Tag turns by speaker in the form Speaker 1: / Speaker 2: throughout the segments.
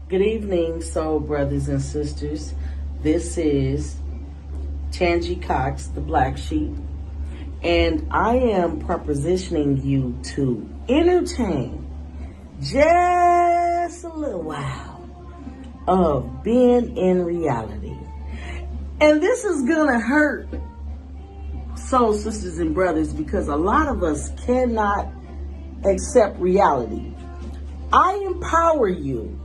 Speaker 1: Good evening, soul brothers and sisters. This is Tangi Cox, the Black Sheep, and I am propositioning you to entertain just a little while of being in reality. And this is gonna hurt soul sisters and brothers because a lot of us cannot accept reality. I empower you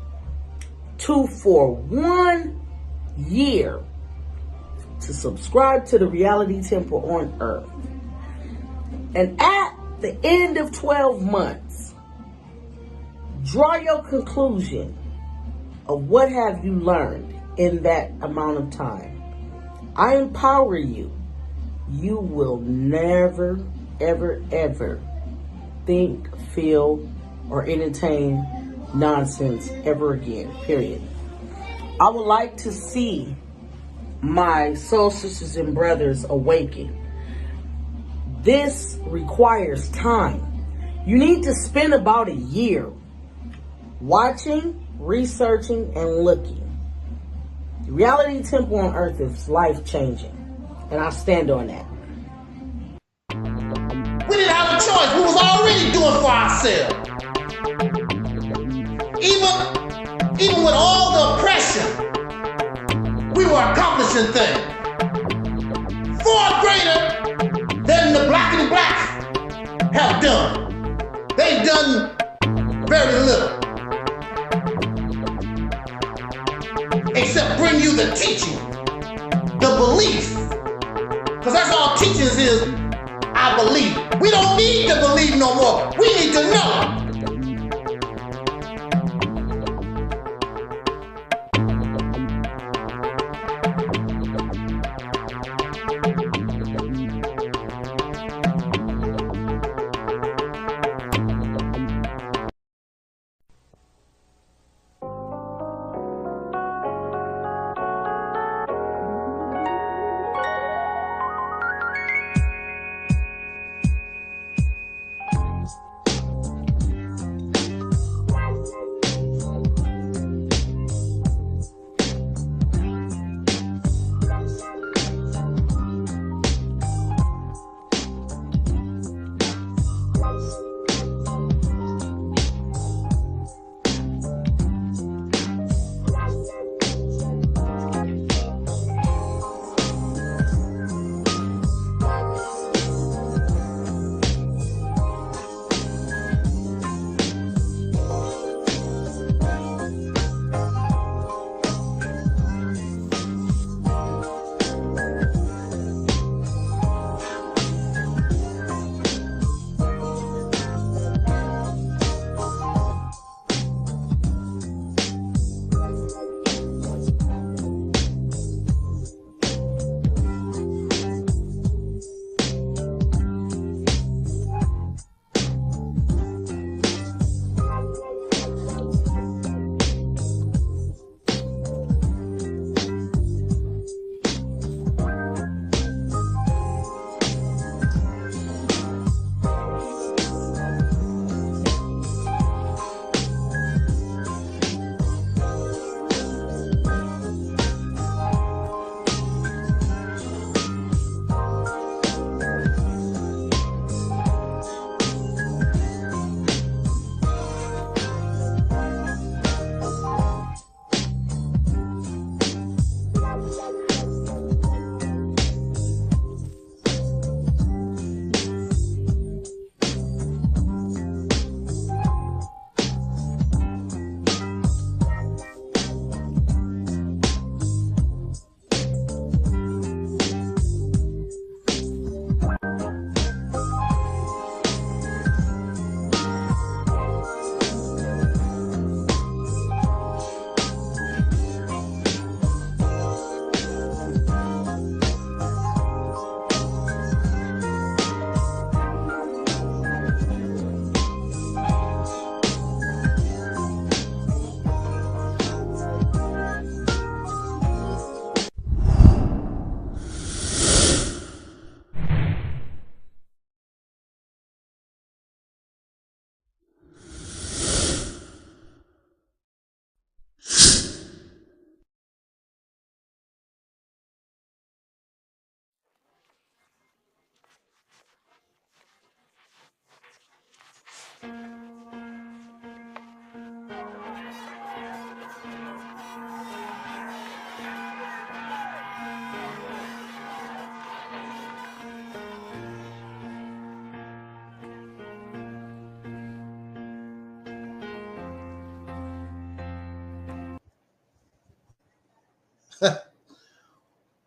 Speaker 1: to, for 1 year, to subscribe to the reality temple on earth. And at the end of 12 months, draw your conclusion of what have you learned in that amount of time. I empower you. You will never, ever, ever think, feel, or entertain nonsense ever again, period. I would like to see my soul sisters and brothers awaken. This requires time. You need to spend about a year watching, researching, and looking. The reality temple on earth is life-changing, and I stand on that.
Speaker 2: We didn't have a choice. We was already doing for ourselves. Even with all the oppression, we were accomplishing things far greater than the black and blacks have done. They've done very little, except bring you the teaching, the belief, because that's all teachings is. I believe. We don't need to believe no more. We need to know.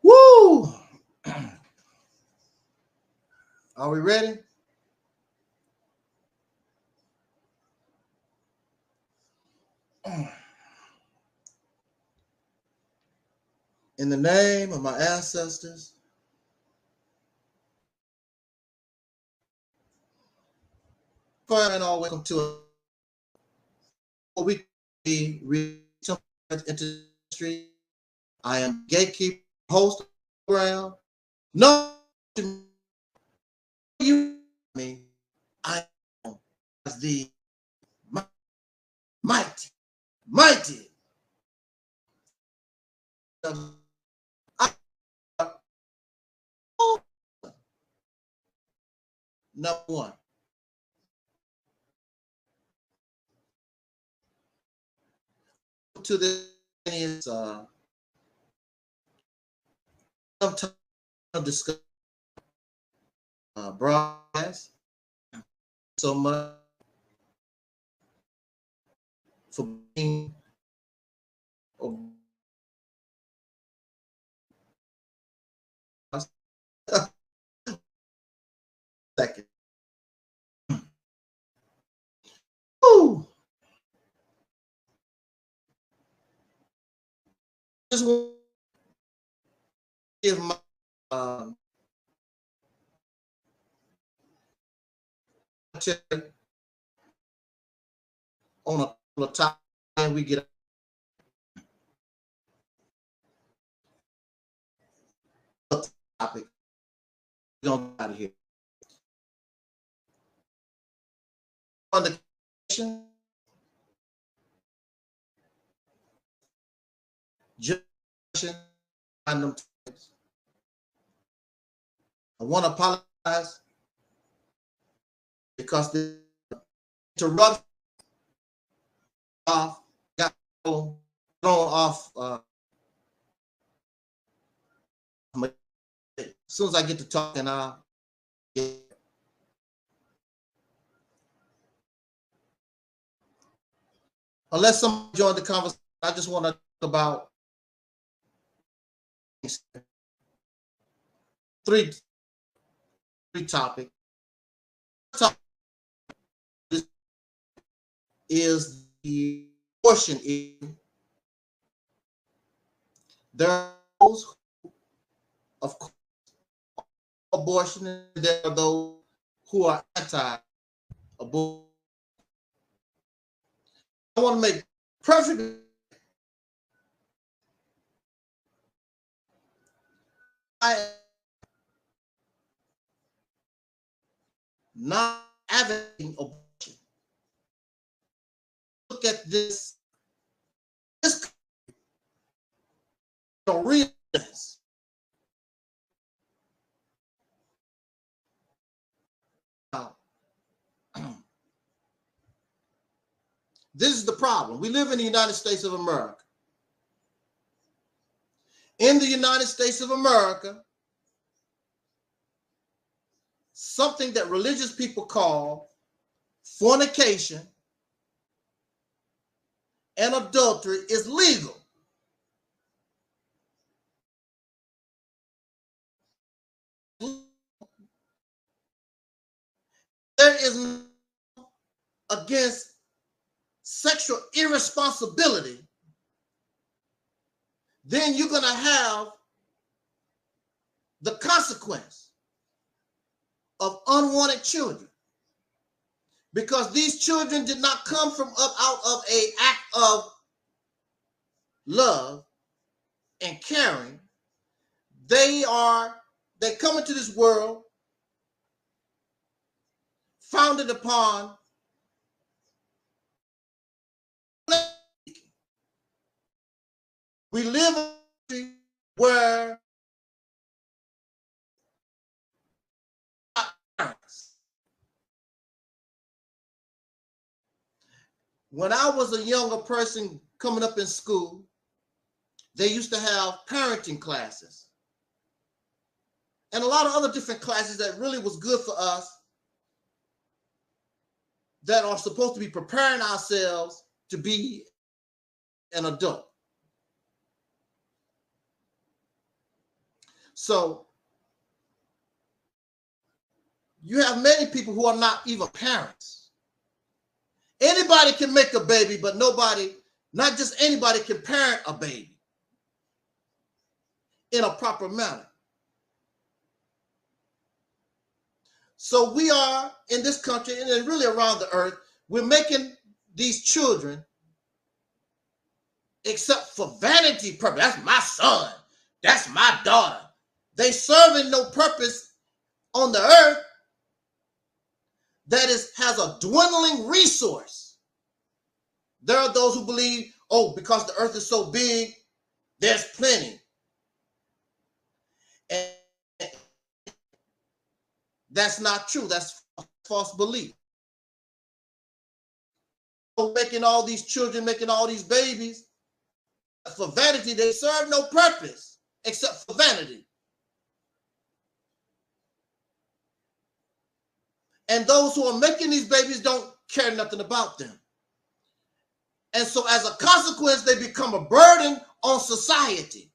Speaker 2: Woo! Are we ready? In the name of my ancestors, and all, welcome to a weekly industry. I am gatekeeper, host of the program. No, you me. I am as the mighty. Number one. To this is sometimes discuss broadcast. So much for being second. Woo! Just want to give my on a couple of topics and we get a topic. We're gonna get out of here. On the I want to apologize because the interruption got thrown off. As soon as I get to talking, I'll get. Unless someone joined the conversation, I just want to talk about three topics. This is the abortion issue. There are those, of course, abortion, and there are those who are anti-abortion. I want to make perfect. I am not advocating abortion. Look at this realness. This is the problem. We live in the United States of America. In the United States of America, something that religious people call fornication and adultery is legal. There is no against sexual irresponsibility, then you're going to have the consequence of unwanted children, because these children did not come from out of an act of love and caring. They come into this world founded upon we live in a country where when I was a younger person coming up in school, they used to have parenting classes and a lot of other different classes that really was good for us, that are supposed to be preparing ourselves to be an adult. So you have many people who are not even parents. Anybody can make a baby, but nobody, not just anybody, can parent a baby in a proper manner. So we are in this country and really around the earth, we're making these children except for vanity purpose. That's my son. That's my daughter. They serving no purpose on the earth that has a dwindling resource. There are those who believe, oh, because the earth is so big, there's plenty. And that's not true. That's false belief. So making all these children, making all these babies for vanity, they serve no purpose except for vanity. And those who are making these babies don't care nothing about them. And so as a consequence, they become a burden on society,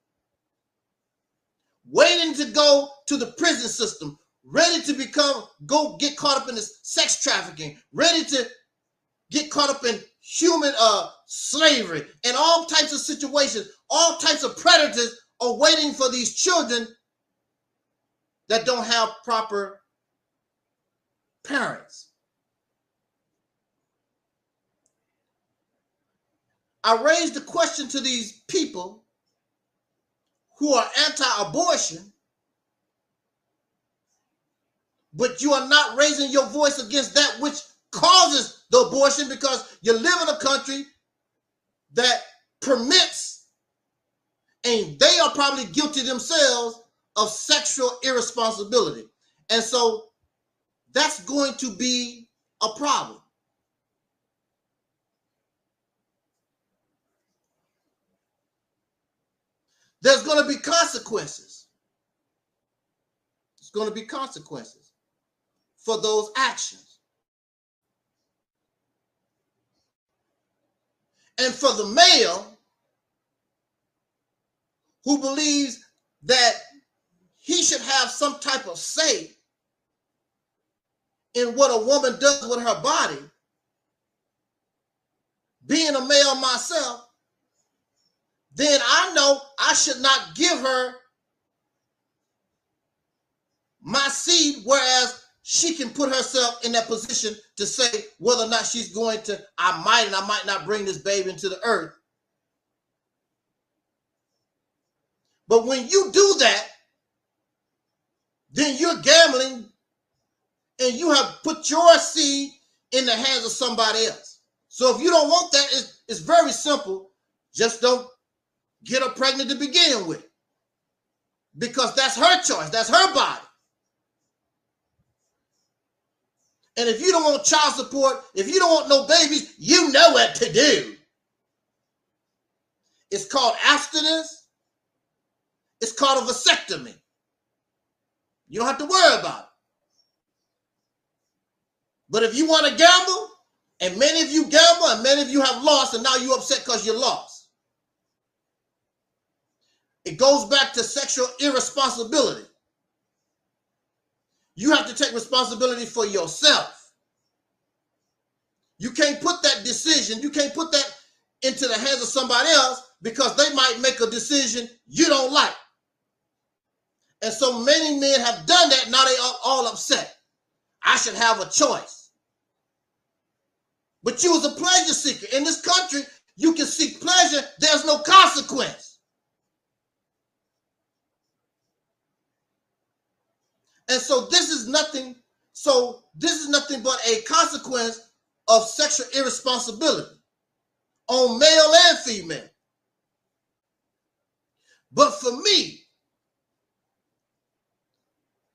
Speaker 2: waiting to go to the prison system, ready to go get caught up in this sex trafficking, ready to get caught up in human slavery and all types of situations. All types of predators are waiting for these children that don't have proper parents. I raised the question to these people who are anti-abortion, but you are not raising your voice against that which causes the abortion, because you live in a country that permits, and they are probably guilty themselves of sexual irresponsibility. And so that's going to be a problem. There's going to be consequences. There's going to be consequences for those actions. And for the male who believes that he should have some type of say in what a woman does with her body, being a male myself, then I know I should not give her my seed, whereas she can put herself in that position to say whether or not she's going to, I might not bring this baby into the earth. But when you do that, then you're gambling and you have put your seed in the hands of somebody else. So if you don't want that, it's very simple. Just don't get her pregnant to begin with, because that's her choice. That's her body. And if you don't want child support, if you don't want no babies, you know what to do. It's called abstinence. It's called a vasectomy. You don't have to worry about it. But if you want to gamble, and many of you gamble, and many of you have lost, and now you're upset because you lost. It goes back to sexual irresponsibility. You have to take responsibility for yourself. You can't put that decision, you can't put that into the hands of somebody else, because they might make a decision you don't like. And so many men have done that. Now they are all upset. I should have a choice. But you as a pleasure seeker in this country, you can seek pleasure. There's no consequence. And so this is nothing but a consequence of sexual irresponsibility on male and female. But for me,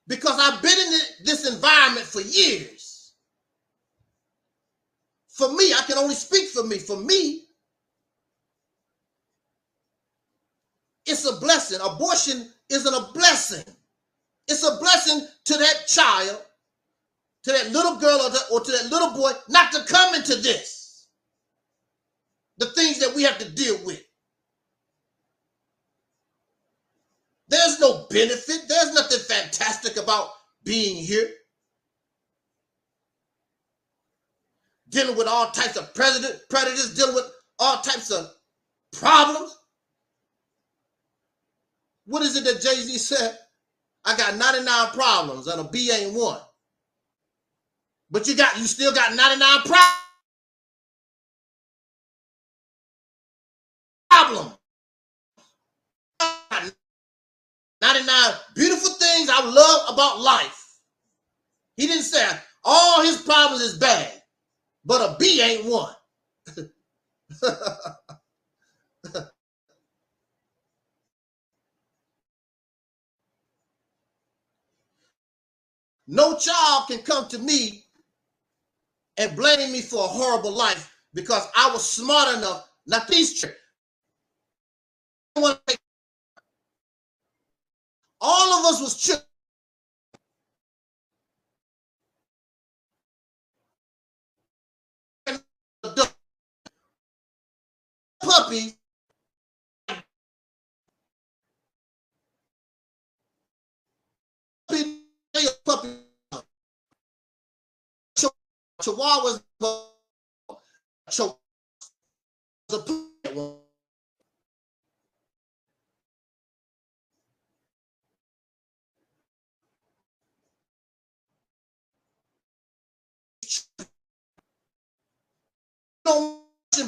Speaker 2: because I've been in this environment for years, for me, I can only speak for me. For me, it's a blessing. Abortion isn't a blessing. It's a blessing to that child, to that little girl or to that little boy, not to come into this. The things that we have to deal with. There's no benefit. There's nothing fantastic about being here. Dealing with all types of predators, dealing with all types of problems. What is it that Jay-Z said? I got 99 problems and a B ain't one. But you still got 99 problems. 99 beautiful things I love about life. He didn't say all his problems is bad, but a B ain't one. No child can come to me and blame me for a horrible life because I was smart enough. Not these children. All of us was children. Puppies. Puppy. Chihuahuas.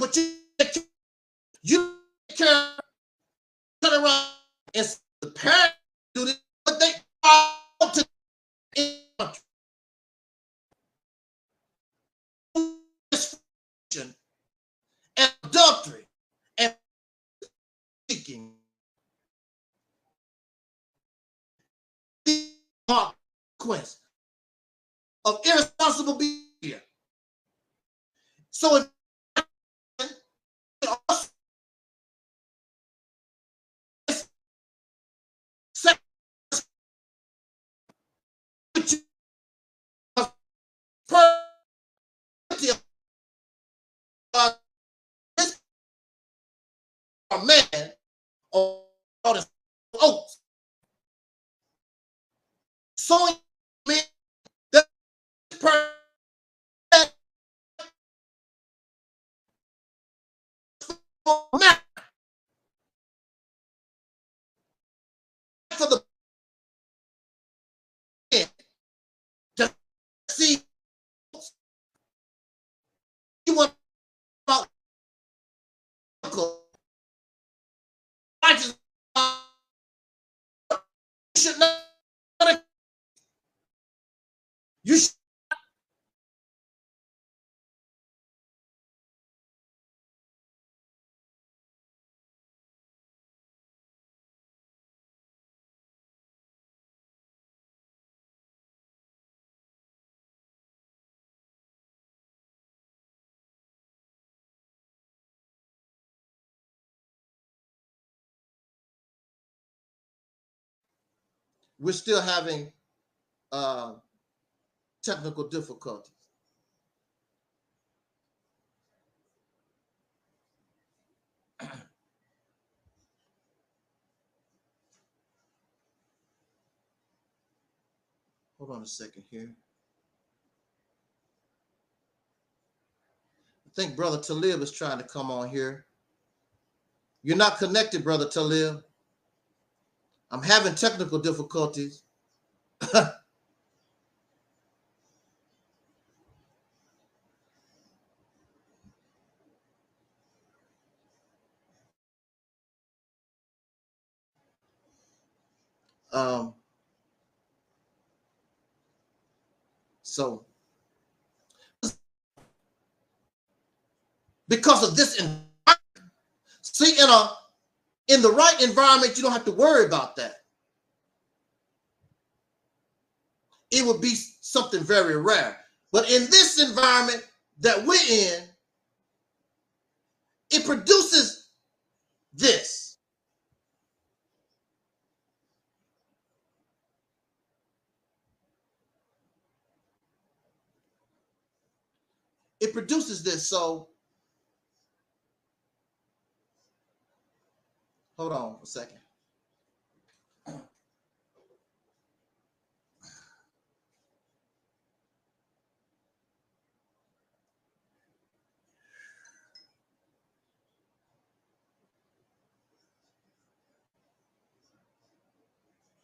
Speaker 2: But you can turn around and the parents do this, but they are to and adultery and seeking the consequence of irresponsible behavior. So if a man or the oats. So man that person for the man to see you want about should not you should we're still having technical difficulties. Hold on a second here. I think Brother Talib is trying to come on here. You're not connected, Brother Talib. I'm having technical difficulties. So because of this environment, see, in the right environment, you don't have to worry about that. It would be something very rare. But in this environment that we're in, it produces this. It produces this. So hold on a second.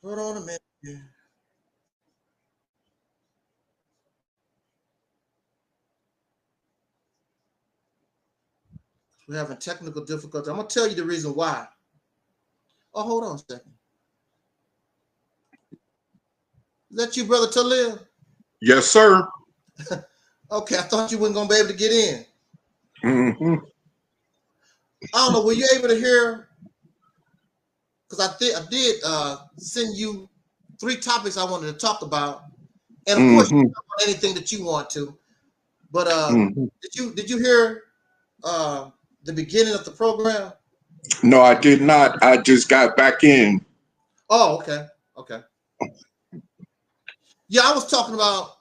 Speaker 2: Hold on a minute here. We're having technical difficulty. I'm going to tell you the reason why. Oh, hold on a second. Is that you, Brother Taalik?
Speaker 3: Yes, sir.
Speaker 2: Okay, I thought you weren't going to be able to get in.
Speaker 3: Mm-hmm.
Speaker 2: I don't know. Were you able to hear? Because I did send you 3 topics I wanted to talk about. And of course, you can talk about anything that you want to. But did you hear the beginning of the program?
Speaker 3: No, I did not. I just got back in.
Speaker 2: Oh, okay. Okay. Yeah, I was talking about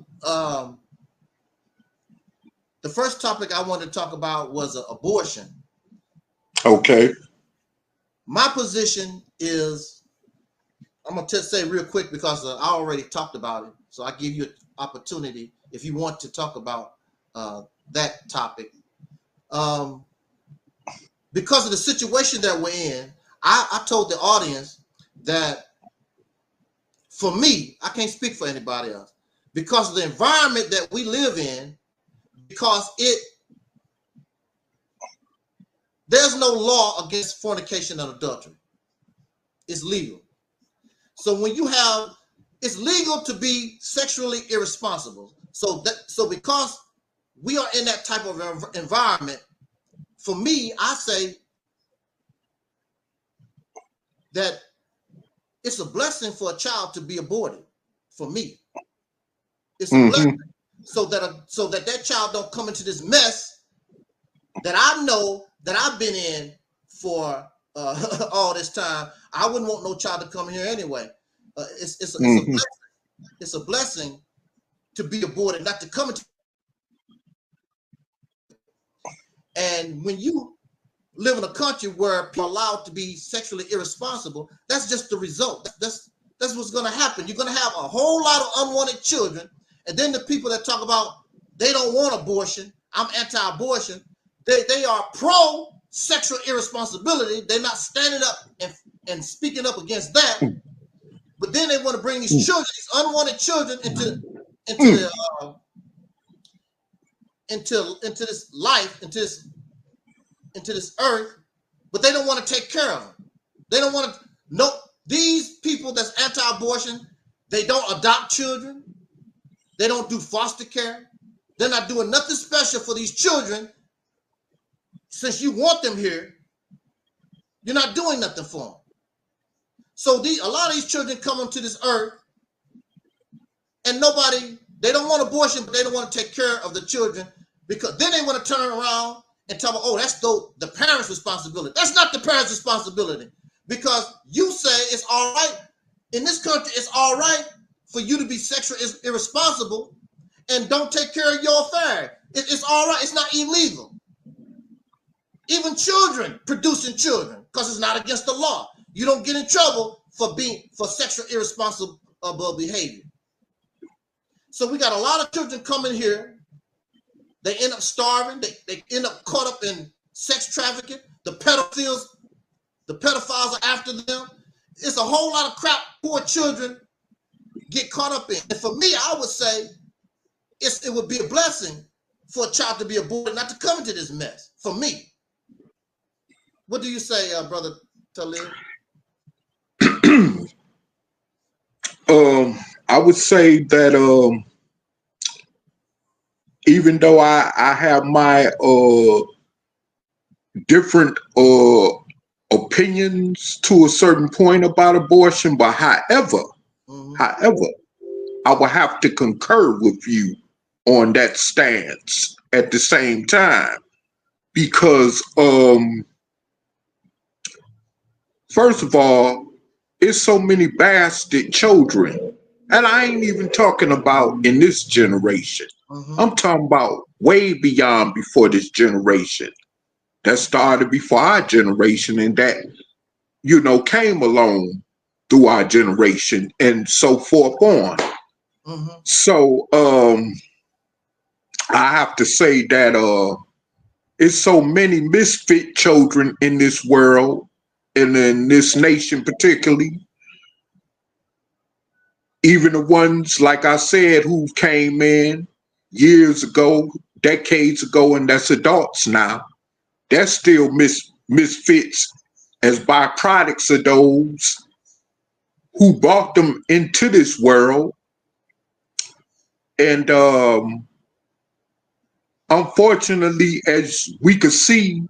Speaker 2: the first topic I wanted to talk about was abortion.
Speaker 3: Okay.
Speaker 2: My position is, I'm going to say real quick because I already talked about it. So I give you an opportunity if you want to talk about that topic. Because of the situation that we're in, I told the audience that for me, I can't speak for anybody else, because of the environment that we live in, because there's no law against fornication and adultery. It's legal. So when you have, it's legal to be sexually irresponsible. So because we are in that type of environment, for me, I say that it's a blessing for a child to be aborted. For me, it's a blessing, so that child don't come into this mess that I know that I've been in for all this time. I wouldn't want no child to come here anyway. It's a blessing. It's a blessing to be aborted, not to come into. And when you live in a country where people are allowed to be sexually irresponsible, that's just the result. That's what's going to happen. You're going to have a whole lot of unwanted children, and then the people that talk about they don't want abortion, I'm anti-abortion, they are pro sexual irresponsibility. They're not standing up and speaking up against that. But then they want to bring these children, these unwanted children, into this life, into this earth, but they don't want to take care of them. They don't want to. No, these people that's anti-abortion, they don't adopt children. They don't do foster care. They're not doing nothing special for these children. Since you want them here, you're not doing nothing for them. So a lot of these children come onto this earth, and they don't want abortion, but they don't want to take care of the children, because then they want to turn around and tell them, oh, that's the parents' responsibility. That's not the parents' responsibility, because you say it's all right. In this country, it's all right for you to be sexually irresponsible and don't take care of your affair. It's all right. It's not illegal. Even children producing children, because it's not against the law. You don't get in trouble for sexual irresponsible behavior. So we got a lot of children coming here. They end up starving. They end up caught up in sex trafficking. The pedophiles are after them. It's a whole lot of crap poor children get caught up in. And for me, I would say it would be a blessing for a child to be aborted, not to come into this mess. For me. What do you say, Brother Taalik?
Speaker 3: I would say that even though I have my different opinions to a certain point about abortion, but however, I will have to concur with you on that stance at the same time, because first of all, it's so many bastard children. And I ain't even talking about in this generation. I'm talking about way beyond before this generation. That started before our generation, and that, came along through our generation and so forth on. So I have to say that it's so many misfit children in this world, and in this nation particularly, Even the ones, like I said, who came in years ago, decades ago, and that's adults now, they're still misfits as byproducts of those who brought them into this world. And unfortunately, as we can see,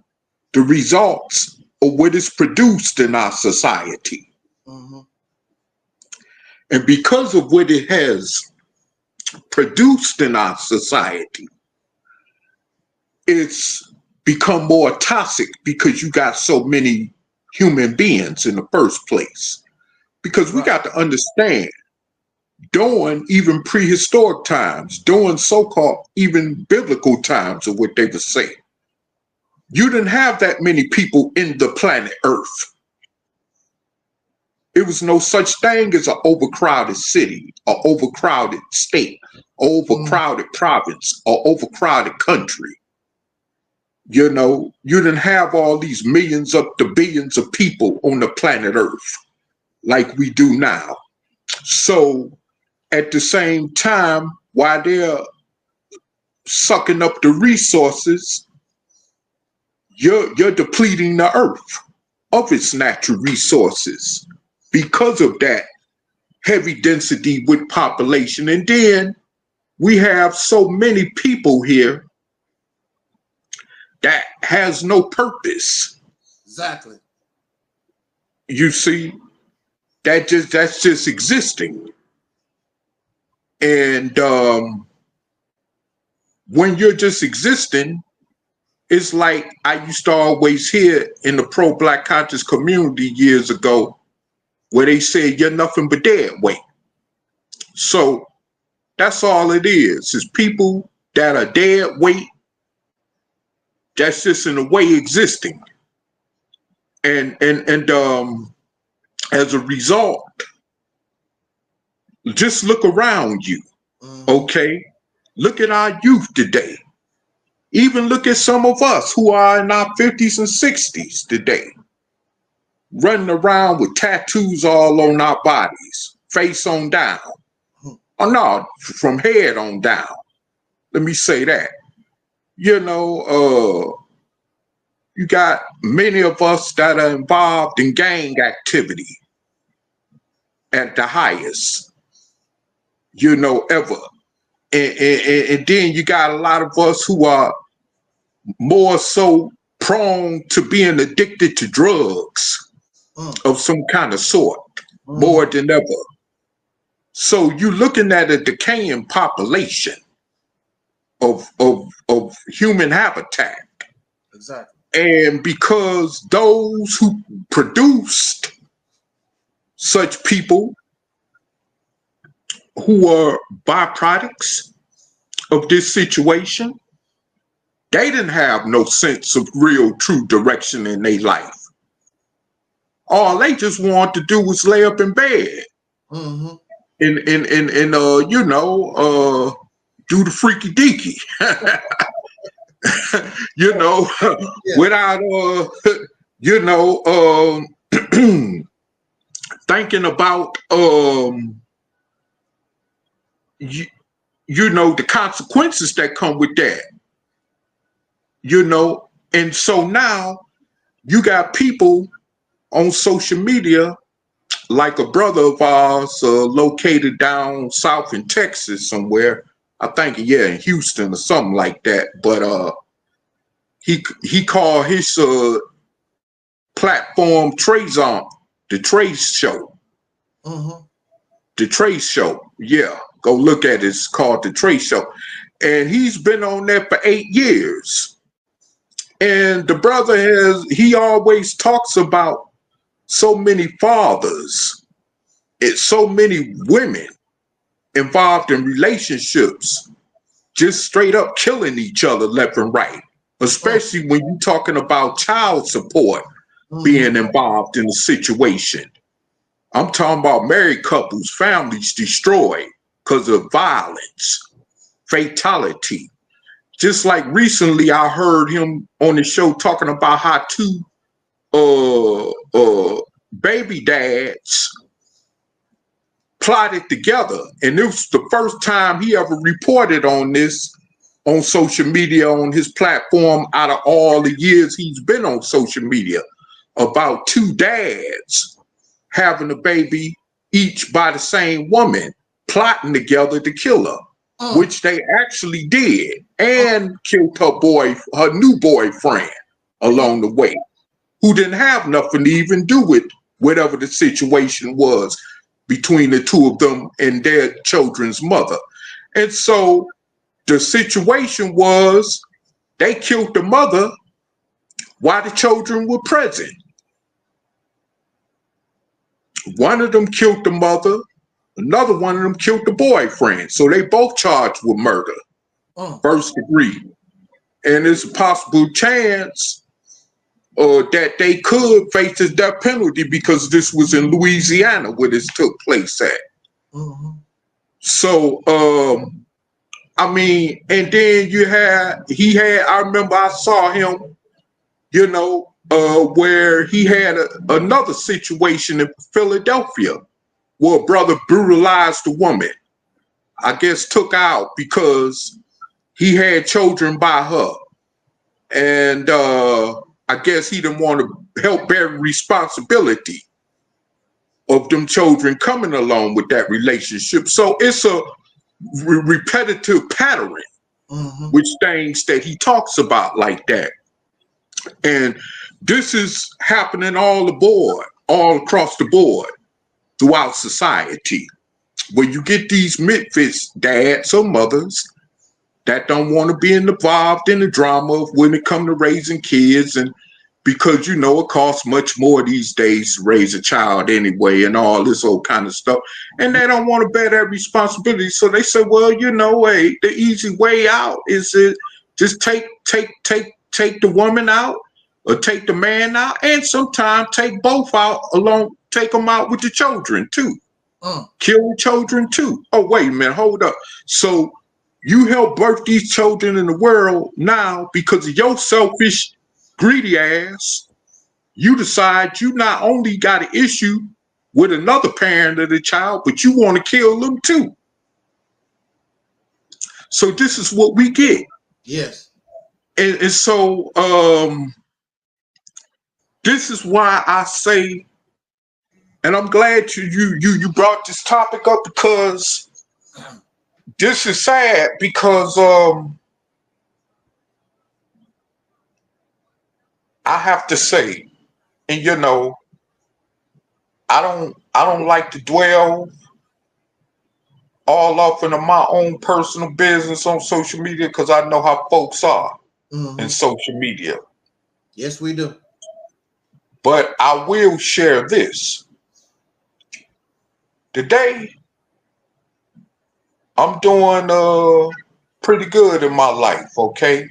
Speaker 3: the results of what is produced in our society. And because of what it has produced in our society, it's become more toxic because you got so many human beings in the first place. Because we got to understand, during even prehistoric times, during so-called even biblical times of what they would say, you didn't have that many people in the planet Earth. It was no such thing as an overcrowded city, or overcrowded state, overcrowded province, or overcrowded country. You know, you didn't have all these millions up to billions of people on the planet Earth like we do now. So at the same time, while they're sucking up the resources, you're depleting the Earth of its natural resources because of that heavy density with population. And then we have so many people here that has no purpose.
Speaker 2: Exactly.
Speaker 3: You see, that's just existing. And when you're just existing, it's like I used to always hear in the pro-Black conscious community years ago, where they said you're nothing but dead weight. So that's all it is people that are dead weight, that's just in a way existing. And as a result, just look around you, okay? Look at our youth today. Even look at some of us who are in our 50s and 60s today, running around with tattoos all on our bodies, face on down. Oh no, from head on down. Let me say that. You know, you got many of us that are involved in gang activity at the highest, you know, ever. And then you got a lot of us who are more so prone to being addicted to drugs of some kind of sort, more than ever. So you're looking at a decaying population of human habitat.
Speaker 2: Exactly.
Speaker 3: And because those who produced such people who are byproducts of this situation, they didn't have no sense of real true direction in their life. All they just wanted to do was lay up in bed and you know, do the freaky deaky. You know, without you know, thinking about you know, the consequences that come with that. You know, and so now you got people on social media, like a brother of ours located down south in Texas somewhere. I think, yeah, in Houston or something like that. But he called his platform Trazon, the Trace Show. The Trace Show, yeah. Go look at it. It's called the Trace Show. And he's been on there for 8 years. And the brother he always talks about so many fathers, it's so many women involved in relationships, just straight up killing each other left and right, especially when you're talking about child support being involved in the situation. I'm talking about married couples, families destroyed because of violence, fatality. Just like recently I heard him on the show talking about how 2 baby dads plotted together. And it was the first time he ever reported on this on social media, on his platform, out of all the years he's been on social media, about two dads having a baby, each by the same woman, plotting together to kill her, which they actually did, and killed her new boyfriend along the way, who didn't have nothing to even do with whatever the situation was between the two of them and their children's mother. And so the situation was they killed the mother while the children were present. One of them killed the mother, another one of them killed the boyfriend. So they both charged with murder, first degree. And there's a possible chance that they could face the death penalty because this was in Louisiana where this took place at. So, I mean, and then I remember I saw him, you know, where he had another situation in Philadelphia where a brother brutalized a woman, I guess took out because he had children by her. And I guess he didn't want to help bear responsibility of them children coming along with that relationship. So it's a repetitive pattern, which things that he talks about like that. And this is happening all across the board throughout society, where you get these misfits dads or mothers that don't want to be involved in the drama of when it comes to raising kids, and because, you know, it costs much more these days to raise a child anyway and all this old kind of stuff. And they don't want to bear that responsibility. So they say, well, you know, hey, the easy way out is to just take the woman out or take the man out, and sometimes take both out take them out with the children too. Kill the children too. Oh, wait a minute, hold up. So you help birth these children in the world now because of your selfish, greedy ass. You decide you not only got an issue with another parent of the child, but you want to kill them too. So this is what we get.
Speaker 2: Yes.
Speaker 3: And so this is why I say, and I'm glad you brought this topic up, because this is sad, because I have to say, and you know, I don't like to dwell all up into my own personal business on social media, because I know how folks are in social media.
Speaker 2: Yes, we do.
Speaker 3: But I will share this. Today, I'm doing pretty good in my life, okay?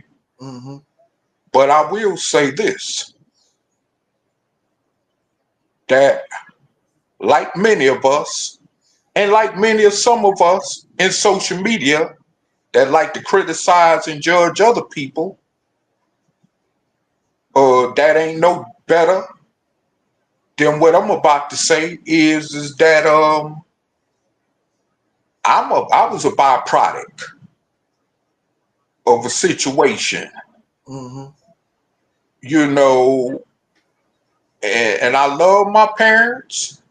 Speaker 3: But I will say this, that like many of us, and like some of us in social media that like to criticize and judge other people, that ain't no better than what I'm about to say is that I was a byproduct of a situation, you know, and I love my parents.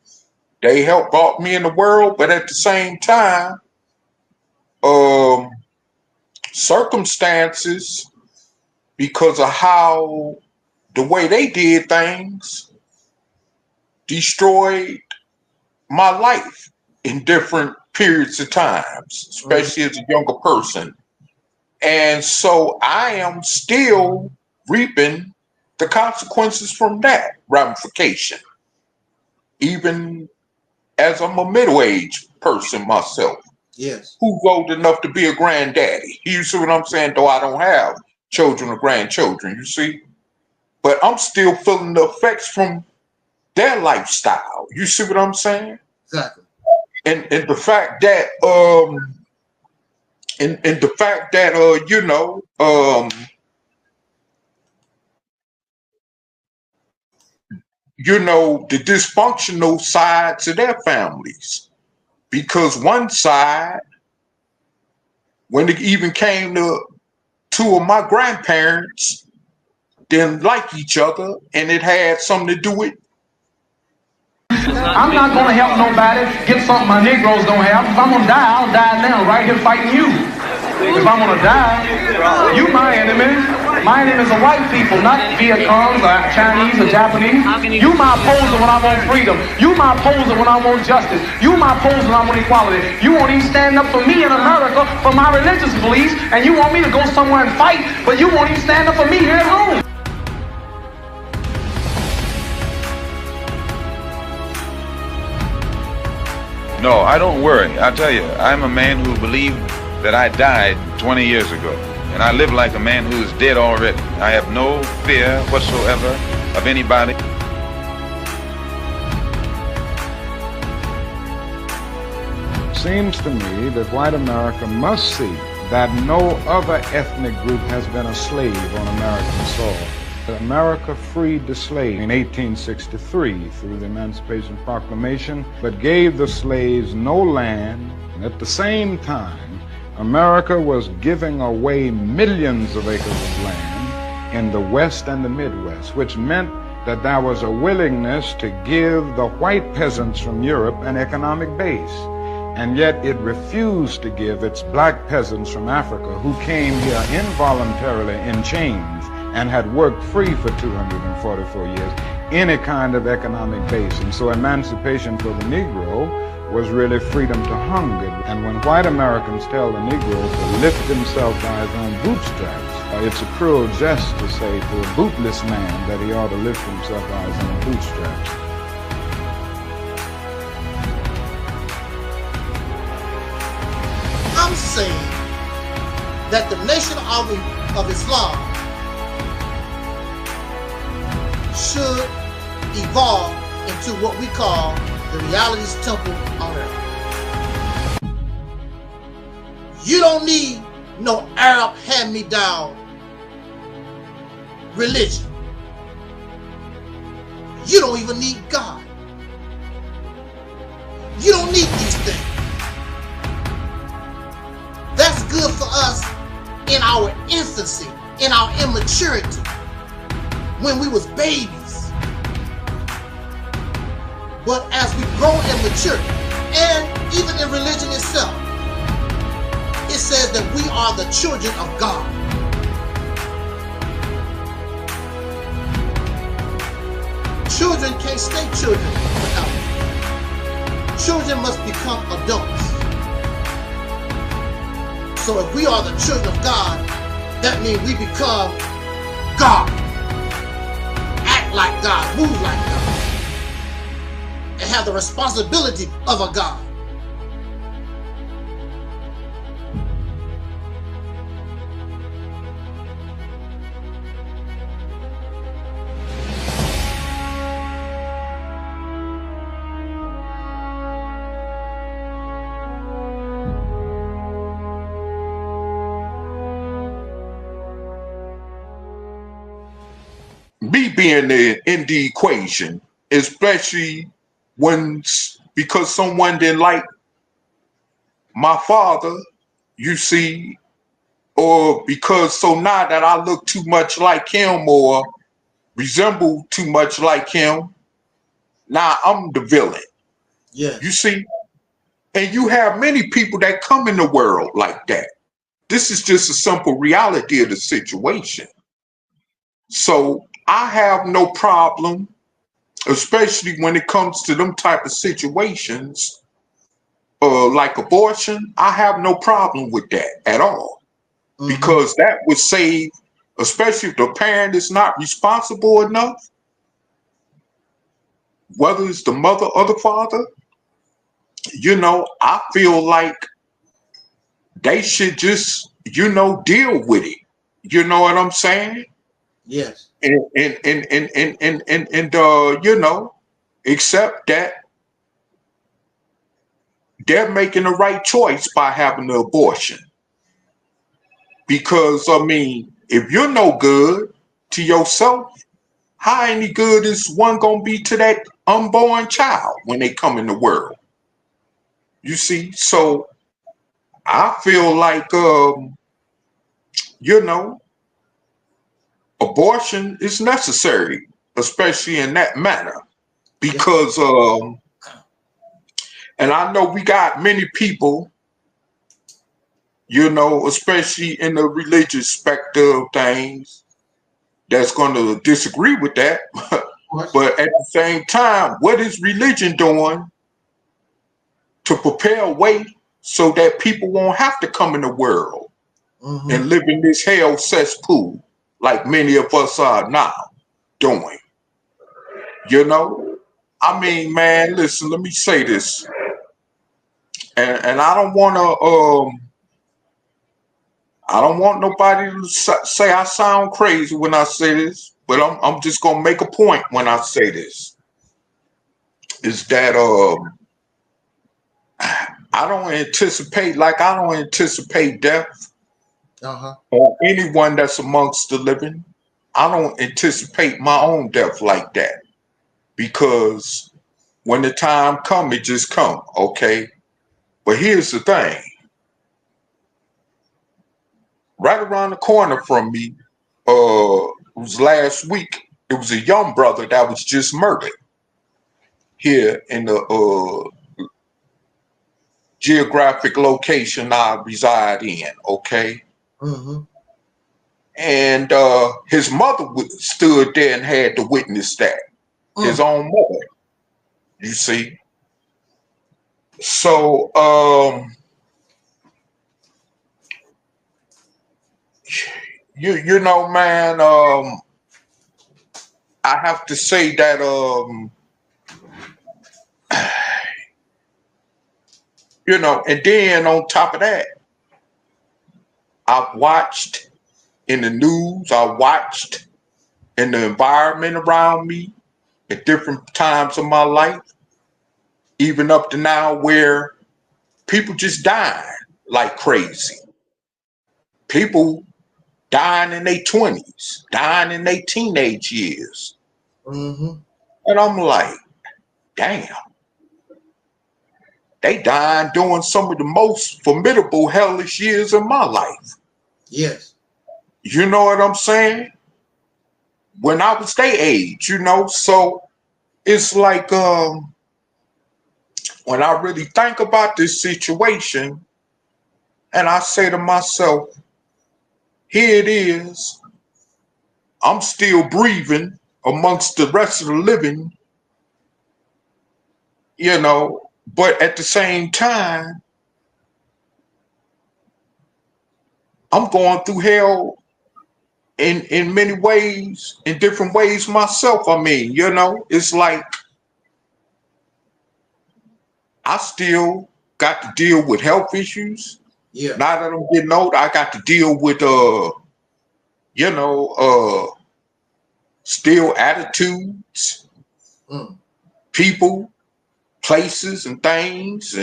Speaker 3: They helped brought me in the world, but at the same time, circumstances, because of how the way they did things, destroyed my life in different periods of times, especially as a younger person. And so I am still reaping the consequences from that ramification, even as I'm a middle-aged person myself.
Speaker 2: Yes.
Speaker 3: Who's old enough to be a granddaddy. You see what I'm saying? Though I don't have children or grandchildren, you see? But I'm still feeling the effects from their lifestyle. You see what I'm saying?
Speaker 2: Exactly.
Speaker 3: And the fact that you know, you know, the dysfunctional sides of their families. because one side, when it even came to two of my grandparents, didn't like each other, and it had something to do with.
Speaker 4: I'm not gonna help nobody get something my Negroes don't have. If I'm gonna die, I'll die now, right here fighting you. If I'm gonna die, you my enemy. My enemies are white people, not Viet Congs or Chinese or Japanese. You my opposer when I want freedom. You my opposer when I want justice. You my opposer when I want equality. You won't even stand up for me in America for my religious beliefs, and you want me to go somewhere and fight, but you won't even stand up for me here at home.
Speaker 5: No, I don't worry. I tell you, I'm a man who believed that I died 20 years ago. And I live like a man who is dead already. I have no fear whatsoever of anybody.
Speaker 6: Seems to me that white America must see that no other ethnic group has been a slave on American soil. America freed the slave in 1863 through the Emancipation Proclamation, but gave the slaves no land. And at the same time, America was giving away millions of acres of land in the West and the Midwest, which meant that there was a willingness to give the white peasants from Europe an economic base. And yet it refused to give its black peasants from Africa, who came here involuntarily in chains and had worked free for 244 years, any kind of economic base. And so emancipation for the Negro was really freedom to hunger. And when white Americans tell the Negro to lift himself by his own bootstraps, it's a cruel jest to say to a bootless man that he ought to lift himself by his own bootstraps.
Speaker 2: I'm saying that the nation of Islam should evolve into what we call the reality's temple on earth. You don't need no Arab hand-me-down religion. You don't even need God. You don't need these things. That's good for us in our infancy, in our immaturity, when we was babies. But as we grow and mature, and even in religion itself, it says that we are the children of God. Children can't stay children forever. Children must become adults. So if we are the children of God, that means we become God. Act like God, move like God, and have the responsibility of a God.
Speaker 3: Me being in the equation, especially because someone didn't like my father, you see, or because so now that I look too much like him or resemble too much like him, now I'm the villain.
Speaker 2: Yeah.
Speaker 3: You see, and you have many people that come in the world like that. This is just a simple reality of the situation. So I have no problem, especially when it comes to them type of situations, like abortion. I have no problem with that at all, because that would save, especially if the parent is not responsible enough, whether it's the mother or the father. You know, I feel like they should just, you know, deal with it. You know what I'm saying?
Speaker 2: Yes.
Speaker 3: And you know, accept that they're making the right choice by having the abortion. Because, I mean, if you're no good to yourself, how any good is one gonna be to that unborn child when they come in the world? You see, so I feel like, you know, abortion is necessary, especially in that manner, because, and I know we got many people, you know, especially in the religious specter of things, that's going to disagree with that. But at the same time, what is religion doing to prepare a way so that people won't have to come in the world and live in this hell cesspool like many of us are now doing? You know? I mean, man, listen, let me say this. And I don't want to, I don't want nobody to say I sound crazy when I say this, but I'm just going to make a point when I say this. Is that I don't anticipate death on anyone that's amongst the living. I don't anticipate my own death like that, because when the time come, it just come, okay? But here's the thing. Right around the corner from me, it was last week, it was a young brother that was just murdered here in the geographic location I reside in, okay? And his mother stood there and had to witness that. His own mother, you see? So, you know, man, I have to say that, you know, and then on top of that, I've watched in the news, I watched in the environment around me at different times of my life, even up to now, where people just dying like crazy. People dying in their 20s, dying in their teenage years. And I'm like, damn. They dying during some of the most formidable, hellish years of my life.
Speaker 2: Yes.
Speaker 3: You know what I'm saying? When I was their age, you know? So it's like, when I really think about this situation, and I say to myself, here it is, I'm still breathing amongst the rest of the living, you know, but at the same time, I'm going through hell in many ways, in different ways myself. I mean, you know, it's like I still got to deal with health issues.
Speaker 2: Yeah.
Speaker 3: Now that I'm getting older, I got to deal with, you know, still attitudes, people, places, and things,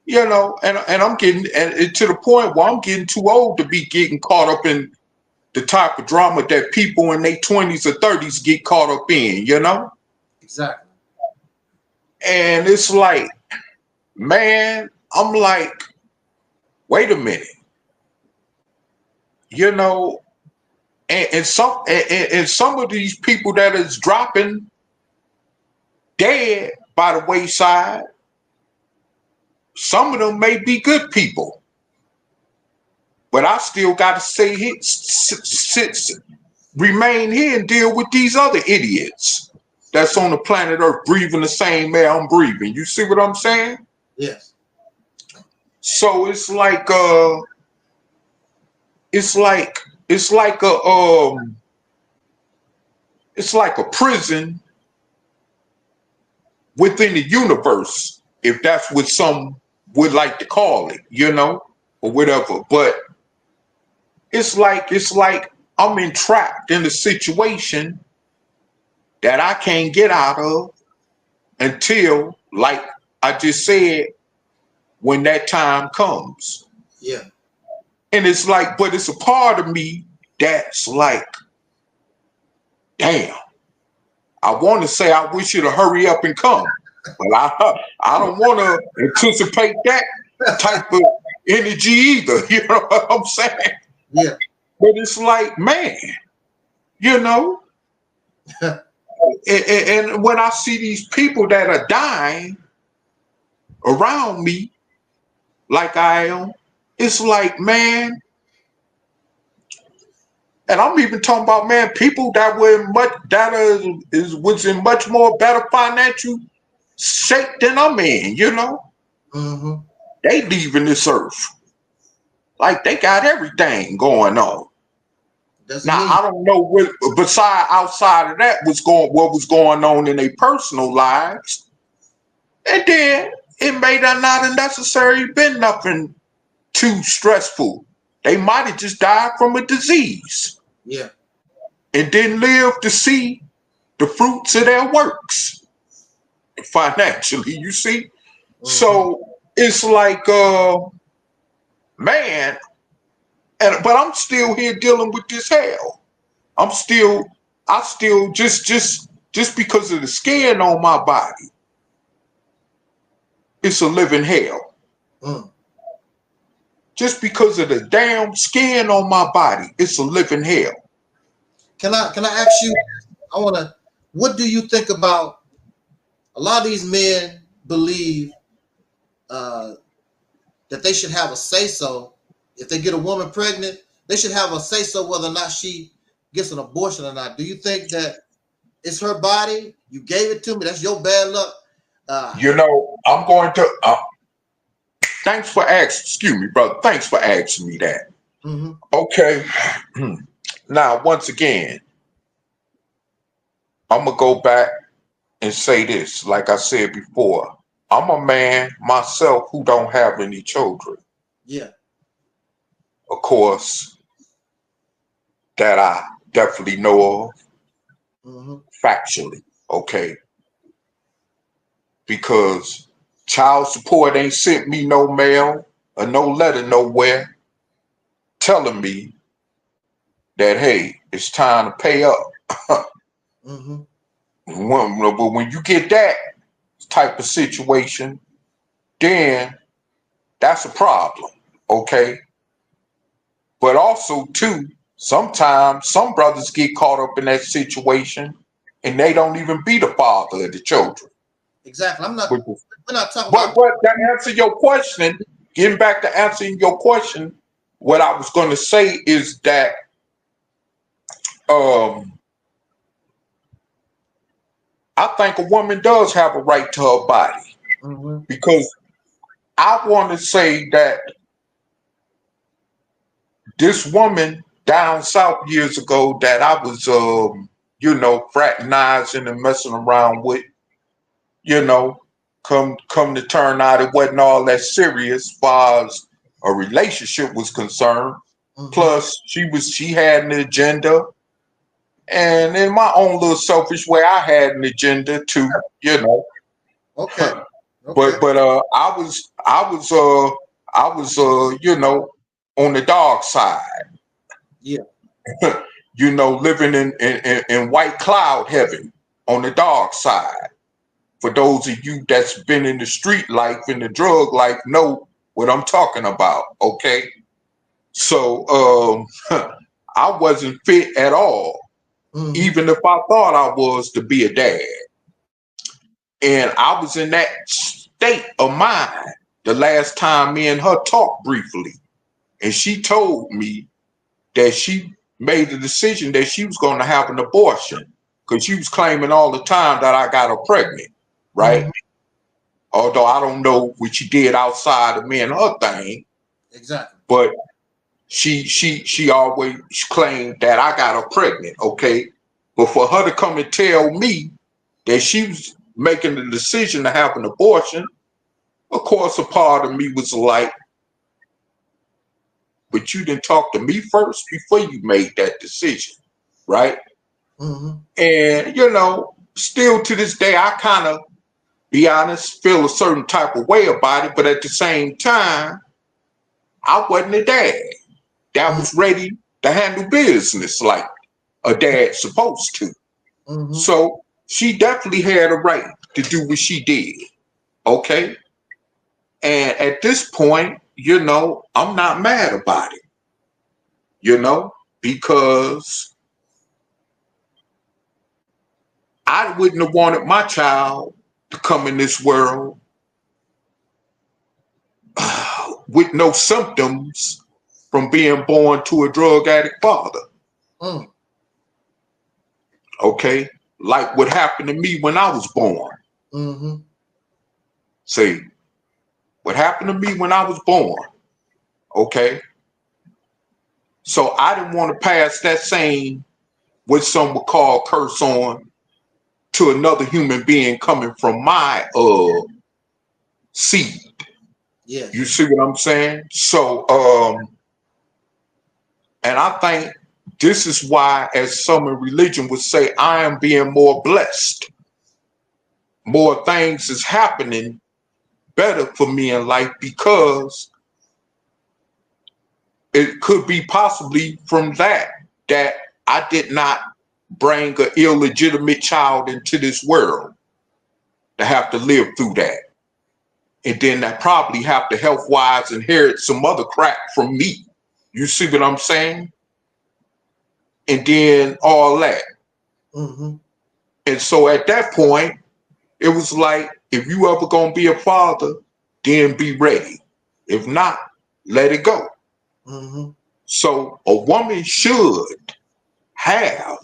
Speaker 3: you know, and I'm getting to the point where I'm getting too old to be getting caught up in the type of drama that people in their 20s or 30s get caught up in, you know?
Speaker 2: Exactly.
Speaker 3: And it's like, man, I'm like, wait a minute, you know, and some of these people that is dropping dead by the wayside, some of them may be good people, but I still got to stay here, remain here and deal with these other idiots that's on the planet Earth breathing the same air I'm breathing. You see what I'm saying?
Speaker 2: Yes.
Speaker 3: So it's like it's like a prison within the universe, if that's what some would like to call it, you know, or whatever. But it's like I'm entrapped in a situation that I can't get out of until, like I just said, when that time comes.
Speaker 2: Yeah.
Speaker 3: And it's like, but it's a part of me that's like, damn, I want to say I wish you to hurry up and come. Well, I don't want to anticipate that type of energy either. You know what I'm saying?
Speaker 2: Yeah.
Speaker 3: But it's like, man, you know, and when I see these people that are dying around me, like I am, it's like, man, and I'm even talking about, man, people that were was in much more better financial shape than I'm in, you know.
Speaker 2: Mm-hmm.
Speaker 3: They leaving this earth like they got everything going on. Now I don't know what outside of that what was going on in their personal lives, and then it may not have necessarily been nothing too stressful. They might have just died from a disease.
Speaker 2: Yeah.
Speaker 3: And didn't live to see the fruits of their works financially, you see? Mm-hmm. So it's like, man, but I'm still here dealing with this hell. I still just because of the skin on my body, it's a living hell.
Speaker 2: Mm.
Speaker 3: Just because of the damn skin on my body, it's a living hell.
Speaker 2: Can I ask you, what do you think about a lot of these men believe that they should have a say-so if they get a woman pregnant, they should have a say-so whether or not she gets an abortion or not. Do you think that it's her body? You gave it to me. That's your bad luck.
Speaker 3: You know, I'm going to, thanks for asking, excuse me, brother. Thanks for asking me that.
Speaker 2: Mm-hmm.
Speaker 3: Okay. Now, once again, I'm going to go back and say this. Like I said before, I'm a man myself who don't have any children.
Speaker 2: Yeah.
Speaker 3: Of course, that I definitely know of, factually, okay? Because child support ain't sent me no mail or no letter nowhere telling me that, hey, it's time to pay up.
Speaker 2: Mm-hmm.
Speaker 3: But when you get that type of situation, then that's a problem, okay? But also, too, sometimes some brothers get caught up in that situation and they don't even be the father of the children.
Speaker 2: Exactly. We're not talking
Speaker 3: about. But to answer your question, getting back to answering your question, what I was going to say is that I think a woman does have a right to her body.
Speaker 2: Mm-hmm.
Speaker 3: Because I want to say that this woman down south years ago that I was, fraternizing and messing around with, come to turn out it wasn't all that serious as far as a relationship was concerned. Mm-hmm. Plus, she had an agenda, and in my own little selfish way, I had an agenda too.
Speaker 2: Okay.
Speaker 3: But I was on the dark side.
Speaker 2: Yeah.
Speaker 3: Living in white cloud heaven on the dark side. For those of you that's been in the street life, in the drug life, know what I'm talking about, okay? So I wasn't fit at all, even if I thought I was to be a dad. And I was in that state of mind the last time me and her talked briefly. And she told me that she made the decision that she was going to have an abortion because she was claiming all the time that I got her pregnant, right? Mm-hmm. Although I don't know what she did outside of me and her thing.
Speaker 2: Exactly.
Speaker 3: But she always claimed that I got her pregnant, okay? But for her to come and tell me that she was making the decision to have an abortion, of course, a part of me was like, but you didn't talk to me first before you made that decision, right?
Speaker 2: Mm-hmm.
Speaker 3: And, still to this day, I kind of, be honest, feel a certain type of way about it. But at the same time, I wasn't a dad that was ready to handle business like a dad's supposed to. Mm-hmm. So she definitely had a right to do what she did. Okay? And at this point, you know, I'm not mad about it. You know, because I wouldn't have wanted my child to come in this world with no symptoms from being born to a drug addict father. Okay? Like what happened to me when I was born. See, what happened to me when I was born. Okay? So I didn't want to pass that same, what some would call curse on, to another human being coming from my seed.
Speaker 2: Yes.
Speaker 3: You see what I'm saying? So, and I think this is why, as some in religion would say, I am being more blessed. More things is happening better for me in life, because it could be possibly from that I did not bring an illegitimate child into this world to have to live through that. And then I probably have to health-wise inherit some other crap from me. You see what I'm saying? And then all that. And so at that point, it was like, if you ever gonna be a father, then be ready. If not, let it go. So a woman should have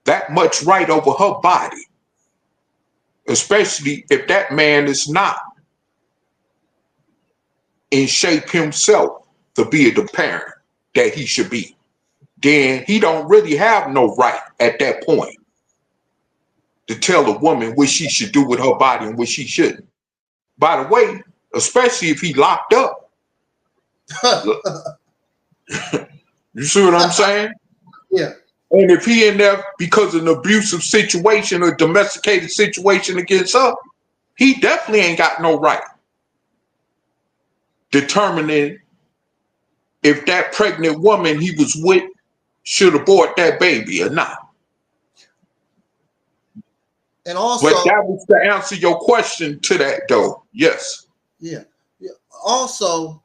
Speaker 3: that much right over her body, especially if that man is not in shape himself to be the parent that he should be. Then he don't really have no right at that point to tell a woman what she should do with her body and what she shouldn't. By the way, especially if he locked up. You see what I'm saying?
Speaker 2: Yeah.
Speaker 3: And if he in there because of an abusive situation or domesticated situation against her, he definitely ain't got no right determining if that pregnant woman he was with should abort that baby or not.
Speaker 2: And also,
Speaker 3: but that was to answer your question to that, though. Yes.
Speaker 2: Yeah. Also,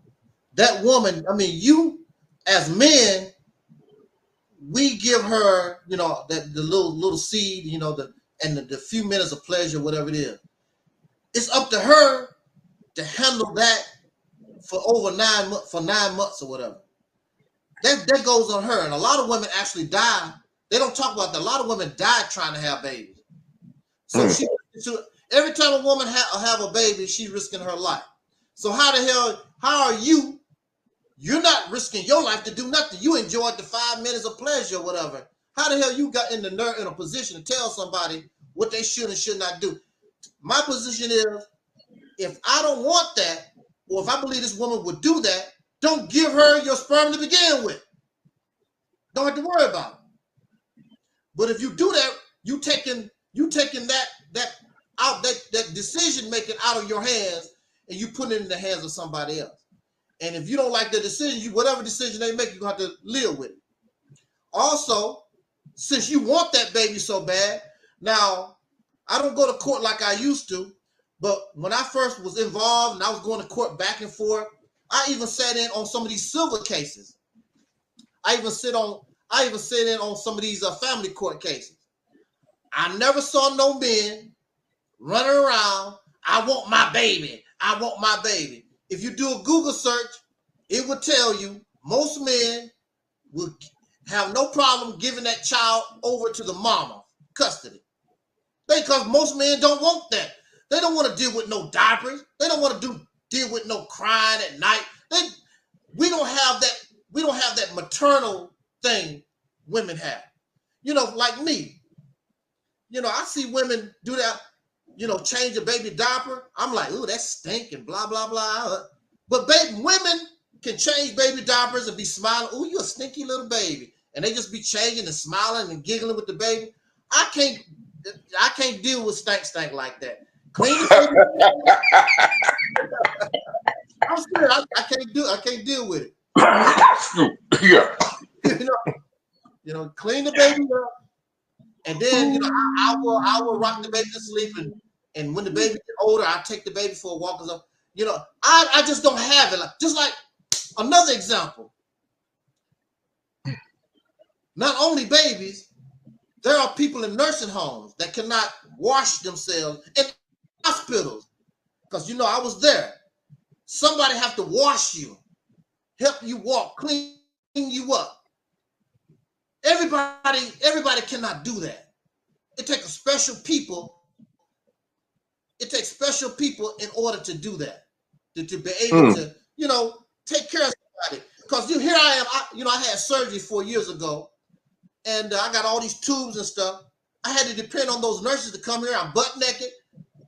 Speaker 2: that woman, I mean, you as men, we give her, you know, that the little seed, you know, the few minutes of pleasure, whatever it is. It's up to her to handle that for over 9 months, for 9 months or whatever. That goes on her. And a lot of women actually die. They don't talk about that. A lot of women die trying to have babies. So every time a woman have a baby, she's risking her life. So how are you? You're not risking your life to do nothing. You enjoyed the 5 minutes of pleasure or whatever. How the hell you got in a position to tell somebody what they should and should not do? My position is, if I don't want that, or if I believe this woman would do that, don't give her your sperm to begin with. Don't have to worry about it. But if you do that, you taking that decision making out of your hands, and you put it in the hands of somebody else. And if you don't like the decision, whatever decision they make, you're gonna have to live with it. Also, since you want that baby so bad, now I don't go to court like I used to, but when I first was involved and I was going to court back and forth, I even sat in on some of these civil cases. I even sit in on some of these family court cases. I never saw no men running around, I want my baby, I want my baby. If you do a Google search, it will tell you most men will have no problem giving that child over to the mama, custody. Because most men don't want that. They don't want to deal with no diapers. They don't want to deal with no crying at night. We don't have that. We don't have that maternal thing women have. You know, like me. You know, I see women do that. You know, change a baby diaper. I'm like, ooh, that's stinking, blah, blah, blah. But women can change baby diapers and be smiling. Ooh, you a stinky little baby. And they just be changing and smiling and giggling with the baby. I can't deal with stank like that. Clean the baby. I'm serious. I can't deal with it.
Speaker 3: Yeah.
Speaker 2: You know, clean the baby up And then, you know, I will rock the baby to sleep, and when the baby gets older, I take the baby for a walk. You know, I just don't have it. Just like another example. Not only babies, there are people in nursing homes that cannot wash themselves in hospitals. Because, you know, I was there. Somebody have to wash you, help you walk, clean you up. Everybody cannot do that. It takes special people. It takes special people in order to do that, to be able to, you know, take care of somebody. Because here I am, I had surgery 4 years ago, and I got all these tubes and stuff. I had to depend on those nurses to come here. I'm butt naked,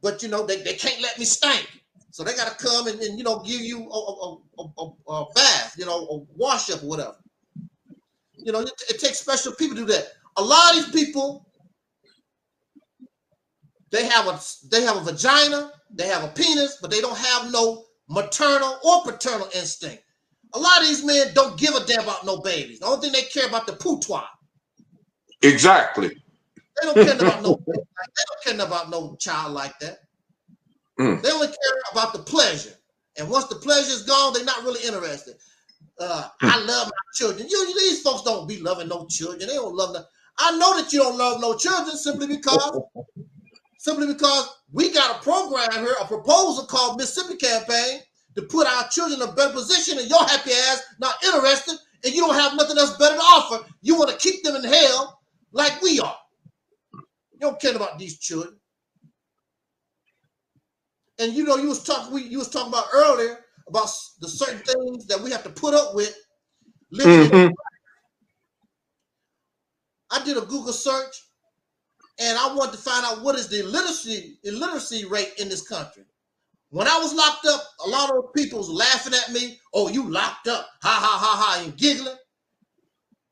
Speaker 2: but, you know, they can't let me stink. So they got to come and, you know, give you a bath, you know, a wash up or whatever. You know, it takes special people to do that. A lot of these people, they have a vagina, they have a penis, but they don't have no maternal or paternal instinct. A lot of these men don't give a damn about no babies. The only thing they care about the pootoir.
Speaker 3: Exactly.
Speaker 2: They don't care about no. They don't care about no child like that. They only care about the pleasure. And once the pleasure is gone, they're not really interested. I love my children. These folks don't be loving no children. They don't love them. I know that you don't love no children simply because we got a program here, a proposal called Mississippi Campaign to put our children in a better position, and your happy ass not interested, and you don't have nothing else better to offer. You want to keep them in hell like we are. You don't care about these children. And you know, you was talking about earlier about the certain things that we have to put up with living. I did a Google search, and I wanted to find out what is the illiteracy rate in this country. When I was locked up, a lot of people was laughing at me. Oh, you locked up, ha ha ha ha, and giggling.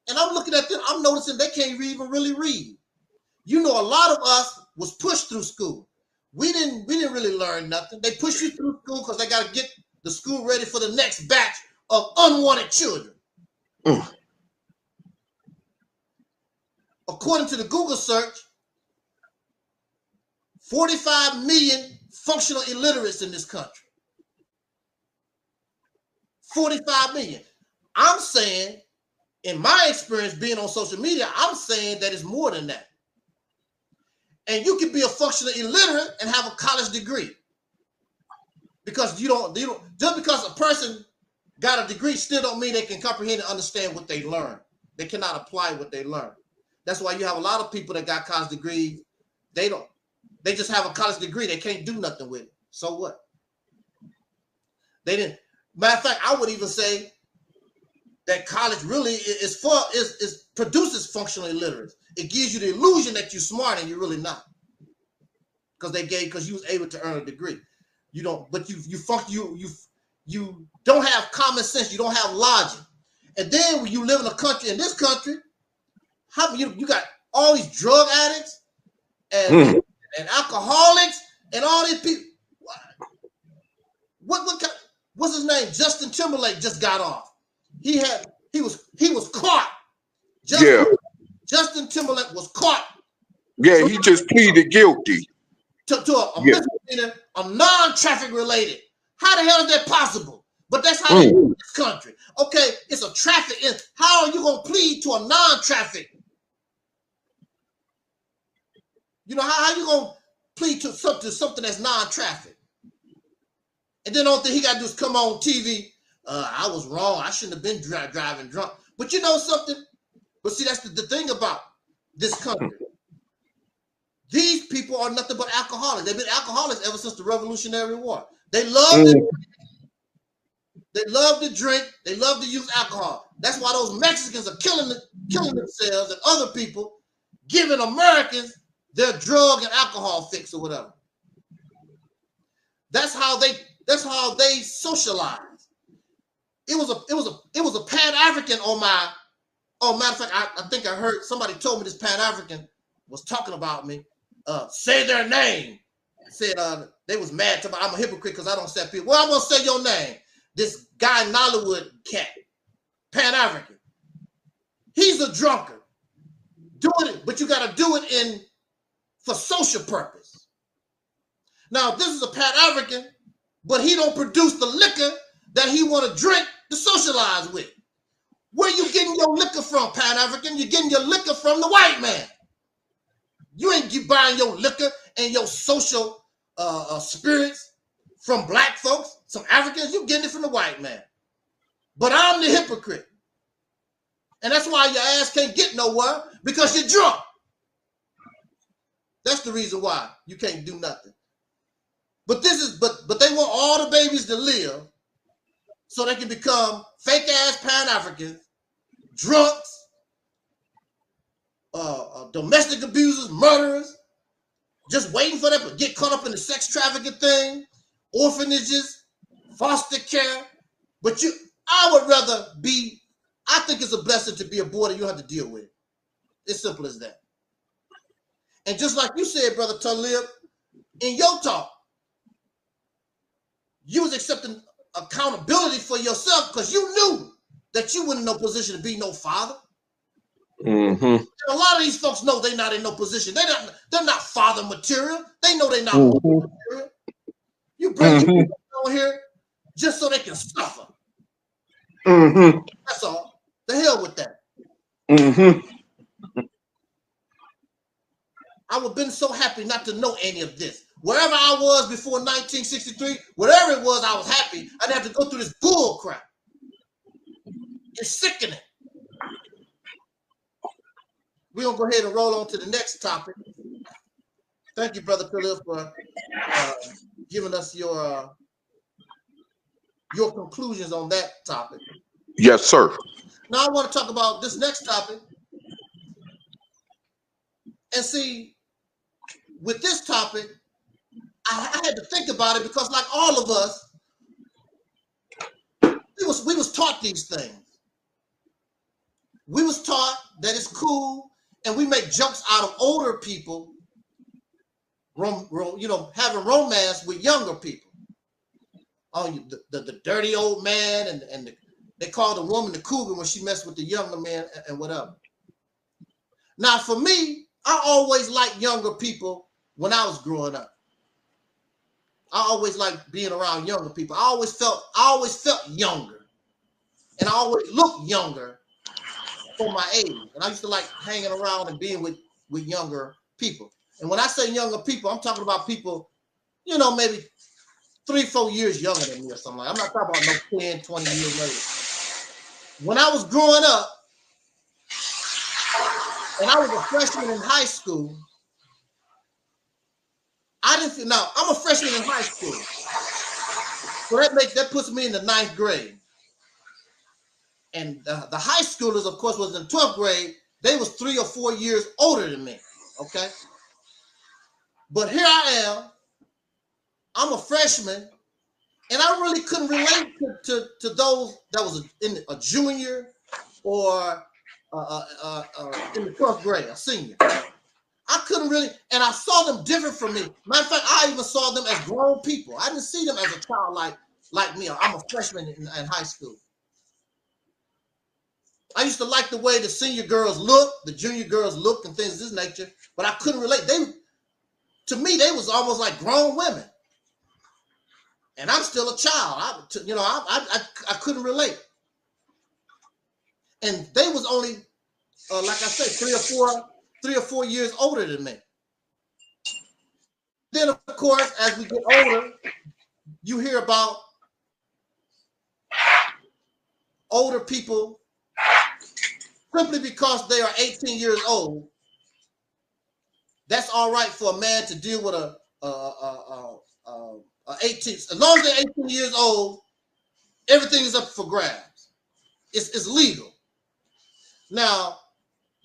Speaker 2: And I'm looking at them. I'm noticing they can't even really read. You know, a lot of us was pushed through school. We didn't really learn nothing. They push you through school because they got to get the school ready for the next batch of unwanted children. According to the Google search, 45 million functional illiterates in this country. 45 million. I'm saying, in my experience being on social media, I'm saying that it's more than that. And you can be a functional illiterate and have a college degree. Because you don't just because a person got a degree still don't mean they can comprehend and understand what they learn. They cannot apply what they learn. That's why you have a lot of people that got college degrees. They just have a college degree. They can't do nothing with it. So what? They didn't. Matter of fact, I would even say that college really produces functional illiterates. It gives you the illusion that you're smart and you're really not. Because you was able to earn a degree. You don't, but you don't have common sense, you don't have logic. And then when you live in this country, how you got all these drug addicts and alcoholics and all these people. What's his name? Justin Timberlake just got off. He was caught. Justin Timberlake was caught.
Speaker 3: Yeah, he just pleaded guilty
Speaker 2: to a misdemeanor, a non-traffic related. How the hell is that possible? But that's how they do in this country. Okay, it's a traffic. How are you going to plead to a non-traffic? You know, how are you going to plead to something that's non-traffic? And then the only thing he got to do is come on TV. I was wrong. I shouldn't have been driving drunk. But you know something? But see, that's the thing about this country. These people are nothing but alcoholics. They've been alcoholics ever since the Revolutionary War. They love to drink. They love to use alcohol. That's why those Mexicans are killing themselves and other people, giving Americans their drug and alcohol fix or whatever. That's how they socialize. It was a Pan-African on my. Oh, matter of fact, I think I heard somebody told me this Pan-African was talking about me. Say their name. Said they was mad to me. I'm a hypocrite because I don't say people. Well, I'm gonna say your name. This guy Nollywood cat, Pan-African. He's a drunkard. doing it, but you got to do it for social purpose. Now, this is a Pan-African, but he don't produce the liquor that he want to drink to socialize with. Where you getting your liquor from, Pan-African? You're getting your liquor from the white man. You ain't buying your liquor and your social spirits from black folks, some Africans. You getting it from the white man. But I'm the hypocrite. And that's why your ass can't get nowhere, because you're drunk. That's the reason why you can't do nothing. But but they want all the babies to live so they can become fake ass Pan-Africans, drunks, domestic abusers, murderers, just waiting for them to get caught up in the sex trafficking thing, orphanages, foster care. But I would rather be, I think it's a blessing to be aborted. You don't have to deal with it. It's simple as that. And just like you said, Brother Taalik, in your talk, you was accepting accountability for yourself because you knew that you weren't in no position to be no father. Mm-hmm. A lot of these folks know they're not in no position. They're not father material. They know they're not material. You bring people on here just so they can suffer. Mm-hmm. That's all. The hell with that. Mm-hmm. I would have been so happy not to know any of this. Wherever I was before 1963, whatever it was, I was happy. I didn't have to go through this bull crap. It's sickening. We're going to go ahead and roll on to the next topic. Thank you, Brother Philip, for giving us your conclusions on that topic.
Speaker 3: Yes, sir.
Speaker 2: Now I want to talk about this next topic. And see, with this topic, I had to think about it because, like all of us, we was taught these things. We was taught that it's cool, and we make jokes out of older people, having romance with younger people. Oh, the dirty old man, and they call the woman the cougar when she messed with the younger man and whatever. Now, for me, I always liked younger people when I was growing up. I always liked being around younger people. I always felt younger, and I always looked younger for my age. And I used to like hanging around and being with younger people. And when I say younger people, I'm talking about people, maybe 3-4 years younger than me or something. I'm not talking about no 10, 20 years later. When I was growing up, and I was a freshman in high school, now I'm a freshman in high school. So that puts me in the 9th grade. And the high schoolers, of course, was in 12th grade. They was 3 or 4 years older than me. Okay. But here I am. I'm a freshman, and I really couldn't relate to those that was in a junior or in the 12th grade, a senior. I couldn't really, and I saw them different from me. Matter of fact, I even saw them as grown people. I didn't see them as a child like me. I'm a freshman in high school. I used to like the way the senior girls look, the junior girls look, and things of this nature, but I couldn't relate. To me, they was almost like grown women. And I'm still a child. I couldn't relate. And they was only, like I said, 3 or 4 years older than me. Then, of course, as we get older, you hear about older people simply because they are 18 years old. That's all right for a man to deal with a 18. As long as they're 18 years old, everything is up for grabs. It's legal. Now,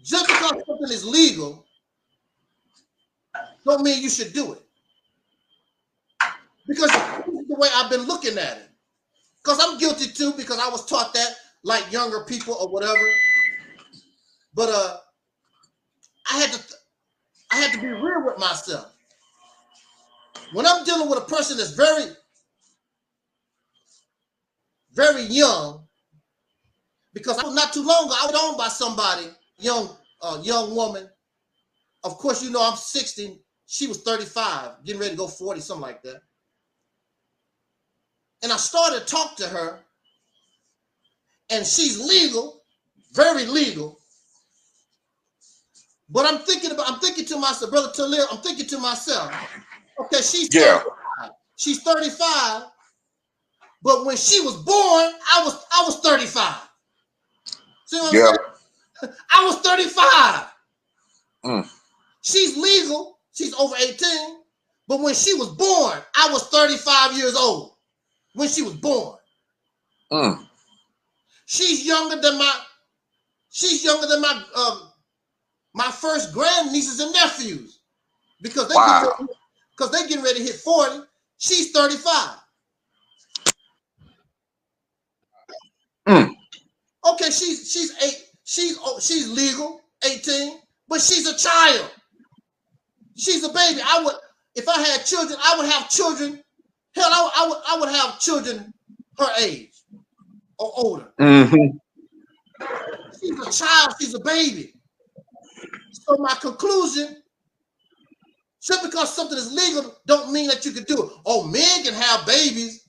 Speaker 2: just because something is legal don't mean you should do it. Because this is the way I've been looking at it. Because I'm guilty too, because I was taught that like younger people or whatever. But I had to be real with myself. When I'm dealing with a person that's very, very young, because not too long ago, I was owned by somebody young, young woman. Of course, you know I'm 60. She was 35, getting ready to go 40, something like that. And I started to talk to her, and she's legal, very legal. But I'm thinking to myself, Brother Taalik, I'm thinking to myself, okay, she's 35. She's 35, but when she was born, I was 35. See what I'm saying? I was 35. She's legal, she's over 18, but when she was born, I was 35 years old. When she was born. She's younger than my first grandnieces and nephews, because they getting ready to hit 40. She's 35. Okay, she's legal, 18, but she's a child. She's a baby. If I had children, I would have children. Hell, I would have children her age or older. She's a child. She's a baby. So my conclusion, just because something is legal don't mean that you can do it. Oh, men can have babies.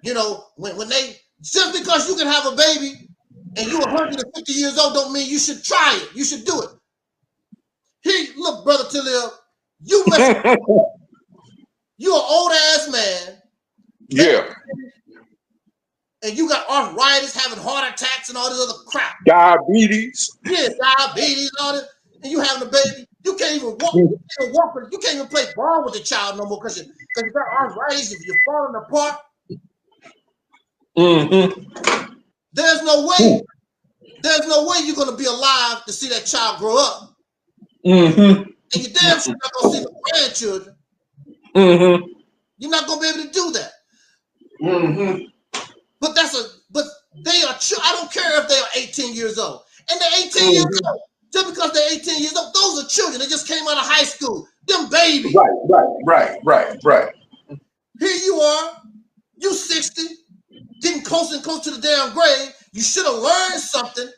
Speaker 2: You know, when they, just because you can have a baby and you're 150 years old don't mean you should try it. You should do it. Here, look, Brother Taalik, you're an old ass man.
Speaker 3: Yeah.
Speaker 2: And you got arthritis, having heart attacks and all this other crap.
Speaker 3: Diabetes.
Speaker 2: Yeah, diabetes and all this. And you having a baby. You can't even walk. You can't even play ball with the child no more because you got arthritis. If you're falling apart. There's no way. There's no way you're going to be alive to see that child grow up. And you're damn sure not going to see the grandchildren. You're not going to be able to do that. But they are. I don't care if they are 18 years old, and they're 18 years old. Just because they're 18 years old, those are children. They just came out of high school. Them babies.
Speaker 3: Right.
Speaker 2: Here you are. You 60, getting closer and closer to the damn grave. You should have learned something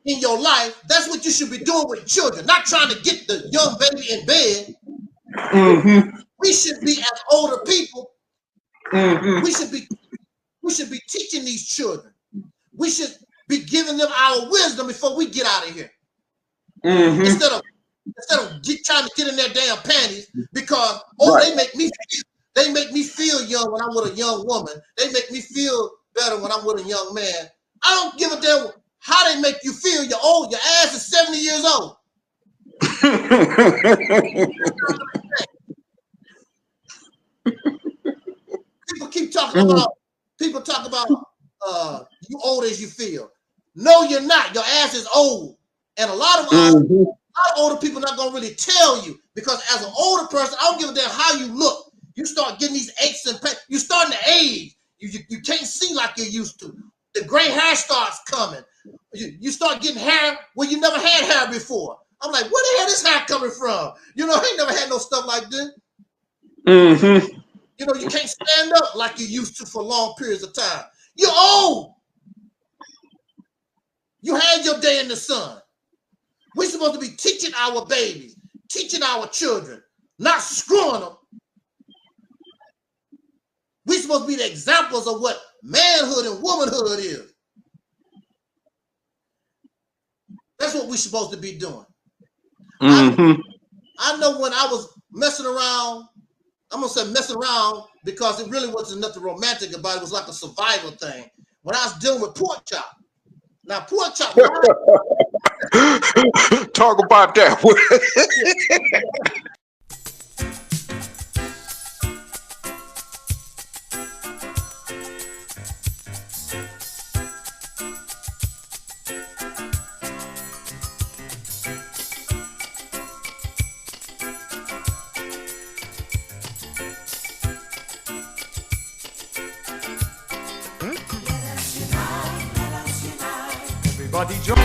Speaker 2: in your life. That's what you should be doing with children. Not trying to get the young baby in bed. We should be, as older people, we should be teaching these children. We should be giving them our wisdom before we get out of here. Instead of trying to get in their damn panties because they make me feel young when I'm with a young woman. They make me feel better when I'm with a young man. I don't give a damn how they make you feel. You're old. Your ass is 70 years old. People talk about you old as you feel. No, you're not. Your ass is old. And a lot of older people not gonna really tell you, because as an older person, I don't give a damn how you look. You start getting these aches and pains. You're starting to age. You can't see like you used to. The gray hair starts coming. You start getting hair where you never had hair before. I'm like, where the hell is this hair coming from? You know, I ain't never had no stuff like this. You know, you can't stand up like you used to for long periods of time. You're old. You had your day in the sun. We're supposed to be teaching our babies, teaching our children, not screwing them. We're supposed to be the examples of what manhood and womanhood is. That's what we're supposed to be doing. I know when I was messing around, I'm going to say messing around because it really wasn't nothing romantic about it. It was like a survival thing. When I was dealing with pork chop. Now, pork chop.
Speaker 3: Talk about that.
Speaker 4: Everybody join.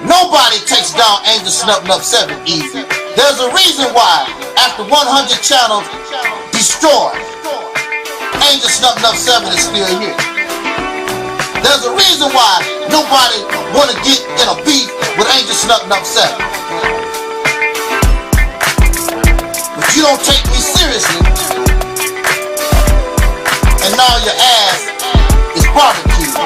Speaker 2: Nobody takes down Angel Snuff 7 easy. There's a reason why, after 100 channels destroyed, Angel Snuff 7 is still here. There's a reason why nobody want to get in a beef with Angel Snuff 7. But you don't take me seriously, and now your ass is barbecued.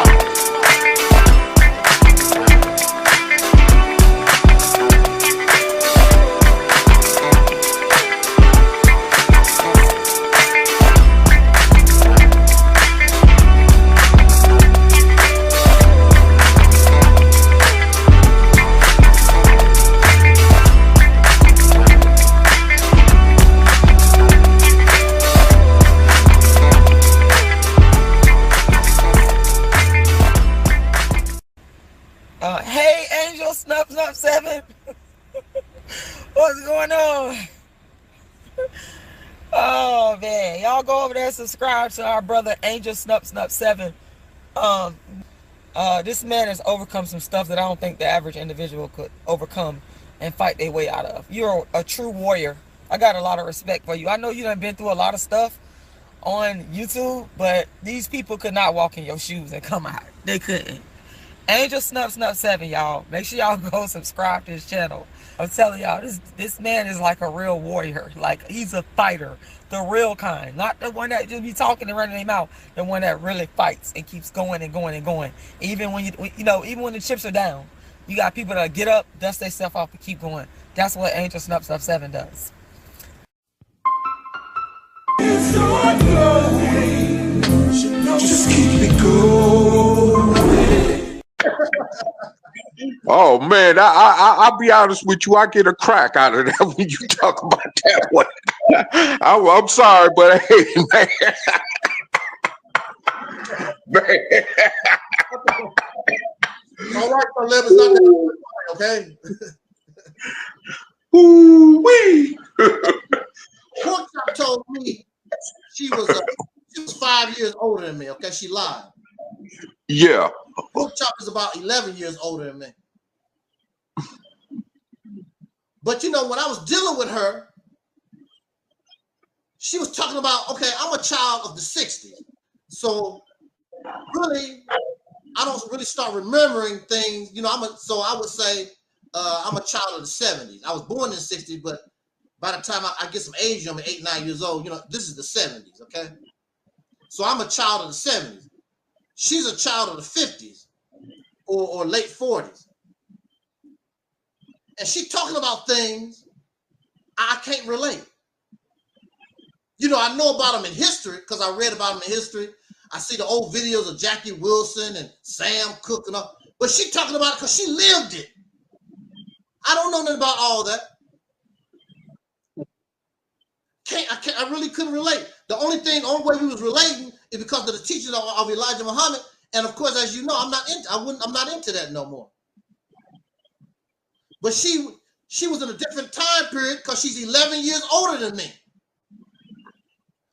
Speaker 7: Hey, Angel Snuff 7. What's going on? Oh man, y'all go over there and subscribe to our brother Angel Snuff 7. This man has overcome some stuff that I don't think the average individual could overcome and fight their way out of. You're a true warrior. I got a lot of respect for you. I know you done been through a lot of stuff on YouTube, but these people could not walk in your shoes and come out. They couldn't. Angel Snuff 7, y'all. Make sure y'all go subscribe to his channel. I'm telling y'all, this man is like a real warrior. Like, he's a fighter, the real kind, not the one that just be talking and running their mouth. The one that really fights and keeps going and going and going. Even when even when the chips are down, you got people that get up, dust themselves off, and keep going. That's what Angel Snuff 7 does.
Speaker 2: Just keep it going.
Speaker 3: Oh man, I'll be honest with you. I get a crack out of that when you talk about that one. I'm sorry, but hey, man. Man.
Speaker 2: All right, my love is not that okay.
Speaker 3: Ooh wee.
Speaker 2: Pork Chop told me she was 5 years older than me. Okay, she lied.
Speaker 3: Yeah.
Speaker 2: Pork Chop is about 11 years older than me. But you know, when I was dealing with her, she was talking about, okay, I'm a child of the 60s. So really, I don't really start remembering things. You know, so I would say I'm a child of the 70s. I was born in the 60s, but by the time I get some age, I'm 8, 9 years old. You know, this is the 70s, okay? So I'm a child of the 70s. She's a child of the 50s or late 40s. And she's talking about things I can't relate. You know, I know about them in history because I read about them in history. I see the old videos of Jackie Wilson and Sam Cooke and all. But she's talking about it because she lived it. I don't know nothing about all that. I really couldn't relate. The only way we was relating is because of the teachings of Elijah Muhammad. And of course, as you know, I'm not into that no more. But she was in a different time period because she's 11 years older than me.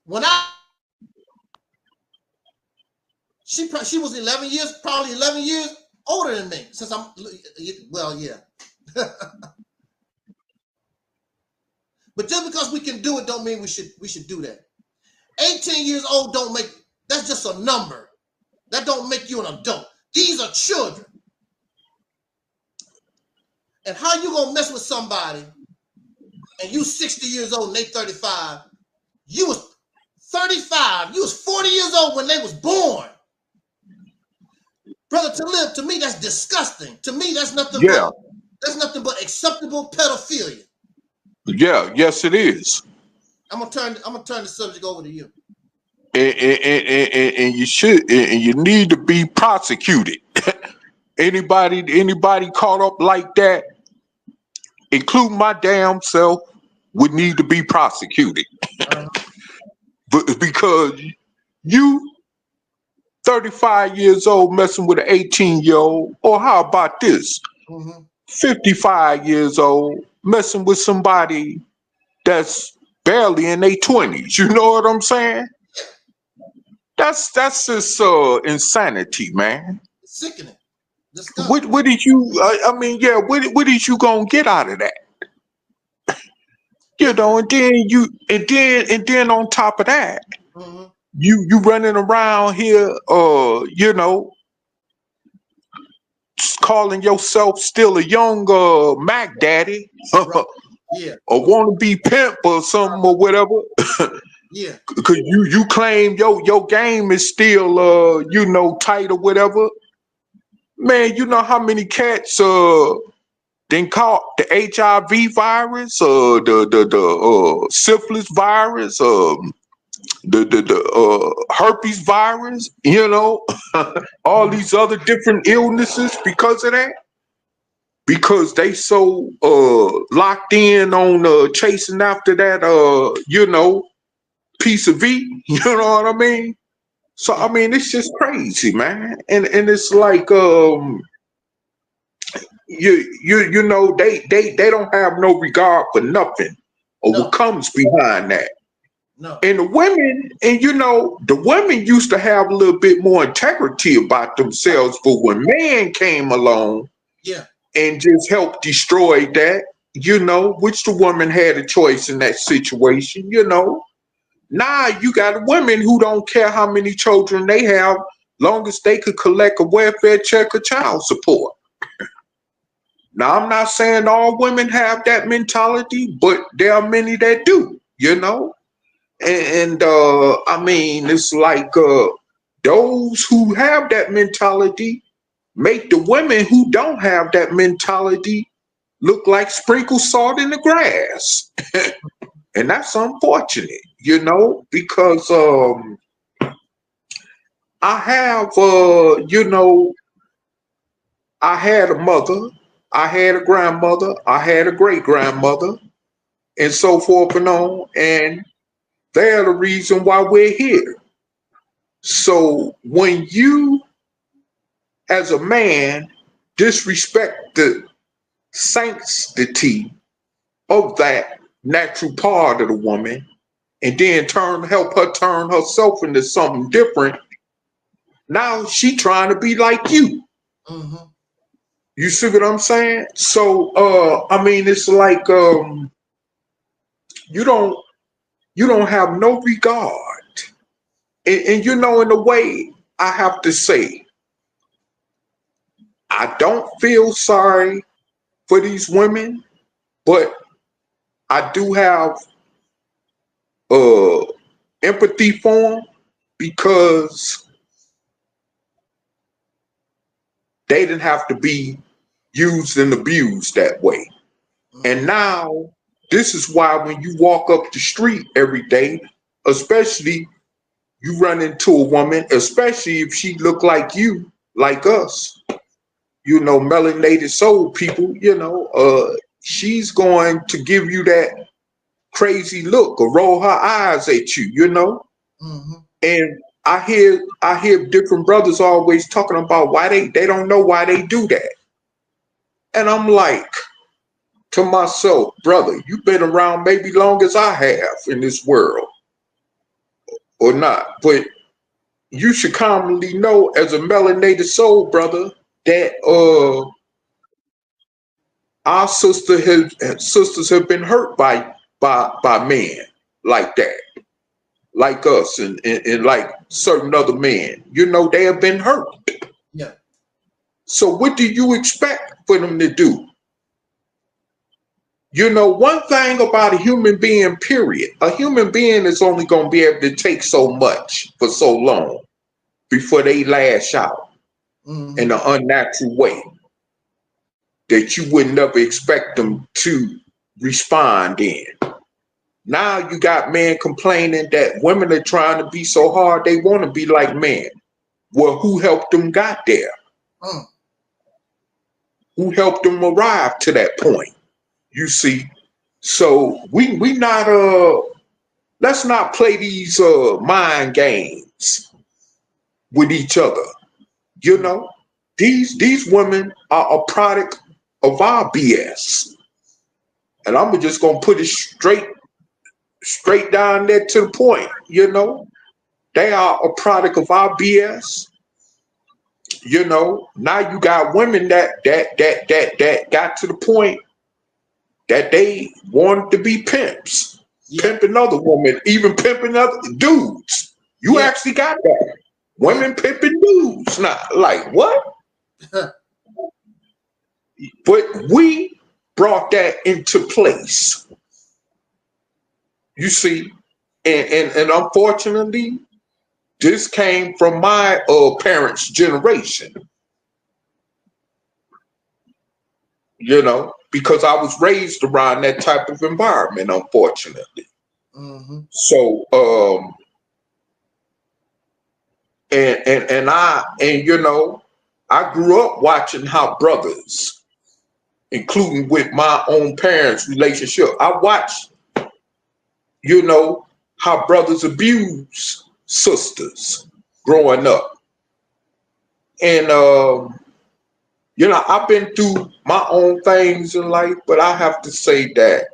Speaker 2: When she was 11 years, probably 11 years older than me. Since yeah. But just because we can do it don't mean we should do that. 18 years old that's just a number. That don't make you an adult. These are children. And how you gonna mess with somebody and you 60 years old and they 35? You was 35. You was 40 years old when they was born. Brother, to me, that's disgusting. To me, that's nothing but acceptable pedophilia.
Speaker 3: Yeah, yes, it is.
Speaker 2: I'm gonna turn the subject over to you.
Speaker 3: And you should, and you need to be prosecuted. Anybody caught up like that, including my damn self, would need to be prosecuted. But because you 35 years old messing with an 18-year-old, or how about this? 55 years old messing with somebody that's barely in their 20s. You know what I'm saying? That's just insanity, man.
Speaker 2: It's sickening.
Speaker 3: What did you? I mean, yeah. What did you gonna get out of that? You know, and then on top of that, you running around here, you know, calling yourself still a young Mac Daddy, or want to be pimp or something or whatever.
Speaker 2: Yeah,
Speaker 3: because you claim your game is still you know, tight or whatever. Man, you know how many cats then caught the HIV virus, the syphilis virus, the herpes virus, you know, all these other different illnesses because of that. Because they so locked in on chasing after that you know, piece of V, you know what I mean? So I mean, it's just crazy, man. And it's like you know, they don't have no regard for nothing or what comes behind that.
Speaker 2: No.
Speaker 3: And the women, and you know, the women used to have a little bit more integrity about themselves, but when man came along, and just helped destroy that, you know, which the woman had a choice in that situation, you know. Now you got women who don't care how many children they have, long as they could collect a welfare check or child support. Now, I'm not saying all women have that mentality, but there are many that do, you know. And I mean, it's like those who have that mentality make the women who don't have that mentality look like sprinkled salt in the grass. And that's unfortunate, you know, because I have, you know, I had a mother, I had a grandmother, I had a great grandmother, and so forth and on. And they're the reason why we're here. So when you, as a man, disrespect the sanctity of that natural part of the woman, and then help her turn herself into something different, now she trying to be like you. You see what I'm saying? So I mean, it's like you don't have no regard. And you know, in a way, I have to say, I don't feel sorry for these women, but I do have empathy for them because they didn't have to be used and abused that way. And now, this is why when you walk up the street every day, especially you run into a woman, especially if she look like you, like us, you know, melanated soul people, you know, she's going to give you that crazy look or roll her eyes at you, you know. And I hear different brothers always talking about why they don't know why they do that. And I'm like to myself, brother, you've been around maybe long as I have in this world, or not, but you should commonly know as a melanated soul, brother, that our sisters have been hurt by men like that, like us, and like certain other men. You know, they have been hurt.
Speaker 2: Yeah.
Speaker 3: So what do you expect for them to do? You know, one thing about a human being, period, a human being is only going to be able to take so much for so long before they lash out in an unnatural way that you would never expect them to respond in. Now you got men complaining that women are trying to be so hard they want to be like men. Well, who helped them got there? Who helped them arrive to that point? You see, so we not let's not play these mind games with each other. You know, these women are a product of our BS, and I'm just gonna put it straight down there to the point. You know, they are a product of our BS, you know, now you got women that got to the point that they wanted to be pimps, pimping other women, even pimping other dudes. You actually got that. Women pimping dudes. Now, like what? But we brought that into place. You see, and unfortunately, this came from my parents' generation. You know, because I was raised around that type of environment, unfortunately. So, and you know, I grew up watching how brothers, including with my own parents' relationship, I watched, you know, how brothers abuse sisters growing up. And, you know, I've been through my own things in life, but I have to say that,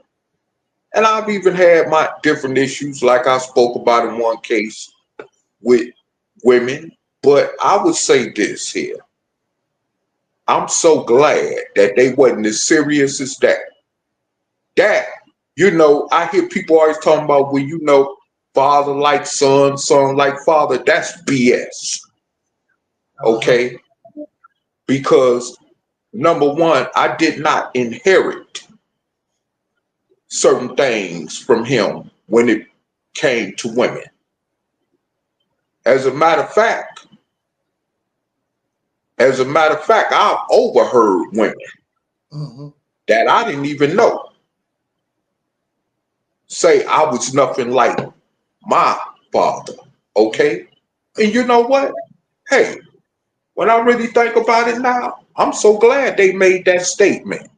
Speaker 3: and I've even had my different issues, like I spoke about in one case with women, but I would say this here. I'm so glad that they wasn't as serious as that. That, you know, I hear people always talking about, well, you know, father like son, son like father. That's BS. Okay? Because number one, I did not inherit certain things from him when it came to women. As a matter of fact, I've overheard women that I didn't even know say I was nothing like my father. Okay? And you know what? Hey, when I really think about it now, I'm so glad they made that statement.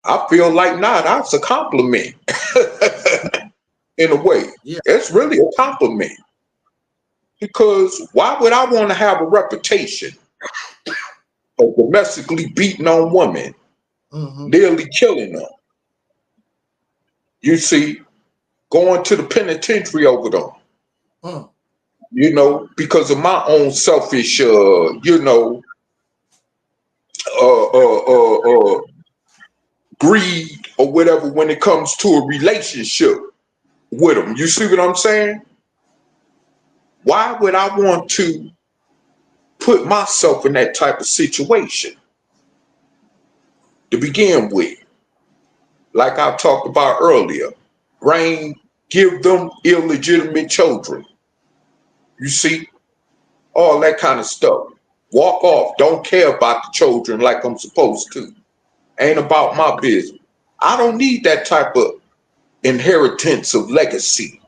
Speaker 3: I feel like now that's a compliment in a way. It's really a compliment. Because why would I want to have a reputation of domestically beating on women, nearly killing them? You see, going to the penitentiary over them. You know, because of my own selfish, you know, greed or whatever when it comes to a relationship with them. You see what I'm saying? Why would I want to put myself in that type of situation to begin with? Like I talked about earlier, give them illegitimate children. You see, all that kind of stuff. Walk off. Don't care about the children like I'm supposed to. Ain't about my business. I don't need that type of inheritance of legacy.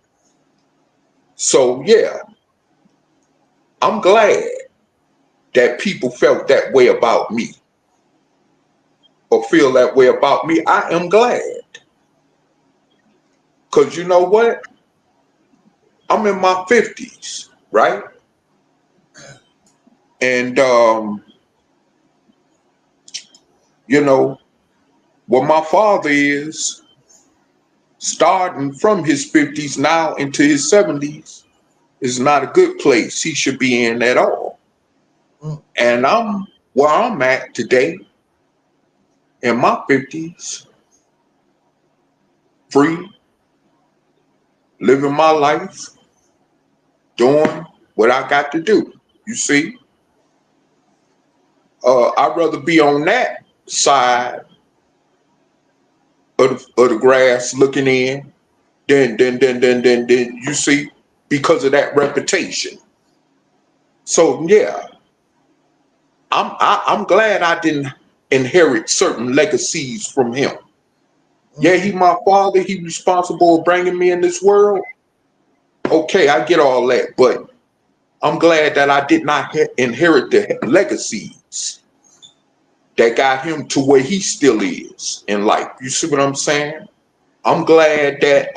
Speaker 3: So yeah, I'm glad that people felt that way about me or feel that way about me. I am glad. Because you know what? I'm in my 50s, right? And, you know, what my father is, starting from his 50s now into his 70s, is not a good place he should be in at all. And I'm where I'm at today, in my 50s, free, living my life, doing what I got to do. You see? I'd rather be on that side of the grass looking in than you see, because of that reputation. So yeah, I'm glad I didn't inherit certain legacies from him. Yeah, he my father, he responsible for bringing me in this world. Okay, I get all that, but I'm glad that I did not inherit the legacies that got him to where he still is in life. You see what I'm saying? I'm glad that,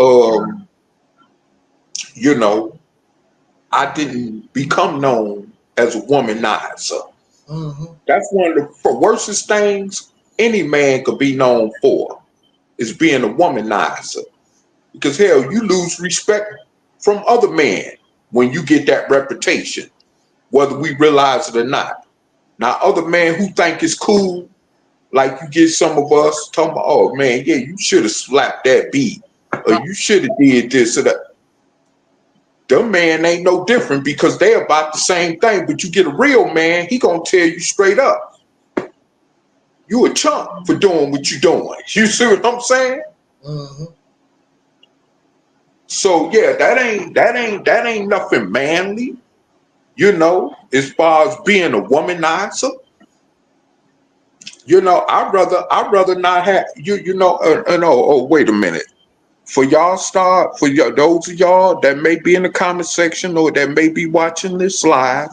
Speaker 3: you know, I didn't become known as a womanizer. That's one of the worstest things any man could be known for, is being a womanizer. Because hell, you lose respect from other men when you get that reputation, whether we realize it or not. Now, other men who think it's cool, like you get some of us talking about, oh man, yeah, you should have slapped that beat, or you should have did this or that. Them man ain't no different because they about the same thing. But you get a real man, he gonna tell you straight up, you a chump for doing what you doing. You see what I'm saying? So yeah, that ain't nothing manly, you know, as far as being a womanizer. You know, I'd rather not have you know. Oh, wait a minute. For y'all those of y'all that may be in the comment section or that may be watching this live,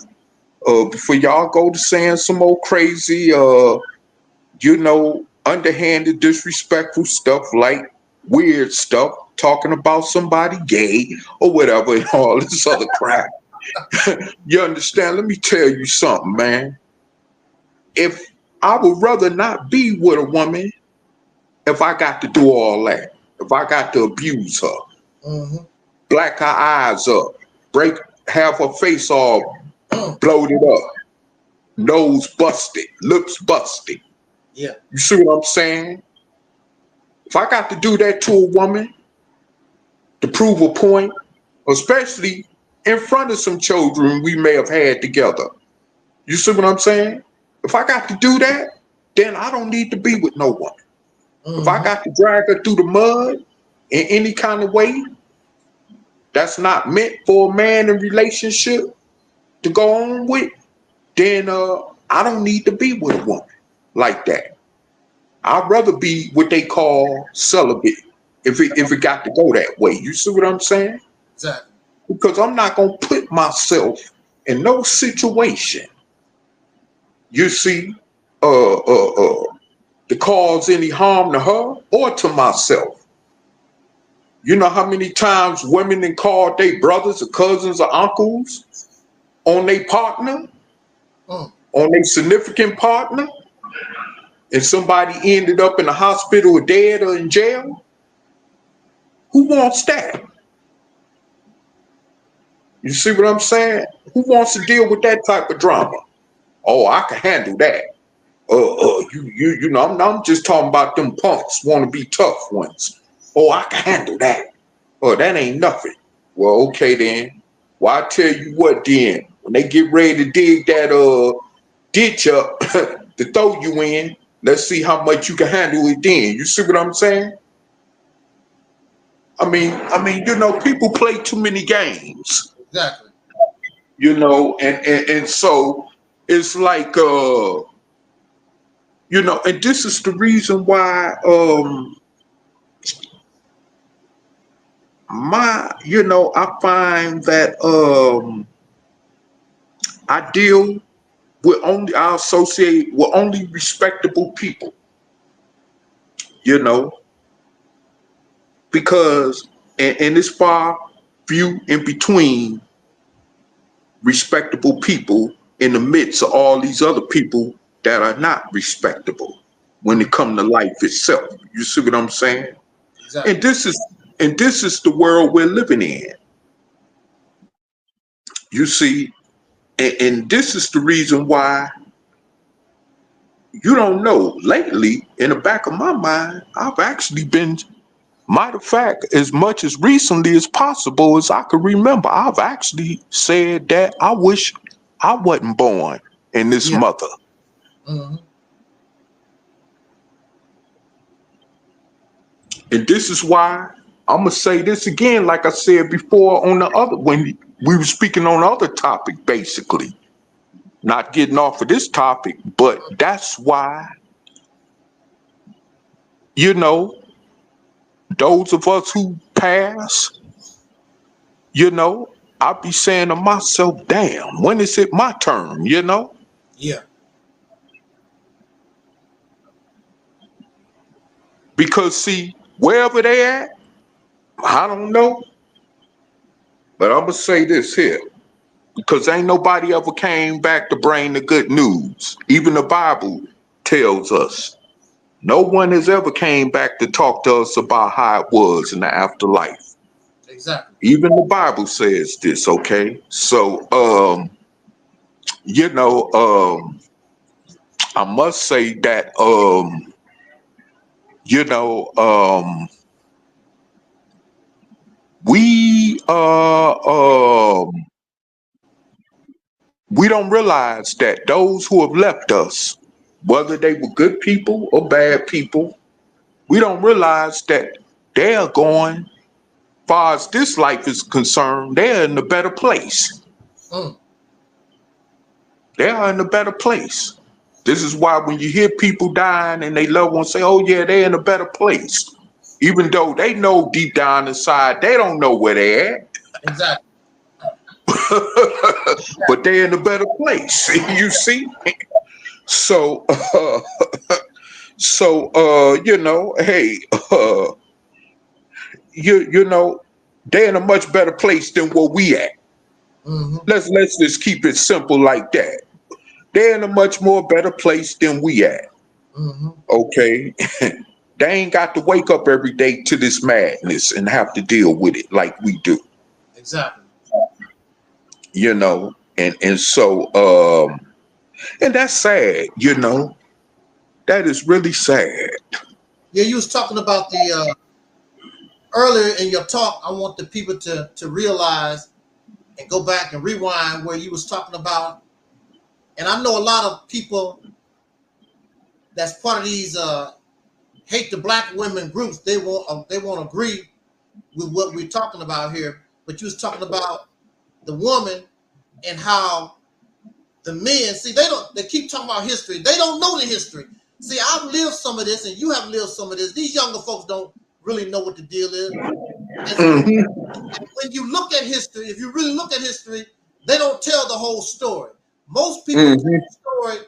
Speaker 3: before y'all go to saying some old crazy, you know, underhanded, disrespectful stuff like weird stuff, talking about somebody gay or whatever and all this other crap. You understand? Let me tell you something, man. If I would rather not be with a woman if I got to do all that. If I got to abuse her, black her eyes up, have her face all bloated up, nose busted, lips busted.
Speaker 2: Yeah.
Speaker 3: You see what I'm saying? If I got to do that to a woman to prove a point, especially in front of some children we may have had together. You see what I'm saying? If I got to do that, then I don't need to be with no one. If I got to drag her through the mud in any kind of way that's not meant for a man in relationship to go on with, then I don't need to be with a woman like that. I'd rather be what they call celibate if it got to go that way. You see what I'm saying?
Speaker 2: Exactly.
Speaker 3: Because I'm not gonna put myself in no situation, you see, to cause any harm to her or to myself. You know how many times women then called their brothers or cousins or uncles on their partner, on their significant partner, and somebody ended up in the hospital or dead or in jail? Who wants that? You see what I'm saying? Who wants to deal with that type of drama? Oh, I can handle that. You know, I'm just talking about them punks want to be tough ones. Oh, I can handle that. Oh, that ain't nothing. Well, okay then. Well, I tell you what then, when they get ready to dig that ditch up to throw you in, let's see how much you can handle it then. You see what I'm saying? I mean, you know, people play too many games.
Speaker 2: Exactly.
Speaker 3: You know, and so it's like you know, and this is the reason why I find that I associate with only respectable people, you know, because and it's far few in between respectable people in the midst of all these other people that are not respectable when it comes to life itself. You see what I'm saying? Exactly. And this is the world we're living in. You see, and this is the reason why, you don't know, lately, in the back of my mind, I've actually been, matter of fact, as much as recently as possible as I can remember, I've actually said that I wish I wasn't born in this mother. And this is why I'm gonna say this again, like I said before on the other, when we were speaking on the other topic, basically. Not getting off of this topic, but that's why, you know, those of us who pass, you know, I'll be saying to myself, damn, when is it my turn, you know?
Speaker 2: Yeah.
Speaker 3: Because see, wherever they at, I don't know. But I'm gonna say this here, because ain't nobody ever came back to bring the good news. Even the Bible tells us no one has ever came back to talk to us about how it was in the afterlife.
Speaker 2: Exactly.
Speaker 3: Even the Bible says this, okay? So, you know, I must say that you know, we don't realize that those who have left us, whether they were good people or bad people, we don't realize that they are going, far as this life is concerned, they're in a better place. They are in a better place. This is why when you hear people dying and they loved ones say, oh yeah, they're in a better place. Even though they know deep down inside, they don't know where they're at.
Speaker 2: Exactly.
Speaker 3: But they're in a better place, you see? So, you know, hey, you know, they're in a much better place than where we at. Let's just keep it simple like that. They're in a much more better place than we at. Okay? They ain't got to wake up every day to this madness and have to deal with it like we do.
Speaker 2: Exactly.
Speaker 3: You know, and so and that's sad, you know. That is really sad.
Speaker 2: Yeah, you was talking about the earlier in your talk. I want the people to realize and go back and rewind where you was talking about. And I know a lot of people that's part of these hate the black women groups. They won't agree with what we're talking about here. But you was talking about the woman and how the men, see, they keep talking about history. They don't know the history. See, I've lived some of this and you have lived some of this. These younger folks don't really know what the deal is. And when you look at history, if you really look at history, they don't tell the whole story. Most people tell the story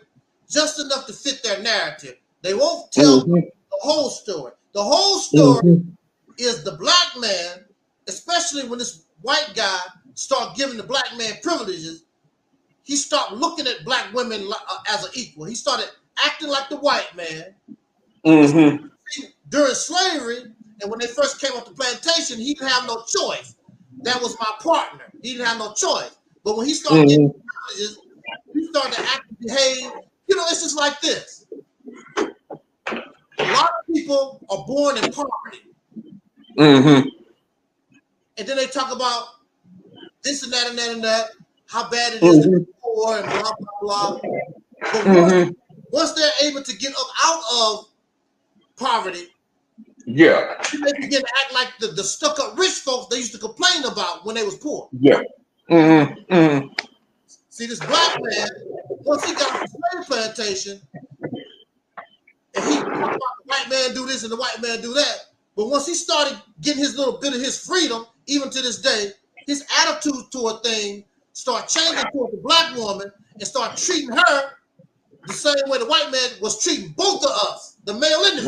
Speaker 2: just enough to fit their narrative. They won't tell the whole story. The whole story is the black man, especially when this white guy start giving the black man privileges, he stopped looking at black women as an equal. He started acting like the white man. During slavery, and when they first came off the plantation, he didn't have no choice. That was my partner. He didn't have no choice. But when he started getting privileges, he started to act and behave. You know, it's just like this. A lot of people are born in poverty. And then they talk about this and that and that and that, how bad it is to be poor and blah, blah, blah. But once they're able to get up out of poverty, they begin to act like the stuck-up rich folks they used to complain about when they was poor. See, this black man, once he got the slave plantation, and he talked about the white man do this and the white man do that, but once he started getting his little bit of his freedom, even to this day, his attitude toward things start changing toward the black woman and start treating her the same way the white man was treating both of us, the male and the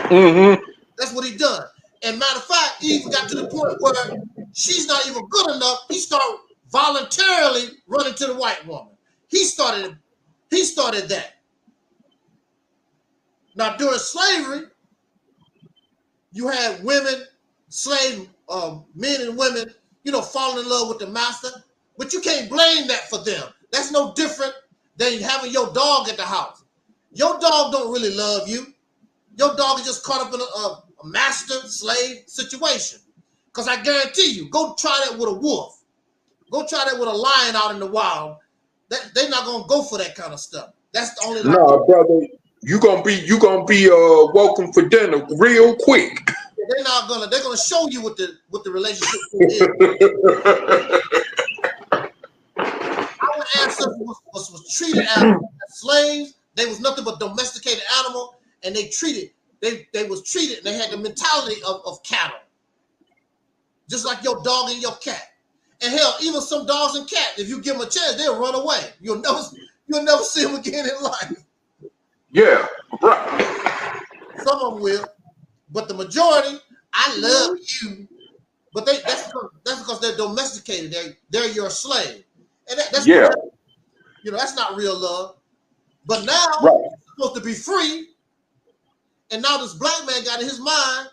Speaker 2: female. That's what he done. And matter of fact, he even got to the point where she's not even good enough. He started voluntarily running to the white woman. He started that. Now during slavery, you had women, slave men and women, you know, falling in love with the master, but you can't blame that for them. That's no different than having your dog at the house. Your dog don't really love you. Your dog is just caught up in a master-slave situation. Because I guarantee you, go try that with a wolf. Go try that with a lion out in the wild. They're not gonna go for that kind of stuff. That's the only.
Speaker 3: No, brother, you gonna be welcome for dinner real quick.
Speaker 2: They're not gonna. They're gonna show you what the relationship is. Our ancestors was treated as slaves. They was nothing but domesticated animal, and they was treated. And they had the mentality of cattle, just like your dog and your cat. And hell, even some dogs and cats, if you give them a chance, they'll run away. You'll never see them again in life. Yeah, right. Some of them will, but the majority, I love you. But that's because they're domesticated. They're your slave, and that's that's not real love. But now you're supposed to be free, and now this black man got in his mind,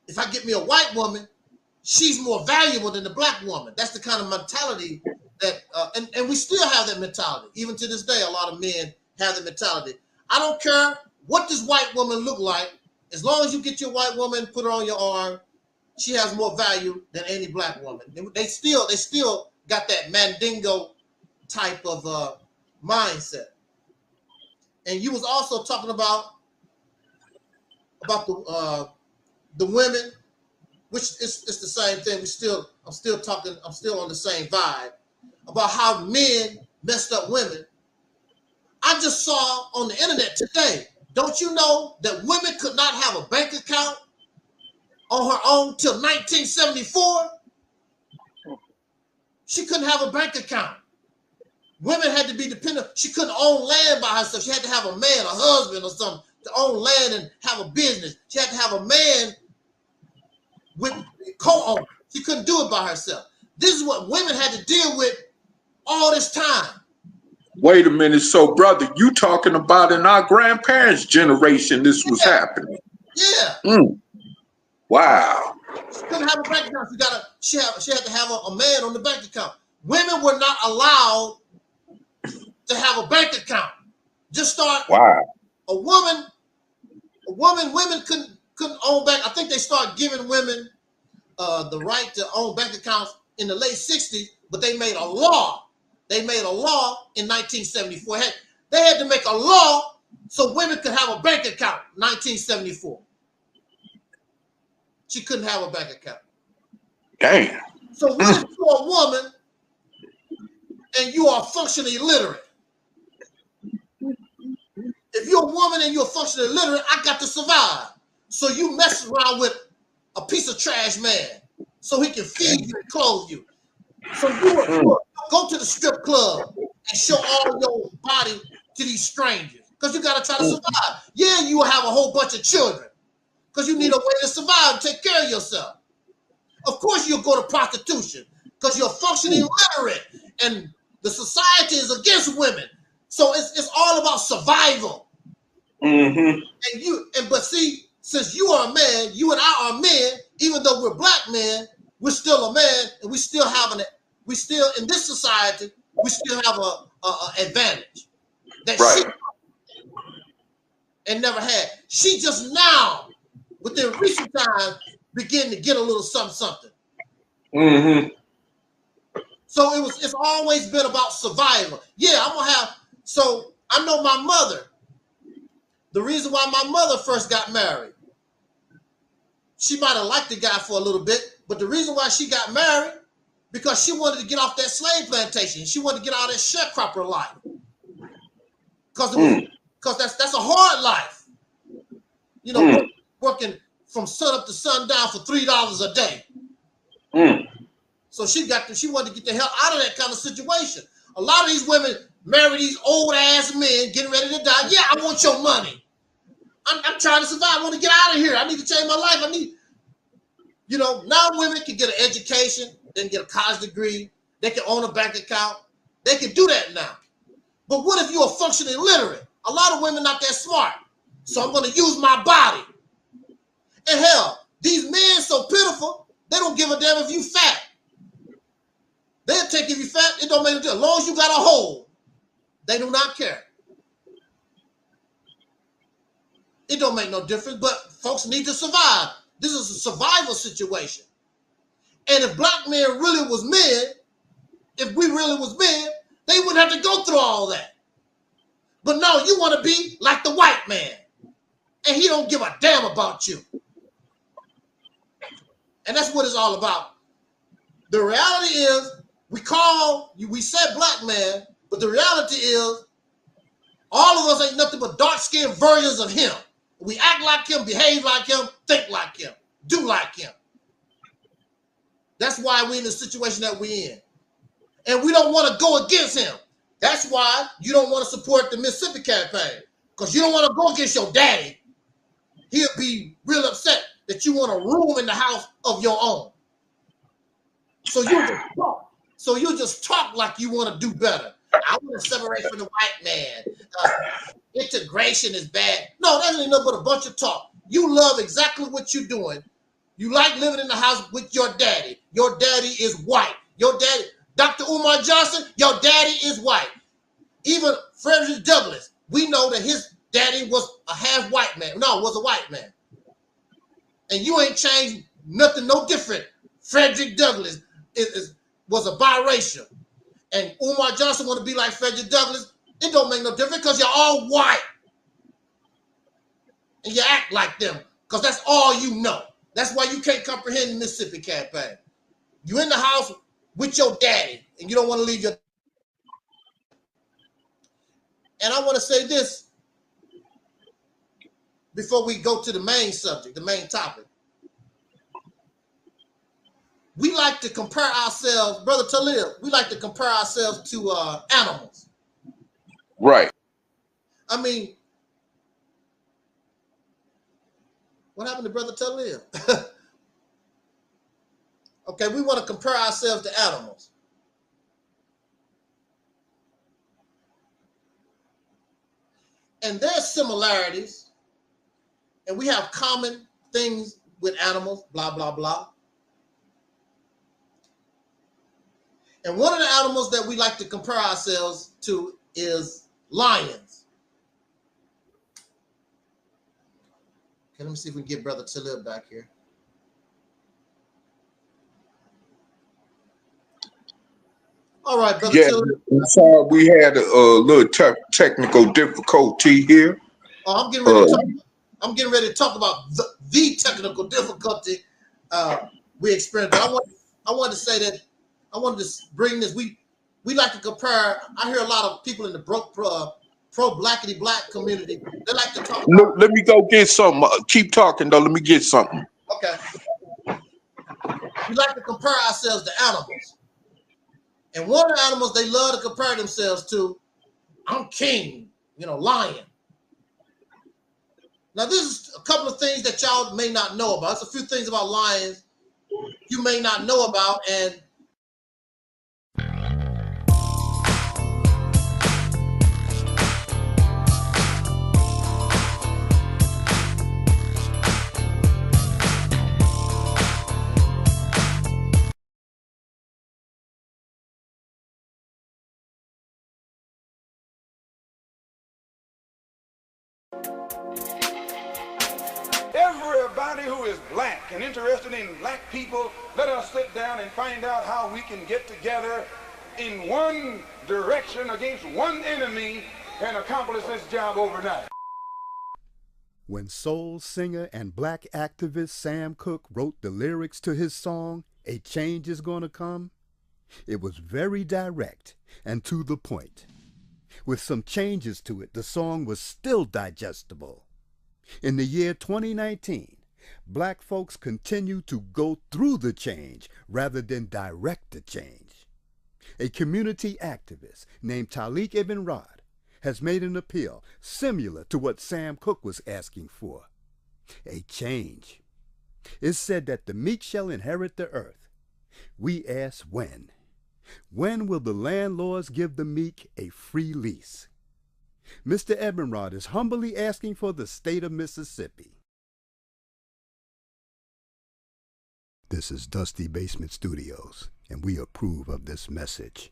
Speaker 2: if I get me a white woman, she's more valuable than the black woman. That's the kind of mentality that, and we still have that mentality. Even to this day, a lot of men have the mentality. I don't care what this white woman look like. As long as you get your white woman, put her on your arm, she has more value than any black woman. They still got that Mandingo type of mindset. And you was also talking about the women, which it's the same thing. I'm still on the same vibe about how men messed up women. I just saw on the internet today, don't you know that women could not have a bank account on her own till 1974? She couldn't have a bank account. Women had to be dependent. She couldn't own land by herself. She had to have a man, a husband or something to own land and have a business. She had to have a man with co-owner. She couldn't do it by herself. This is what women had to deal with all this time.
Speaker 3: Wait a minute. So, brother, you talking about in our grandparents' generation this was happening?
Speaker 2: Yeah.
Speaker 3: Wow.
Speaker 2: She couldn't have a bank account. She had to have a man on the bank account. Women were not allowed to have a bank account. Just start.
Speaker 3: Wow.
Speaker 2: Women couldn't own bank. I think they started giving women the right to own bank accounts in the late 60s, but they made a law. They made a law in 1974. They had to make a law so women could have a bank account in 1974. She couldn't have a bank account.
Speaker 3: Damn.
Speaker 2: So what if you're a woman and you are functionally illiterate? If you're a woman and you're functionally illiterate, I got to survive. So you mess around with a piece of trash man so he can feed you and clothe you. So you go to the strip club and show all your body to these strangers because you got to try to survive. Yeah, you will have a whole bunch of children because you need a way to survive and take care of yourself. Of course, you'll go to prostitution because you're functionally illiterate and the society is against women. So it's all about survival. But see, since you are a man, you and I are men, even though we're black men, we're still a man, and we still in this society, we still have a advantage that she and never had. She just now, within recent times, begin to get a little something. So it's always been about survival. Yeah, I'm gonna have. So I know my mother. The reason why my mother first got married, she might have liked the guy for a little bit, but the reason why she got married, because she wanted to get off that slave plantation. She wanted to get out of that sharecropper life. Because that's a hard life. You know, working from sun up to sundown for $3 a day. So she wanted to get the hell out of that kind of situation. A lot of these women marry these old ass men getting ready to die. Yeah, I want your money. I'm trying to survive. I want to get out of here. I need to change my life. Now women can get an education, they can get a college degree, they can own a bank account. They can do that now. But what if you're functionally illiterate? A lot of women not that smart. So I'm going to use my body. And hell, these men so pitiful, they don't give a damn if you fat. They'll take if you fat, it don't make a difference. As long as you got a hole, they do not care. It don't make no difference, but folks need to survive. This is a survival situation. And if black men really was men, if we really was men, they wouldn't have to go through all that. But no, you want to be like the white man. And he don't give a damn about you. And that's what it's all about. The reality is, we said black man, but the reality is, all of us ain't nothing but dark-skinned versions of him. We act like him, behave like him, think like him, do like him. That's why we're in the situation that we're in. And we don't want to go against him. That's why you don't want to support the Mississippi campaign. Because you don't want to go against your daddy. He'll be real upset that you want a room in the house of your own. So you just talk like you want to do better. I want to separate from the white man. Integration is bad. No, that ain't nothing but a bunch of talk. You love exactly what you're doing. You like living in the house with your daddy. Your daddy is white. Your daddy, Dr. Umar Johnson, your daddy is white. Even Frederick Douglass, we know that his daddy was a half white man. No, was a white man. And you ain't changed nothing, no different. Frederick Douglass was a biracial. And Umar Johnson want to be like Frederick Douglass. It don't make no difference because you're all white. And you act like them because that's all you know. That's why you can't comprehend the Mississippi campaign. You in the house with your daddy and you don't want to leave your... And I want to say this before we go to the main subject, the main topic. We like to compare ourselves, Brother Taalik, we like to compare ourselves to animals.
Speaker 3: Right.
Speaker 2: I mean, what happened to Brother Taalik? Okay, we want to compare ourselves to animals. And there's similarities, and we have common things with animals, blah, blah, blah. And one of the animals that we like to compare ourselves to is lions. Okay, let me see if we can get Brother Taalik back here. All right, Brother Taalik.
Speaker 3: I'm sorry, we had a little technical difficulty here.
Speaker 2: Oh, I'm getting ready to talk. I'm getting ready to talk about the technical difficulty we experienced. But I wanted to say that I wanted to bring this. We like to compare. I hear a lot of people in the pro-blackity black community. They like to talk about.
Speaker 3: Let me go get something. Keep talking though. Let me get something.
Speaker 2: Okay. We like to compare ourselves to animals. And one of the animals they love to compare themselves to, I'm king, lion. Now, this is a couple of things that y'all may not know about. It's a few things about lions you may not know about. And
Speaker 8: everybody who is black and interested in black people, let us sit down and find out how we can get together in one direction against one enemy and accomplish this job overnight.
Speaker 9: When soul singer and black activist Sam Cooke wrote the lyrics to his song, "A Change Is Gonna Come," it was very direct and to the point. With some changes to it, the song was still digestible. In the year 2019, black folks continue to go through the change rather than direct the change. A community activist named Taalik Ibn'rad has made an appeal similar to what Sam Cooke was asking for. A change. It's said that the meek shall inherit the earth. We ask when. When will the landlords give the meek a free lease? Mr. Ibn'rad is humbly asking for the state of Mississippi. This is Dusty Basement Studios, and we approve of this message.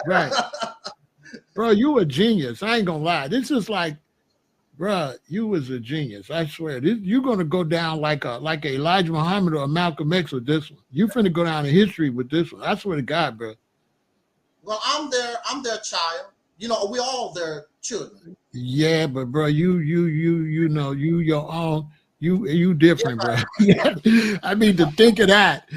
Speaker 10: Right. Bro, you a genius. I ain't gonna lie. This is like, bro, you was a genius. I swear. You're gonna go down like Elijah Muhammad or Malcolm X with this one. You finna go down in history with this one. I swear to God, bro.
Speaker 2: Well, I'm their child. We all their children.
Speaker 10: Yeah, but bro, you know, you your own, you different, bro. I mean, to think of that.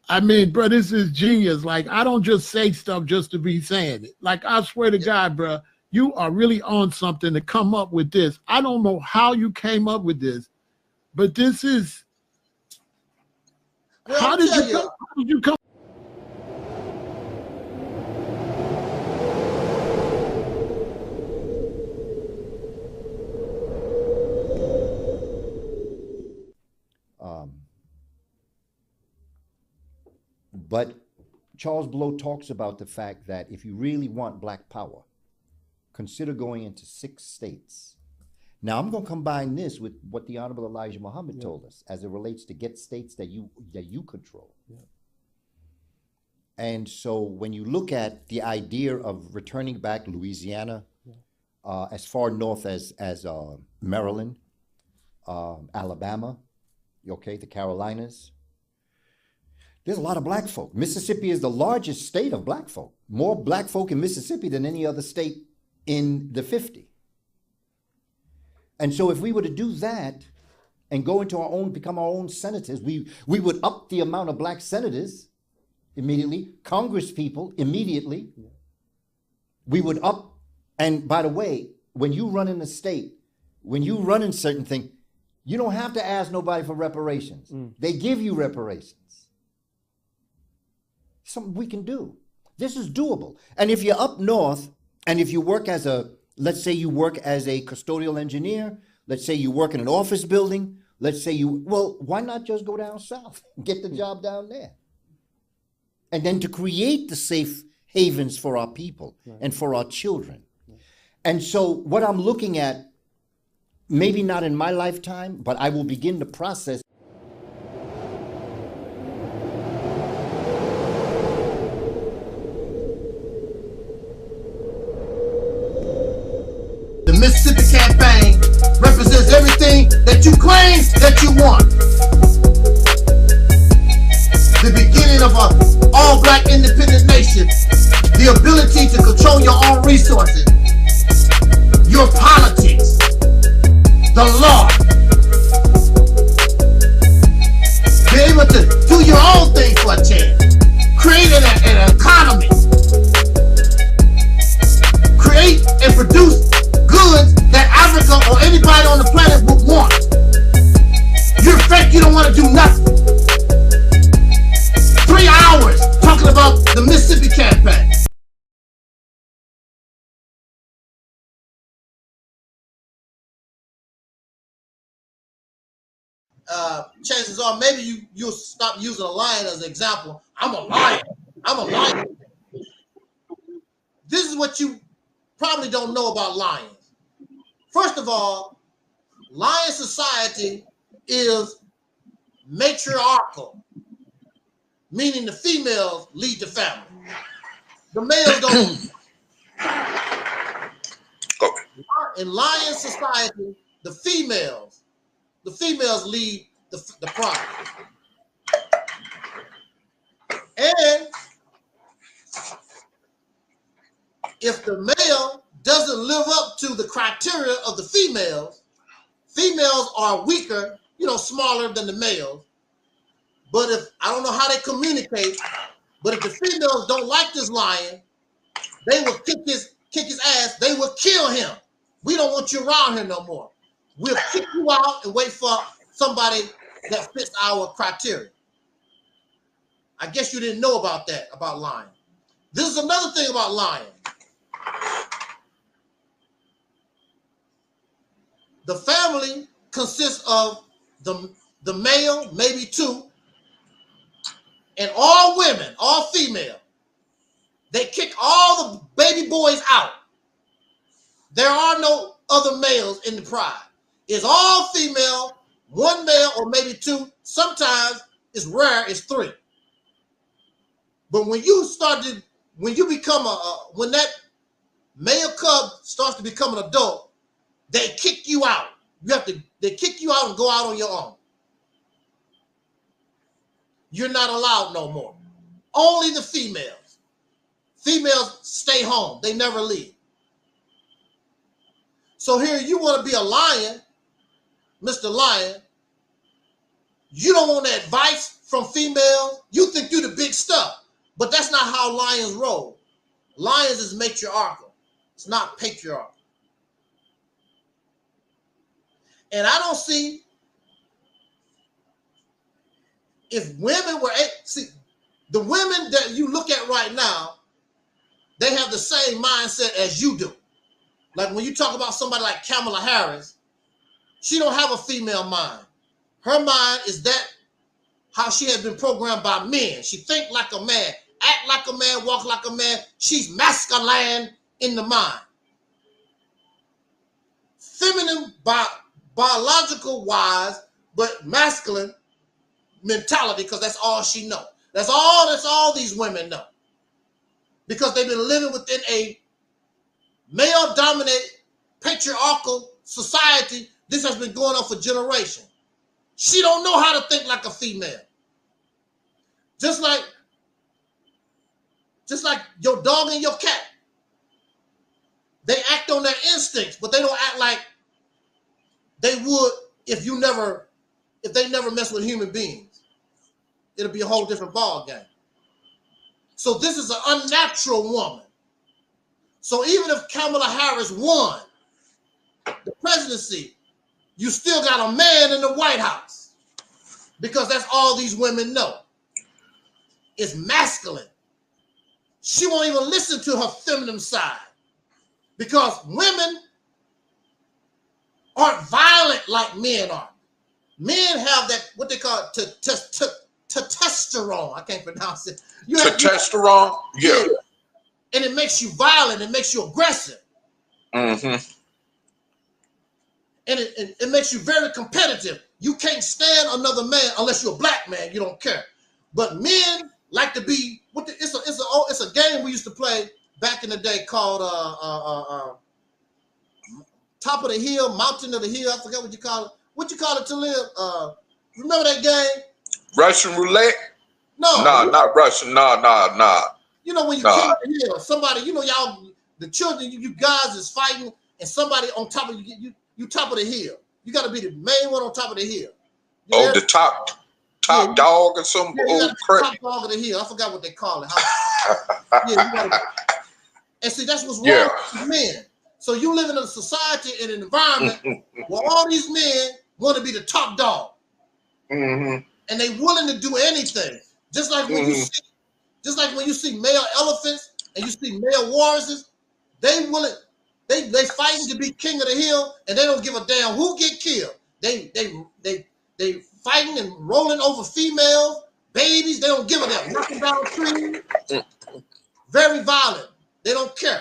Speaker 10: I mean, bro, this is genius. Like, I don't just say stuff just to be saying it. Like, I swear to God, bro, you are really on something to come up with this. I don't know how you came up with this, but this is.
Speaker 2: Well,
Speaker 10: how did you come?
Speaker 11: But Charles Blow talks about the fact that if you really want black power, consider going into 6 states. Now, I'm going to combine this with what the Honorable Elijah Muhammad told us as it relates to get states that you control. Yeah. And so when you look at the idea of returning back Louisiana, as far north as Maryland, Alabama, okay, the Carolinas, there's a lot of black folk. Mississippi is the largest state of black folk. More black folk in Mississippi than any other state in the 50. And so if we were to do that and go into our own, become our own senators, we would up the amount of black senators immediately, Congress people immediately. We would up, and by the way, when you run in the state, when you run in certain things, you don't have to ask nobody for reparations. They give you reparations. Something we can do. This is doable. And if you're up north, and if you work as let's say you work as a custodial engineer, let's say you work in an office building, let's say why not just go down south and get the job down there? And then to create the safe havens for our people and for our children. And so what I'm looking at, maybe not in my lifetime, but I will begin the process.
Speaker 2: The Mississippi campaign represents everything that you claim that you want. The beginning of an all-black independent nation, the ability to control your own resources, your politics, the law, be able to do your own thing for a chance, create an economy, create and produce goods that Africa or anybody on the planet would want. You're fake, you don't want to do nothing. 3 hours talking about the Mississippi campaign. Chances are maybe you'll stop using a lion as an example. I'm a lion. I'm a lion. This is what you probably don't know about lions. First of all, lion society is matriarchal, meaning the females lead the family. The males don't. In lion society, the females lead the pride. And if the male doesn't live up to the criteria of the females are weaker, smaller than the males. But if, I don't know how they communicate, but if the females don't like this lion, they will kick his ass, they will kill him. We don't want you around here no more. We'll kick you out and wait for somebody that fits our criteria. I guess you didn't know about that, about lion. This is another thing about lion. The family consists of the male, maybe 2, and all women, all female. They kick all the baby boys out. There are no other males in the pride. It's all female, 1 male or maybe 2. Sometimes it's rare, it's 3. But when you become when that male cub starts to become an adult, they kick you out. They kick you out and go out on your own. You're not allowed no more. Only the females. Females stay home. They never leave. So here you want to be a lion, Mr. Lion. You don't want advice from females. You think you're the big stuff. But that's not how lions roll. Lions is matriarchal. It's not patriarchal. And I don't see if women were, the women that you look at right now, they have the same mindset as you do. Like when you talk about somebody like Kamala Harris, she don't have a female mind. Her mind is that how she has been programmed by men. She think like a man, act like a man, walk like a man. She's masculine in the mind. Feminine biological wise, but masculine mentality, because that's all she knows. That's all these women know. Because they've been living within a male-dominated patriarchal society. This has been going on for generations. She don't know how to think like a female. Just like your dog and your cat. They act on their instincts, but they don't act like they would if they never mess with human beings. It'll be a whole different ball game. So this is an unnatural woman. So even if Kamala Harris won the presidency, you still got a man in the White House, because that's all these women know. It's masculine. She won't even listen to her feminine side, because women aren't violent like men are. Men have that, what they call testosterone. I can't pronounce it.
Speaker 3: Testosterone? Yeah.
Speaker 2: And it makes you violent. It makes you aggressive.
Speaker 3: Mm-hmm.
Speaker 2: And it makes you very competitive. You can't stand another man unless you're a black man. You don't care. But men like to be. It's a game we used to play back in the day called Top of the Hill, Mountain of the Hill. I forgot what you call it. What you call it, to live? Remember that game?
Speaker 3: Russian roulette?
Speaker 2: No,
Speaker 3: not Russian. No.
Speaker 2: You know when you kill the hill, somebody, y'all, the children, you guys is fighting, and somebody on top of you top of the hill. You got to be the main one on top of the hill.
Speaker 3: The top dog or some old crap.
Speaker 2: Top dog of the hill. I forgot what they call it. You gotta, and see, that's what's wrong with men. So you live in a society and an environment where all these men want to be the top dog, and they willing to do anything. Just like when you see male elephants and you see male walruses, they fighting to be king of the hill, and they don't give a damn who get killed. They fighting and rolling over females, babies. They don't give a damn. Knocking down trees. Very violent. They don't care.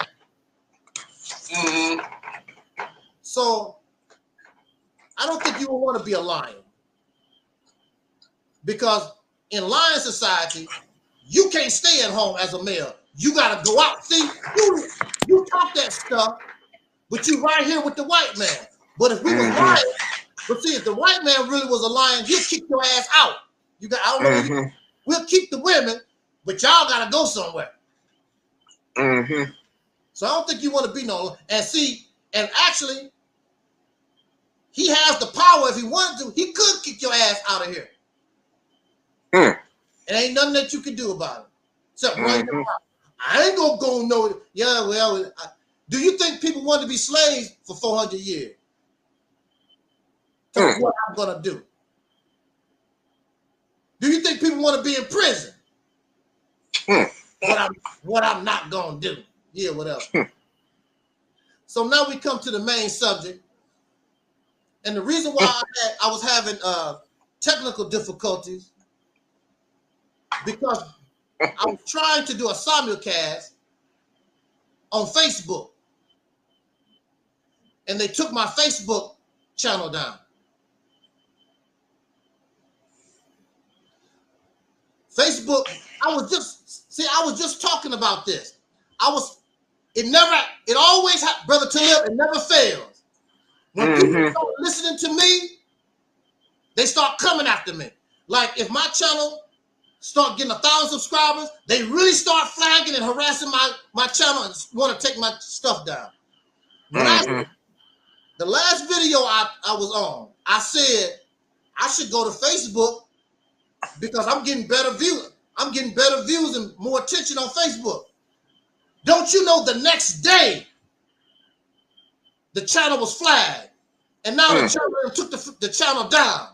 Speaker 2: So I don't think you would want to be a lion, because in lion society, you can't stay at home as a male. You gotta go out. See, you talk that stuff, but you right here with the white man. But if we was lions, but see, if the white man really was a lion, he'll kick your ass out. I don't know. We'll keep the women, but y'all gotta go somewhere. So I don't think you want to be no. And actually, he has the power. If he wanted to, he could kick your ass out of here. And ain't nothing that you can do about it. Except run your mouth. I ain't gonna go no. Yeah, well, do you think people want to be slaves for 400 years? So what I'm gonna do? Do you think people want to be in prison? What I'm not gonna do? Yeah, whatever. So now we come to the main subject, and the reason why I was having technical difficulties, because I was trying to do a simulcast on Facebook, and they took my Facebook channel down. Facebook, I was just talking about this. It always, Brother Taalik, it never fails. When people start listening to me, they start coming after me. Like if my channel start getting 1,000 subscribers, they really start flagging and harassing my channel and want to take my stuff down. The last video I was on, I said I should go to Facebook because I'm getting better views. I'm getting better views and more attention on Facebook. Don't you know the next day the channel was flagged, and now the channel took the channel down.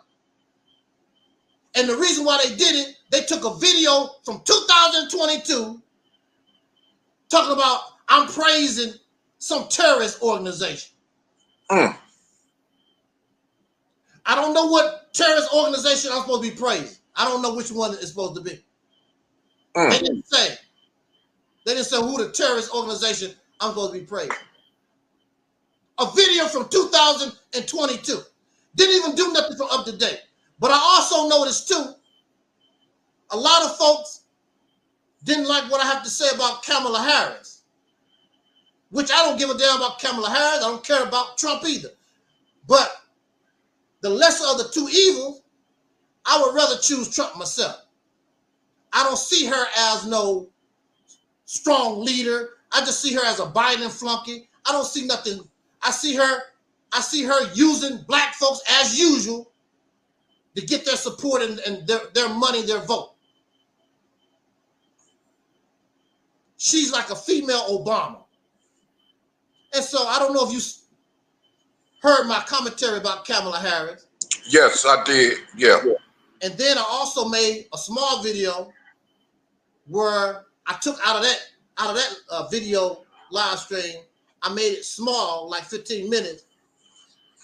Speaker 2: And the reason why they did it, they took a video from 2022 talking about I'm praising some terrorist organization. I don't know what terrorist organization I'm supposed to be praising. I don't know which one it's supposed to be. They didn't say. They didn't say who the terrorist organization I'm supposed to be praising. A video from 2022. Didn't even do nothing from up to date. But I also noticed too, a lot of folks didn't like what I have to say about Kamala Harris, which I don't give a damn about Kamala Harris. I don't care about Trump either. But the lesser of the two evils, I would rather choose Trump myself. I don't see her as no strong leader. I just see her as a Biden flunky. I don't see nothing. I see her using black folks as usual to get their support and their money, their vote. She's like a female Obama. And so I don't know if you heard my commentary about Kamala Harris.
Speaker 3: Yes, I did. Yeah.
Speaker 2: And then I also made a small video where I took out of that video live stream, I made it small, like 15 minutes,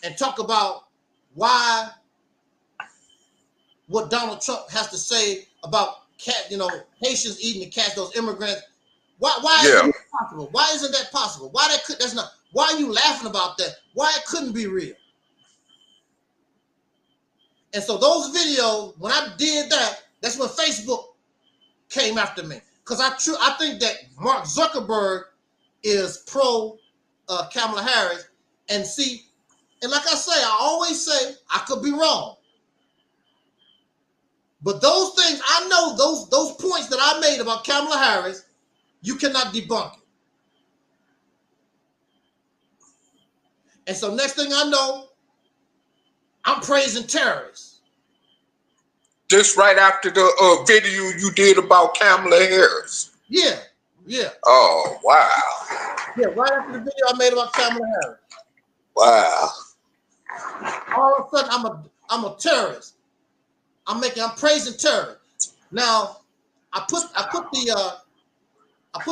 Speaker 2: and talk about why what Donald Trump has to say about Haitians eating the cats, those immigrants. Why isn't that possible? Why isn't that possible? Why are you laughing about that? Why it couldn't be real? And so those videos, when I did that, that's when Facebook came after me. Because I think that Mark Zuckerberg is pro Kamala Harris. And like I say, I always say I could be wrong. But those things, I know those points that I made about Kamala Harris, you cannot debunk it. And so next thing I know, I'm praising terrorists.
Speaker 3: Just right after the video you did about Kamala Harris.
Speaker 2: Yeah.
Speaker 3: Oh, wow.
Speaker 2: Yeah, right after the video I made about Kamala Harris.
Speaker 3: Wow.
Speaker 2: All of a sudden, I'm a terrorist. I'm praising terrorists. Now, I put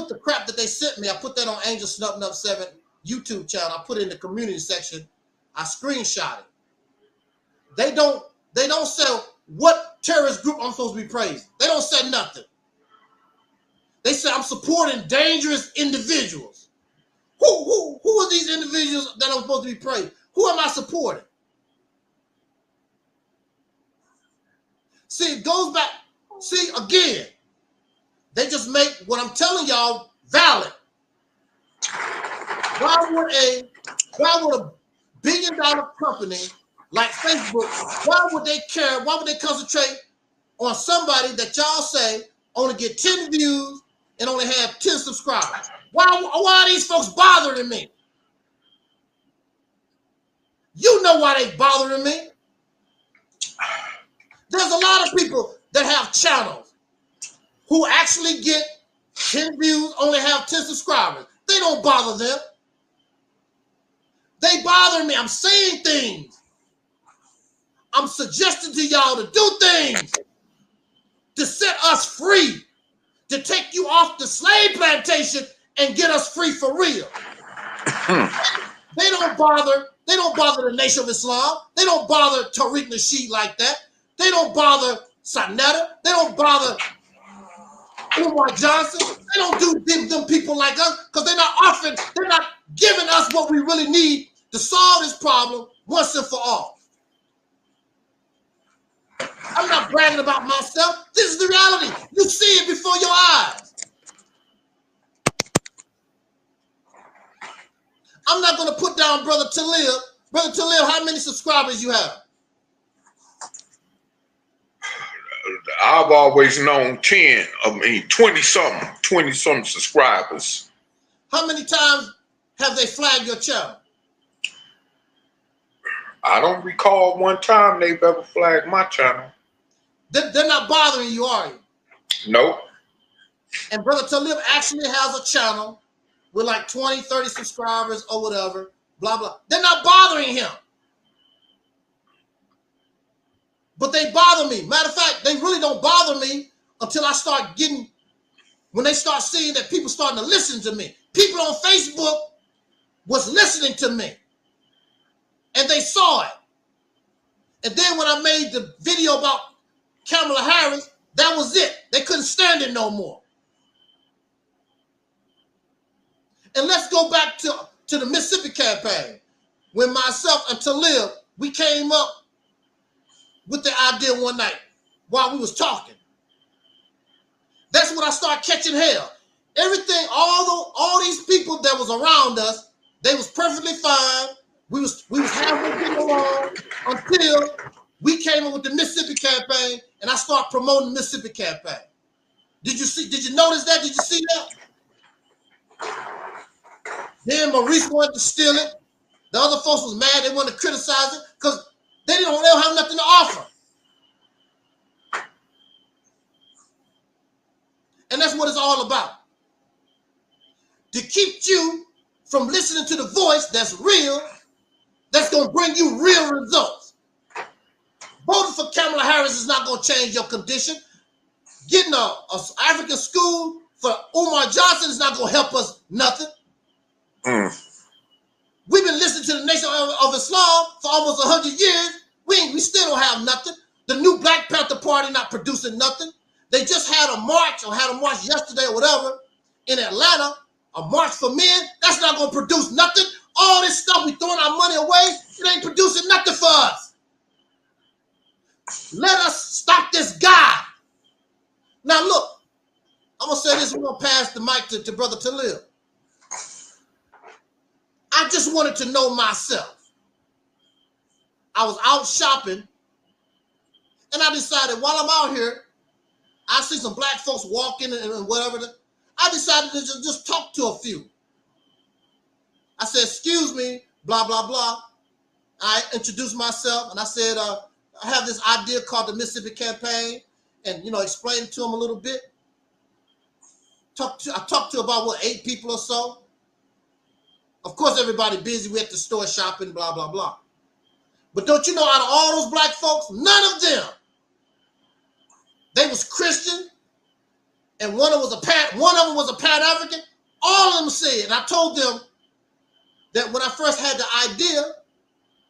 Speaker 2: the crap that they sent me. I put that on Angel Snubbing Up 7 YouTube channel. I put it in the community section. I screenshot it. They don't say what terrorist group I'm supposed to be praising. They don't say nothing. They say I'm supporting dangerous individuals. Who are these individuals that I'm supposed to be praising? Who am I supporting? See, it goes back. See, again, they just make what I'm telling y'all valid. Why would a $1 billion company like Facebook, why would they care? Why would they concentrate on somebody that y'all say only get 10 views and only have 10 subscribers? Why are these folks bothering me? You know why they bothering me. There's a lot of people that have channels who actually get 10 views, only have 10 subscribers. They don't bother them. They bother me. I'm saying things. I'm suggesting to y'all to do things to set us free, to take you off the slave plantation and get us free for real. They don't bother the Nation of Islam. They don't bother Tariq Nasheed like that. They don't bother Sanetta. They don't bother Umar Johnson. They don't do them people like us because they're not giving us what we really need to solve this problem once and for all. I'm not bragging about myself. This is the reality. You see it before your eyes. I'm not going to put down Brother Taalik. Brother Taalik, how many subscribers you have?
Speaker 3: I've always known 20-something subscribers.
Speaker 2: How many times have they flagged your channel?
Speaker 3: I don't recall one time they've ever flagged my channel.
Speaker 2: They're not bothering you, are you?
Speaker 3: Nope.
Speaker 2: And Brother Talib actually has a channel with like 20, 30 subscribers or whatever, blah, blah. They're not bothering him. But they bother me. Matter of fact, they really don't bother me until I start when they start seeing that people starting to listen to me. People on Facebook was listening to me. And they saw it. And then when I made the video about Kamala Harris, that was it. They couldn't stand it no more. And let's go back to the Mississippi campaign. When myself and Taalik, we came up with the idea one night while we was talking. That's when I started catching hell. Everything, all these people that was around us, they was perfectly fine. We was halfway getting along until we came up with the Mississippi campaign, and I started promoting the Mississippi campaign. Did you notice that? Did you see that? Then Maurice wanted to steal it. The other folks was mad. They wanted to criticize it because they don't have nothing to offer. And that's what it's all about. To keep you from listening to the voice that's real, that's going to bring you real results. Voting for Kamala Harris is not going to change your condition. Getting a African school for Umar Johnson is not going to help us nothing. We've been listening to the Nation of Islam for almost 100 years. We still don't have nothing. The new Black Panther Party not producing nothing. They just had a march yesterday or whatever in Atlanta, a march for men. That's not going to produce nothing. All this stuff, we throwing our money away, it ain't producing nothing for us. Let us stop this guy. Now look, I'm going to say this, we're going to pass the mic to Brother Taalik. I just wanted to know myself. I was out shopping, and I decided while I'm out here, I see some black folks walking and whatever. I decided to just talk to a few. I said, excuse me, blah, blah, blah. I introduced myself, and I said, I have this idea called the Mississippi Campaign, and, explained it to them a little bit. I talked to about, 8 people or so. Of course, everybody busy. We at the store shopping, blah, blah, blah. But don't you know, out of all those black folks, none of them, they was Christian, and one of them was a Pan-African. All of them said, and I told them that when I first had the idea,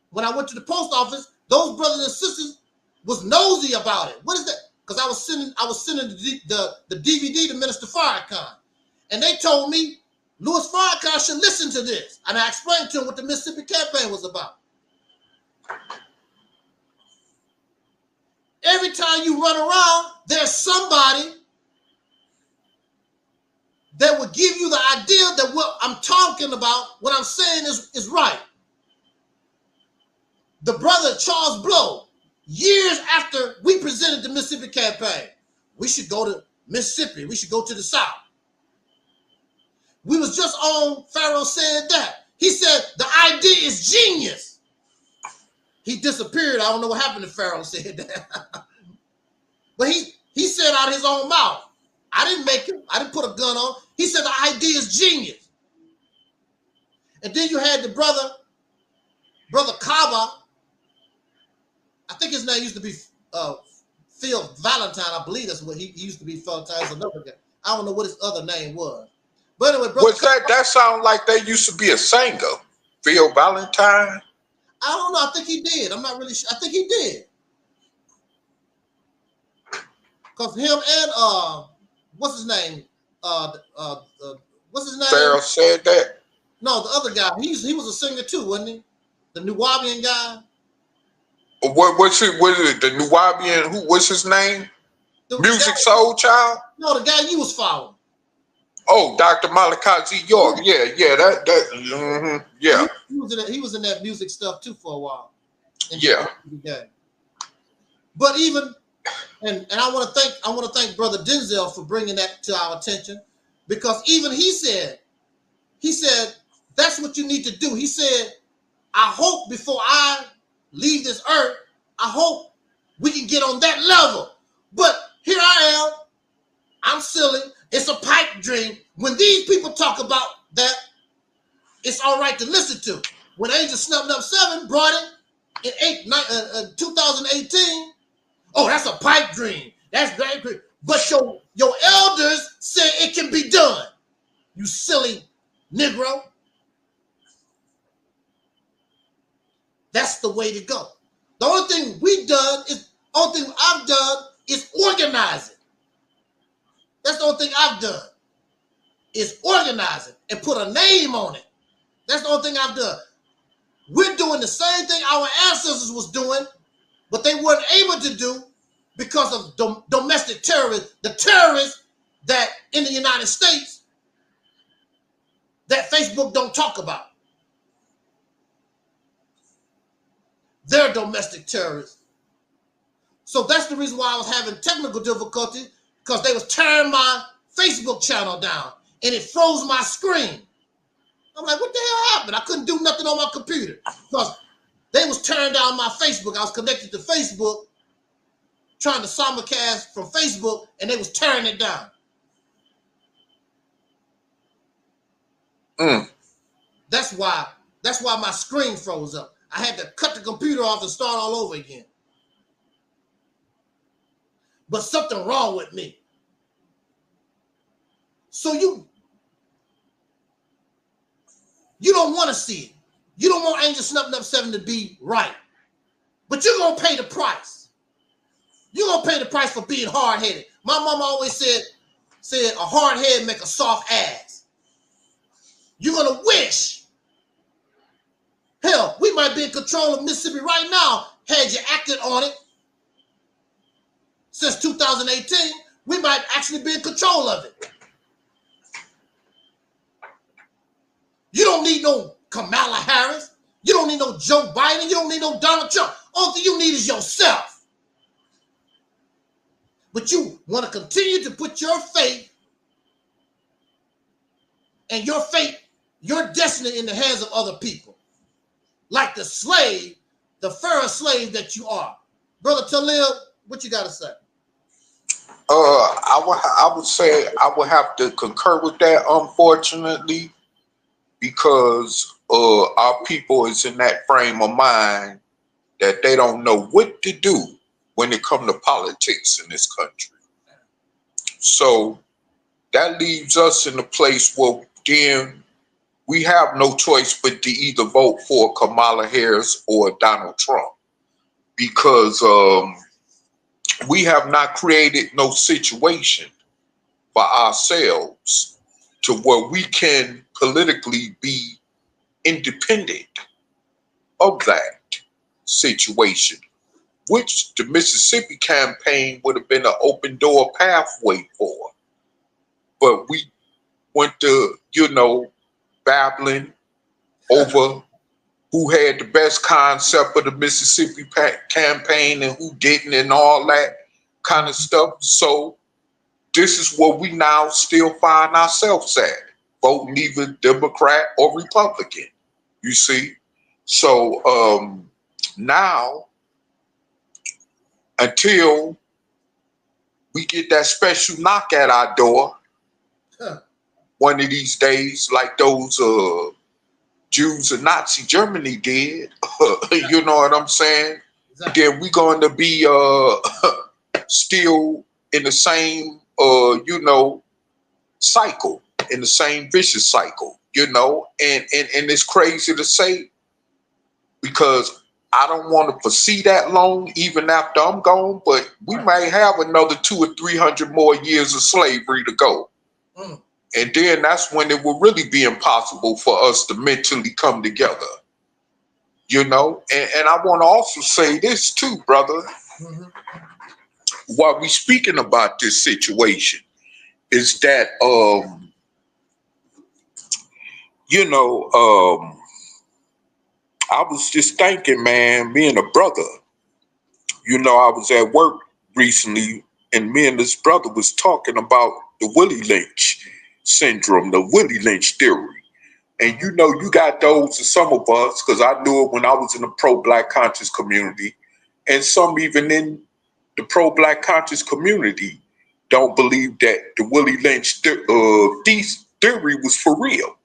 Speaker 2: when I went to the post office, those brothers and sisters was nosy about it. What is that? Because I was sending the DVD to Minister Farrakhan, and they told me Louis Farrakhan should listen to this, and I explained to him what the Mississippi campaign was about. Every time you run around, there's somebody that will give you the idea that what I'm talking about, what I'm saying is right. The brother Charles Blow, years after we presented the Mississippi campaign, we should go to Mississippi. We should go to the South. We was just on Pharaoh saying that. He said the idea is genius. He disappeared. I don't know what happened to Pharaoh said that. But he said out of his own mouth. I didn't make him. I didn't put a gun on. He said the idea is genius. And then you had the brother Kaba. I think his name used to be Phil Valentine. I believe that's what he used to be. Valentine's another guy. I don't know what his other name was. But anyway, brother,
Speaker 3: that sound like they used to be a singer, Phil Valentine?
Speaker 2: I don't know. I think he did. I'm not really sure. I think he did. Because him and what's his name? What's his name?
Speaker 3: Pharaoh said that.
Speaker 2: No, the other guy. He was a singer too, wasn't he? The Nuwabian guy.
Speaker 3: What's it? What is it? The Nuwabian? What's his name? Music Soul Child?
Speaker 2: No, the guy you was following.
Speaker 3: Oh, Dr. Malakazi York. Yeah. Yeah.
Speaker 2: He was in that music stuff too for a while.
Speaker 3: Yeah.
Speaker 2: But even and I want to thank Brother Denzel for bringing that to our attention, because even he said that's what you need to do. He said, I hope before I leave this earth, I hope we can get on that level. But here I am. I'm silly. It's a pipe dream. When these people talk about that, it's all right to listen to. When Angel Snubbed Up 7 brought it in 2018, oh, that's a pipe dream. That's very great. But your elders say it can be done. You silly Negro. That's the way to go. The only thing I've done is organizing. That's the only thing I've done. Is organizing and put a name on it. That's the only thing I've done. We're doing the same thing our ancestors was doing, but they weren't able to do because of domestic terrorists, the terrorists that in the United States that Facebook don't talk about. They're domestic terrorists. So that's the reason why I was having technical difficulty, because they was tearing my Facebook channel down and it froze my screen. I'm like, what the hell happened? I couldn't do nothing on my computer because they was tearing down my Facebook. I was connected to Facebook, trying to simulcast from Facebook, and they was tearing it down. That's why my screen froze up. I had to cut the computer off and start all over again. But something wrong with me. So you don't want to see it. You don't want Angel Snuffing Up 7 to be right. But you're going to pay the price. You're going to pay the price for being hard-headed. My mama always said a hard head make a soft ass. You're going to wish. Hell, we might be in control of Mississippi right now. Had you acted on it since 2018, we might actually be in control of it. You don't need no Kamala Harris. You don't need no Joe Biden. You don't need no Donald Trump. All you need is yourself. But you want to continue to put your faith and your fate, your destiny in the hands of other people. Like the slave, the Pharaoh slave that you are. Brother Taalik, what you got to say?
Speaker 3: I would say I would have to concur with that, unfortunately, because our people is in that frame of mind that they don't know what to do when it comes to politics in this country. So that leaves us in a place where then we have no choice but to either vote for Kamala Harris or Donald Trump, because we have not created no situation for ourselves to where we can politically be independent of that situation, which the Mississippi campaign would have been an open door pathway for. But we went to, babbling over who had the best concept of the Mississippi campaign and who didn't and all that kind of stuff. So this is where we now still find ourselves at, voting either Democrat or Republican, you see. So now, until we get that special knock at our door, one of these days, like those Jews in Nazi Germany did, you know what I'm saying? Exactly. Then we're going to be still in the same, cycle, in the same vicious cycle, and it's crazy to say, because I don't want to foresee that long, even after I'm gone, but we may have another 200 or 300 more years of slavery to go. And then that's when it will really be impossible for us to mentally come together, And I want to also say this too, brother. While we speaking about this situation, is that, I was just thinking, man, me and a brother, I was at work recently, and me and this brother was talking about the Willie Lynch syndrome, the Willie Lynch theory. And you got those in some of us, because I knew it when I was in the pro-Black conscious community, and some even in the pro-Black conscious community don't believe that the Willie Lynch theory was for real.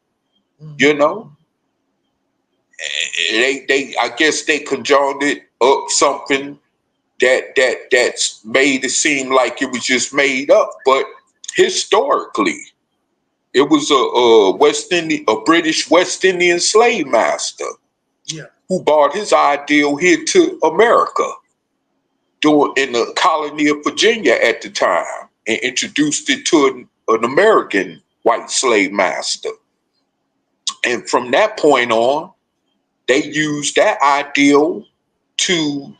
Speaker 3: I guess they conjured up something that's made it seem like it was just made up, but historically, it was a British West Indian slave master who brought his ideal here to America. in the colony of Virginia at the time and introduced it to an American white slave master. And from that point on, they used that ideal to,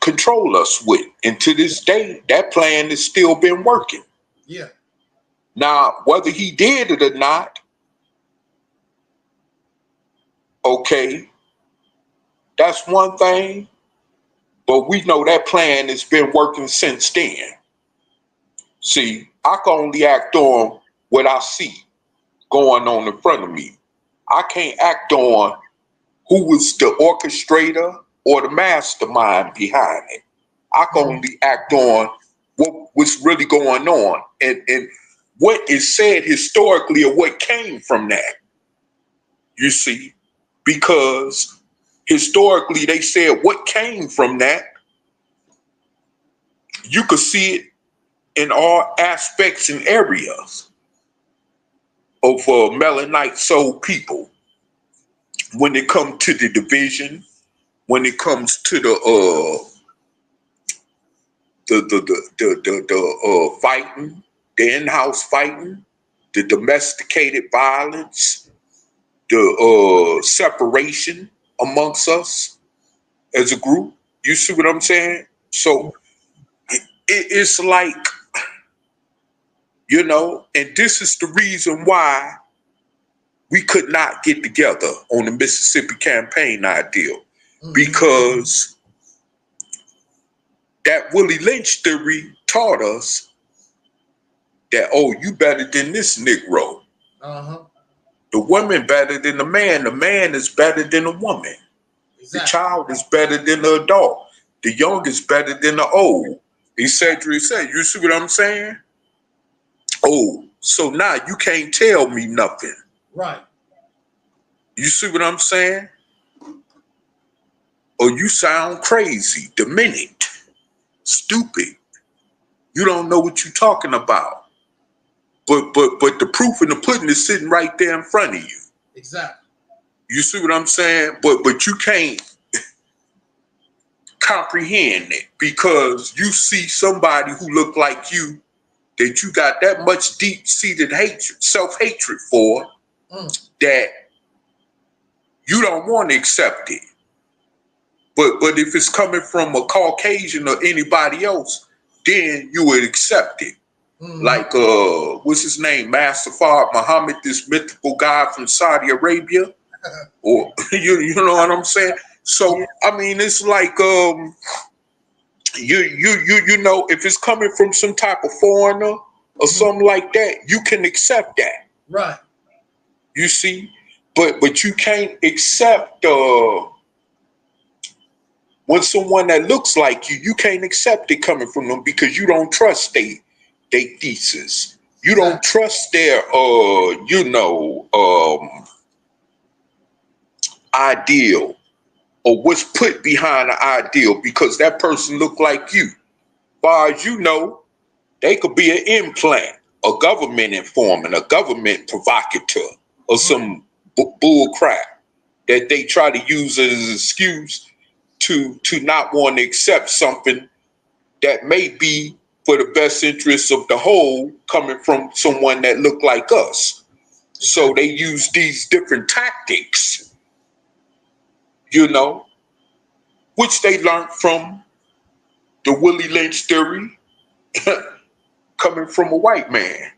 Speaker 3: control us with. And to this day, that plan has still been working.
Speaker 2: Yeah.
Speaker 3: Now, whether he did it or not, okay, that's one thing. But we know that plan has been working since then. See, I can only act on what I see going on in front of me. I can't act on who was the orchestrator or the mastermind behind it. I can only act on what's really going on and what is said historically or what came from that. You see, because historically they said what came from that, you could see it in all aspects and areas of Melanite soul people. When it comes to the division, when it comes to the fighting, the in-house fighting, the domesticated violence, the separation amongst us as a group. You see what I'm saying? So it's like, and this is the reason why we could not get together on the Mississippi campaign ideal, because that Willie Lynch theory taught us that, oh, you better than this Negro. The woman better than the man is better than a woman. Exactly. The child is better than the adult. The young is better than the old. Etc. You see what I'm saying? Oh, so now you can't tell me nothing.
Speaker 2: Right.
Speaker 3: You see what I'm saying? Or you sound crazy, demented, stupid. You don't know what you're talking about. But the proof in the pudding is sitting right there in front of you.
Speaker 2: Exactly.
Speaker 3: You see what I'm saying? But you can't comprehend it because you see somebody who look like you that you got that much deep-seated hatred, self-hatred for, that you don't want to accept it. But if it's coming from a Caucasian or anybody else, then you would accept it. Like, what's his name? Master Fard Muhammad, this mythical guy from Saudi Arabia. Or, you know what I'm saying? So, I mean, it's like, if it's coming from some type of foreigner or something like that, you can accept that.
Speaker 2: Right.
Speaker 3: You see? But you can't accept when someone that looks like you can't accept it coming from them because you don't trust their thesis. You don't trust their ideal or what's put behind the ideal because that person look like you. As far as you know, they could be an implant, a government informant, a government provocateur, or some bull crap that they try to use as an excuse to not want to accept something that may be for the best interests of the whole coming from someone that look like us. So they use these different tactics, which they learned from the Willie Lynch theory coming from a white man.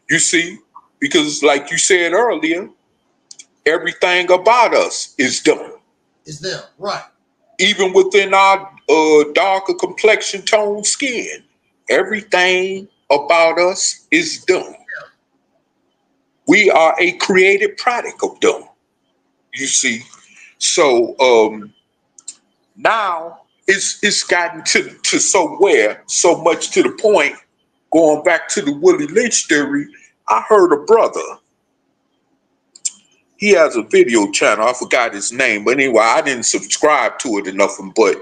Speaker 3: You see, because like you said earlier, everything about us is them.
Speaker 2: It's them, right.
Speaker 3: Even within our darker complexion tone skin, everything about us is them. We are a created product of them, you see. So now it's gotten to so much to the point, going back to the Willie Lynch theory, I heard a brother. He has a video channel. I forgot his name. But anyway, I didn't subscribe to it enough. But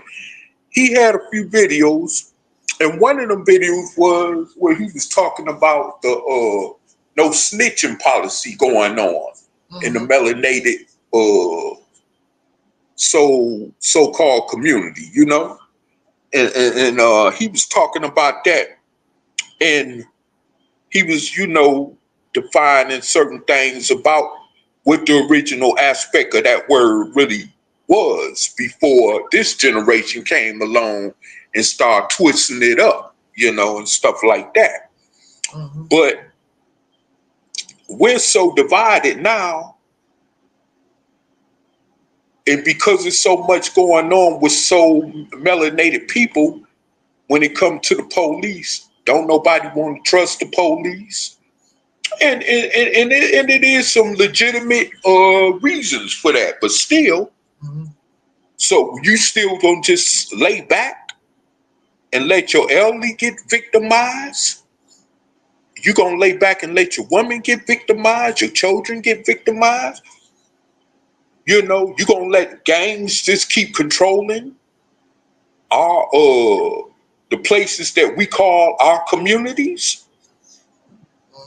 Speaker 3: he had a few videos. And one of them videos was where he was talking about the no snitching policy going on in the melanated so-called community, you know, and he was talking about that, and he was, you know, defining certain things about what the original aspect of that word really was before this generation came along and started twisting it up, you know, and stuff like that. But we're so divided now, and because there's so much going on with so melanated people, when it comes to the police, don't nobody want to trust the police. And it is some legitimate reasons for that, but still, so you still gonna just lay back and let your elderly get victimized? You gonna lay back and let your women get victimized, your children get victimized? You know, you gonna let gangs just keep controlling our the places that we call our communities?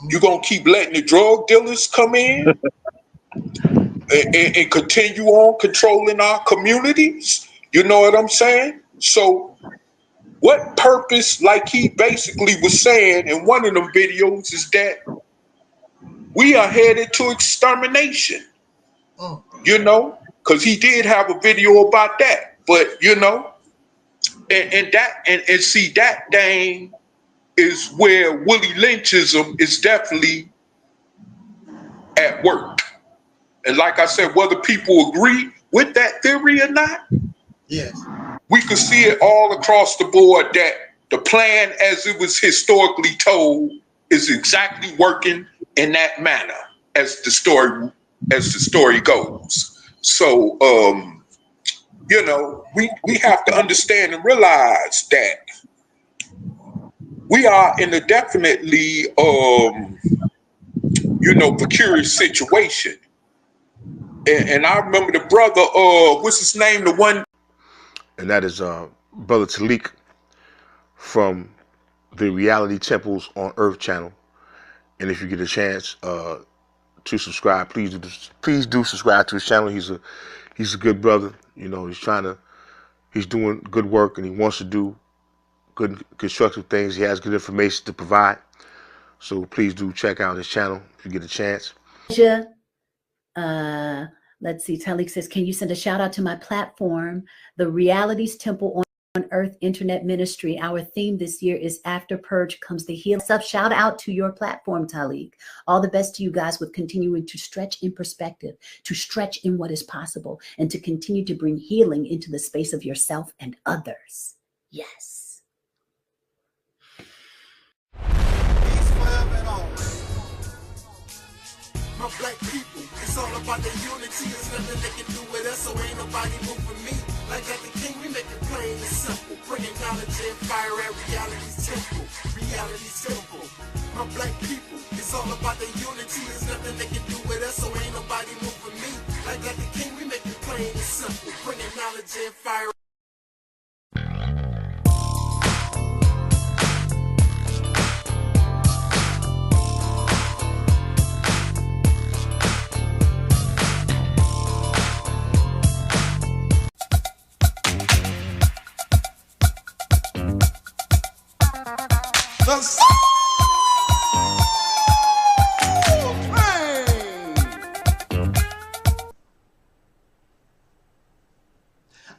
Speaker 3: You gonna keep letting the drug dealers come in and continue on controlling our communities? You know what I'm saying? So what purpose, like he basically was saying in one of them videos, is that we are headed to extermination, you know, because he did have a video about that. But, you know, and see, that thing is where Willie Lynchism is definitely at work. And like I said, whether people agree with that theory or not,
Speaker 2: yes,
Speaker 3: we could see it all across the board that the plan as it was historically told is exactly working in that manner as the story goes. So you know, we have to understand and realize that we are in a definitely you know, precarious situation. And I remember the brother, what's his name, the one,
Speaker 12: and that is Brother Taalik from the Reality Temples on Earth channel. And if you get a chance to subscribe, please do subscribe to his channel. He's a good brother. You know, he's doing good work, and he wants to do good constructive things. He has good information to provide. So please do check out his channel if you get a chance.
Speaker 13: Let's see, Taalik says, can you send a shout out to my platform, the Realities Temple on Earth Internet Ministry? Our theme this year is After Purge Comes the Heal. Shout out to your platform, Taalik. All the best to you guys with continuing to stretch in perspective, to stretch in what is possible, and to continue to bring healing into the space of yourself and others. Yes.
Speaker 14: My black people, it's all about the unity. There's nothing they can do with us, so ain't nobody moving me. Like that the king, we make it plain and simple. Bringing knowledge and fire at Reality's temple. Reality's temple. My black people, it's all about the unity. There's nothing they can do with us, so ain't nobody moving me. Like that the king, we make it plain and simple. Bringing knowledge and fire.
Speaker 2: The soul train.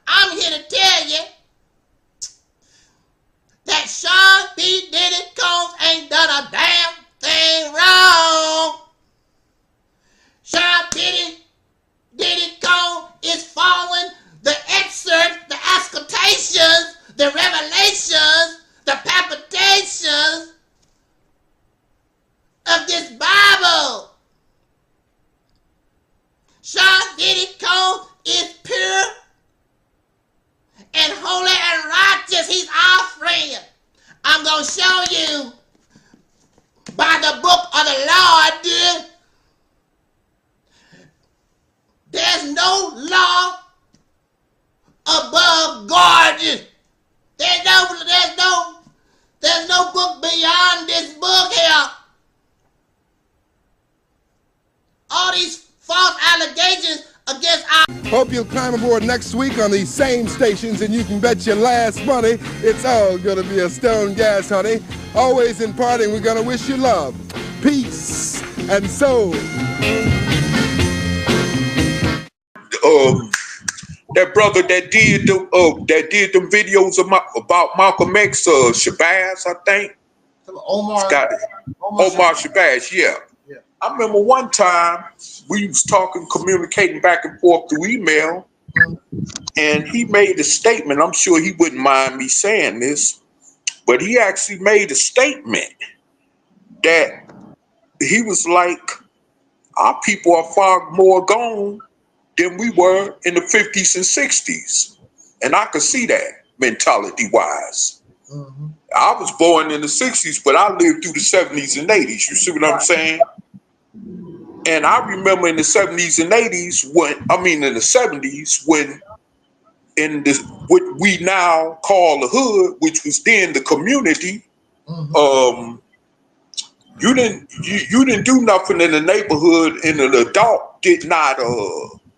Speaker 2: I'm here to tell you that Sean B. Diddy Combs ain't done a damn thing wrong. Sean Diddy Combs is following the excerpts, the auscultations, the revelations, the palpitations of this Bible. Sean Diddy Combs is pure and holy and righteous. He's our friend. I'm going to show you by the book of the Lord, dear. There's no law above God. There's no book beyond this book here. All these false allegations against our
Speaker 15: Hope you'll climb aboard next week on these same stations, and you can bet your last money it's all gonna be a stone gas, honey. Always in parting, we're gonna wish you love, peace, and soul.
Speaker 3: That brother that did them videos about Malcolm X, Shabazz, I think.
Speaker 2: Omar
Speaker 3: Shabazz, yeah. I remember one time we was communicating back and forth through email, and he made a statement. I'm sure he wouldn't mind me saying this, but he actually made a statement that he was like, our people are far more gone than we were in the 50s and 60s. And I could see that mentality-wise. I was born in the 60s, but I lived through the 70s and 80s. You see what I'm saying? And I remember in the 70s and 80s in the 70s when in this what we now call the hood, which was then the community, you didn't do nothing in the neighborhood, and an adult did not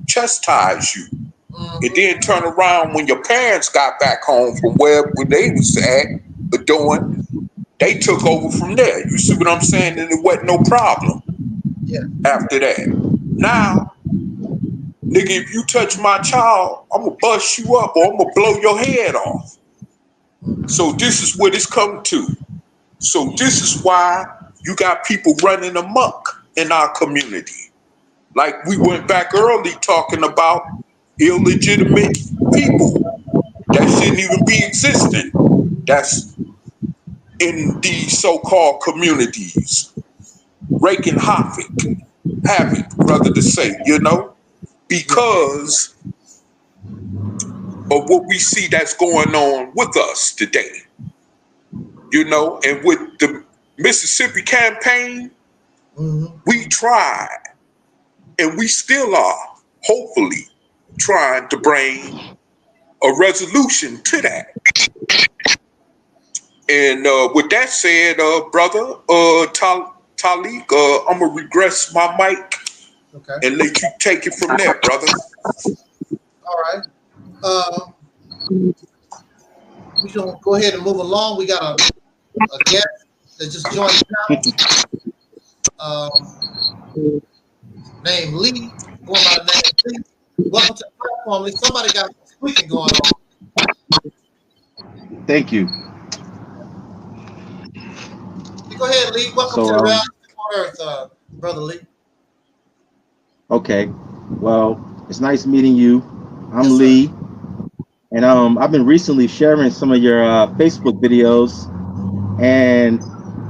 Speaker 3: chastise you. And then turn around when your parents got back home from where they was at doing, they took over from there. You see what I'm saying? And it wasn't no problem. After that. Now, nigga, if you touch my child, I'm gonna bust you up or I'm gonna blow your head off. So this is what it's come to. So this is why you got people running amok in our community. Like we went back early talking about illegitimate people that shouldn't even be existing. That's in these so-called communities. Raking havoc, brother to say, because of what we see that's going on with us today, and with the Mississippi campaign, we tried, and we still are, hopefully, trying to bring a resolution to that. And with that said, brother, Taalik, I'm gonna regress my mic and let you take it from there, brother.
Speaker 2: All right. We're gonna go ahead and move along. We got a guest that just joined now. Named Lee, going by the name Lee. Welcome to the platform, Lee. Somebody got squeaking going on.
Speaker 16: Thank you.
Speaker 2: Go ahead, Lee. Welcome to the Reality on Earth, Brother Lee.
Speaker 16: Okay. Well, it's nice meeting you. I'm Lee. And I've been recently sharing some of your Facebook videos. And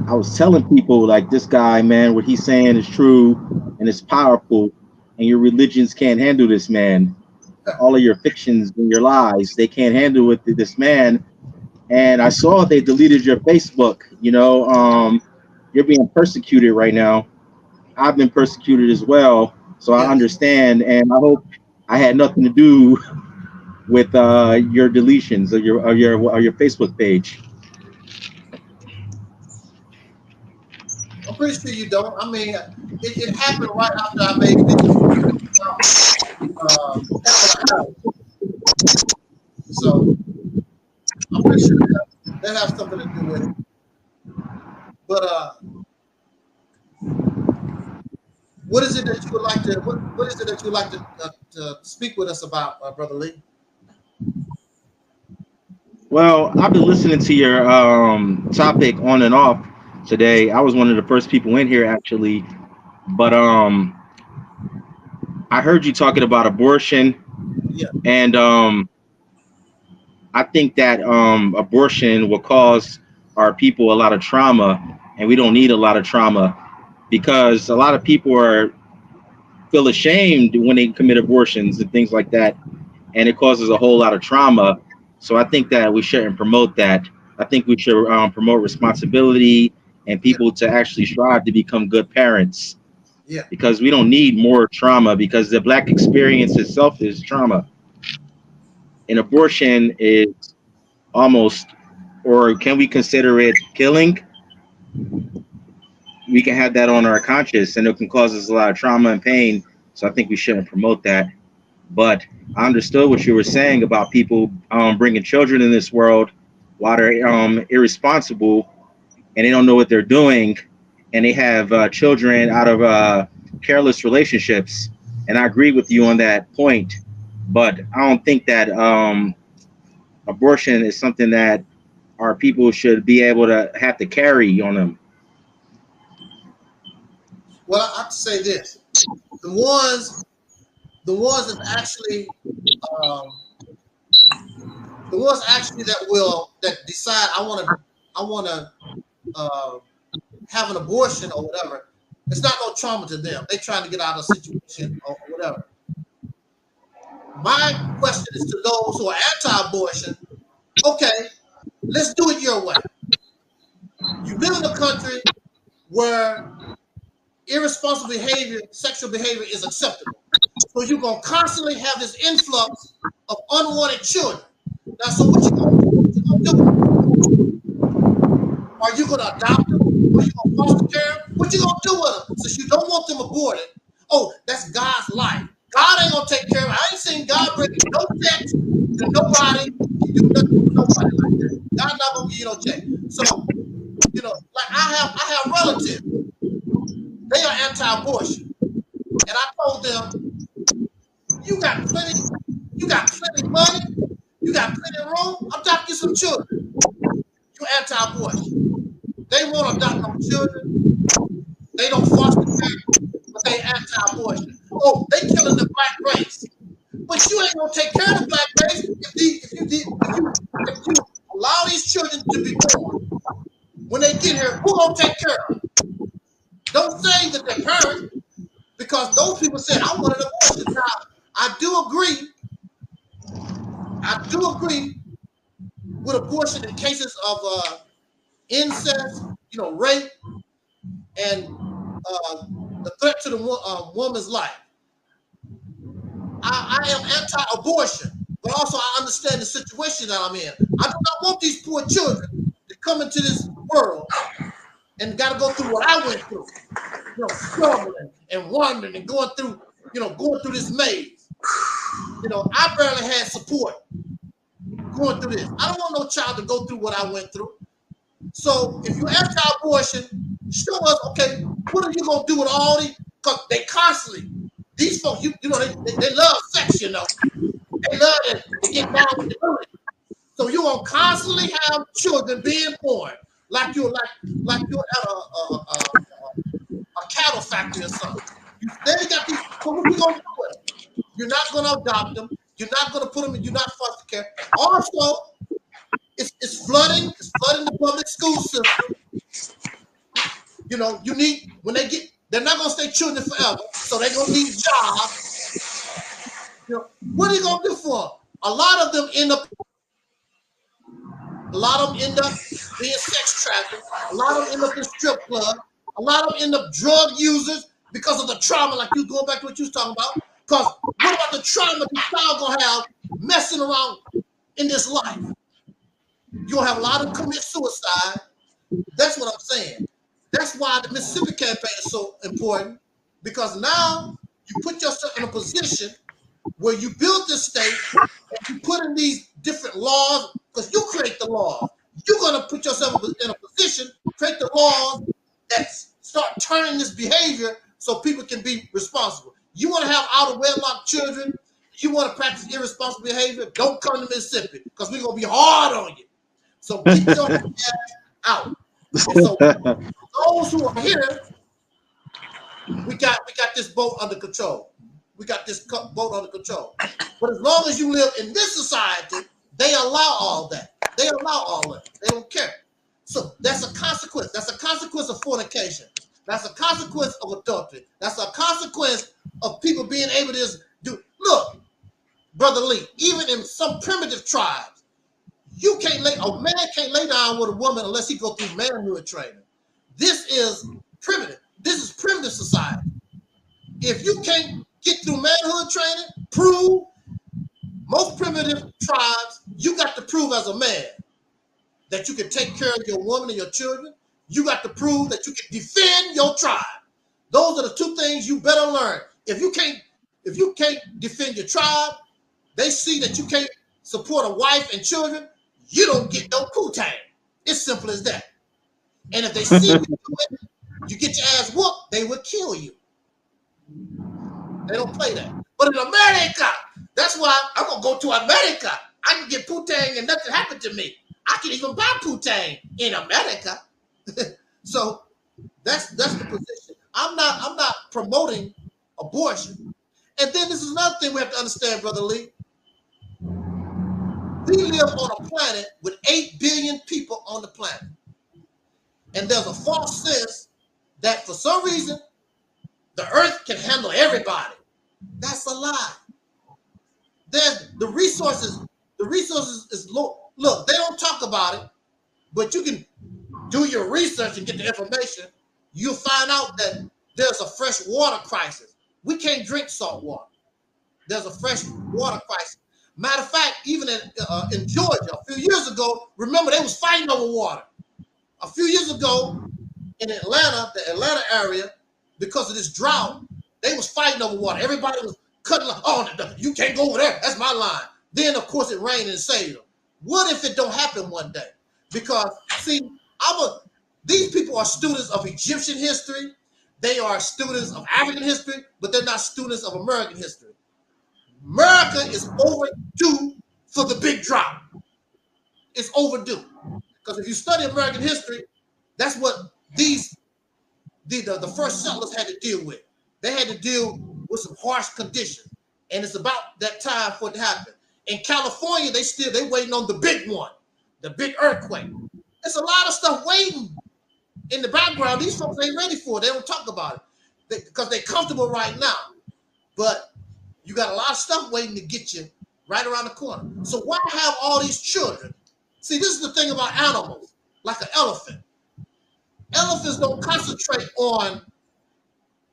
Speaker 16: I was telling people, like, this guy, man, what he's saying is true and it's powerful. And your religions can't handle this man. All of your fictions and your lies, they can't handle it, this man. And I saw they deleted your Facebook. You're being persecuted right now. I've been persecuted as well, so I understand. And I hope I had nothing to do with your deletions of your Facebook page.
Speaker 2: I'm pretty sure you don't. I mean, it happened right after I made it. So I'm pretty sure that has something to do with it. But what is it that you would like to? What is it that you would like to speak with us about, Brother Lee?
Speaker 16: Well, I've been listening to your topic on and off today. I was one of the first people in here actually, but I heard you talking about abortion, and I think that abortion will cause our people a lot of trauma, and we don't need a lot of trauma because a lot of people feel ashamed when they commit abortions and things like that, and it causes a whole lot of trauma. So I think that we shouldn't promote that. I think we should promote responsibility and people to actually strive to become good parents.
Speaker 2: Yeah.
Speaker 16: Because we don't need more trauma, because the Black experience itself is trauma. And abortion is almost, or can we consider it killing? We can have that on our conscience, and it can cause us a lot of trauma and pain. So I think we shouldn't promote that. But I understood what you were saying about people bringing children in this world while they're irresponsible and they don't know what they're doing, and they have children out of careless relationships. And I agree with you on that point, but I don't think that abortion is something that our people should be able to have to carry on them.
Speaker 2: Well, I have to say this: the ones that actually, that decide I want to have an abortion or whatever, it's not no trauma to them. They're trying to get out of a situation or whatever. My question is to those who are anti-abortion. Okay, let's do it your way. You live in a country where irresponsible behavior, sexual behavior is acceptable. So you're going to constantly have this influx of unwanted children. Now, so what you going to do? Are you going to adopt them? Are you going to foster care them? What you going to do with them? Since you don't want them aborted, oh, that's God's life. God ain't going to take care of it. I ain't seen God bring no check to nobody. Do nothing to nobody like that. God's not going to give you no check. So, like I have relatives. They are anti-abortion. And I told them, you got plenty money, you got plenty of room, adopt you some children. You anti-abortion. They won't adopt no children. They don't foster care, but they anti-abortion. Oh, they killing the black race. But you ain't gonna take care of the black race if you allow these children to be born. When they get here, who gonna take care of them? Don't say that they're parents, because those people said, I want an abortion. Now, I do agree with abortion in cases of incest, rape, and the threat to the woman's life. I am anti-abortion, but also I understand the situation that I'm in. I do not want these poor children to come into this world and got to go through what I went through, struggling and wandering and going through this maze. I barely had support going through this. I don't want no child to go through what I went through. So if you're anti-abortion, show us, okay, what are you going to do with all these? Because they constantly, these folks, they love sex, They love to get down with the booty. So you're going to constantly have children being born like you're at a cattle factory or something. Then you got these, so what are you going to do with them? You're not going to adopt them. You're not going to put them in, you're not foster care. Also, it's flooding the public school system. You need, they're not going to stay children forever, so they're going to need jobs. What are you going to do for them? A lot of them end up being sex trafficked. A lot of them end up in strip clubs. A lot of them end up drug users because of the trauma, like you going back to what you was talking about. Because what about the trauma the child going to have messing around in this life? You're going to have a lot of them commit suicide. That's what I'm saying. That's why the Mississippi campaign is so important, because now you put yourself in a position where you build this state and you put in these different laws, because you create the laws. You're going to put yourself in a position, create the laws that start turning this behavior so people can be responsible. You want to have out of wedlock children, you want to practice irresponsible behavior, don't come to Mississippi, because we're going to be hard on you. So keep your ass out. And so those who are here, we got this boat under control. We got this boat under control. But as long as you live in this society, they allow all that. They allow all that. They don't care. So that's a consequence. That's a consequence of fornication. That's a consequence of adultery. That's a consequence of people being able to do. Look, Brother Lee, even in some primitive tribes, a man can't lay down with a woman unless he go through manhood training. This is primitive. This is primitive society. If you can't get through manhood training, prove, most primitive tribes, you got to prove as a man that you can take care of your woman and your children. You got to prove that you can defend your tribe. Those are the two things you better learn. If you can't if you can't defend your tribe, they see that you can't support a wife and children, you don't get no poo-tang. It's simple as that. And if they see you do it, you get your ass whooped, they will kill you. They don't play that. But in America, that's why I'm gonna go to America. I can get poo-tang and nothing happened to me. I can even buy poo-tang in America. So that's the position. I'm not promoting abortion. And then this is another thing we have to understand, Brother Lee. We live on a planet with 8 billion people on the planet. And there's a false sense that for some reason the earth can handle everybody. That's a lie. The resources is low. Look, they don't talk about it, but you can do your research and get the information. You'll find out that there's a fresh water crisis. We can't drink salt water. There's a fresh water crisis. Matter of fact, even in Georgia, a few years ago, remember they was fighting over water. A few years ago in Atlanta, the Atlanta area, because of this drought, they was fighting over water. Everybody was cutting, you can't go over there. That's my line. Then, of course, it rained and saved them. What if it don't happen one day? Because, see, these people are students of Egyptian history. They are students of African history, but they're not students of American history. America is overdue for the big drought. It's overdue. Because if you study American history, that's what the first settlers had to deal with. They had to deal with some harsh conditions. And it's about that time for it to happen. In California, they waiting on the big one, the big earthquake. There's a lot of stuff waiting in the background. These folks ain't ready for it. They don't talk about it because they're comfortable right now. But you got a lot of stuff waiting to get you right around the corner. So why have all these children? See, this is the thing about animals, like an elephant. Elephants don't concentrate on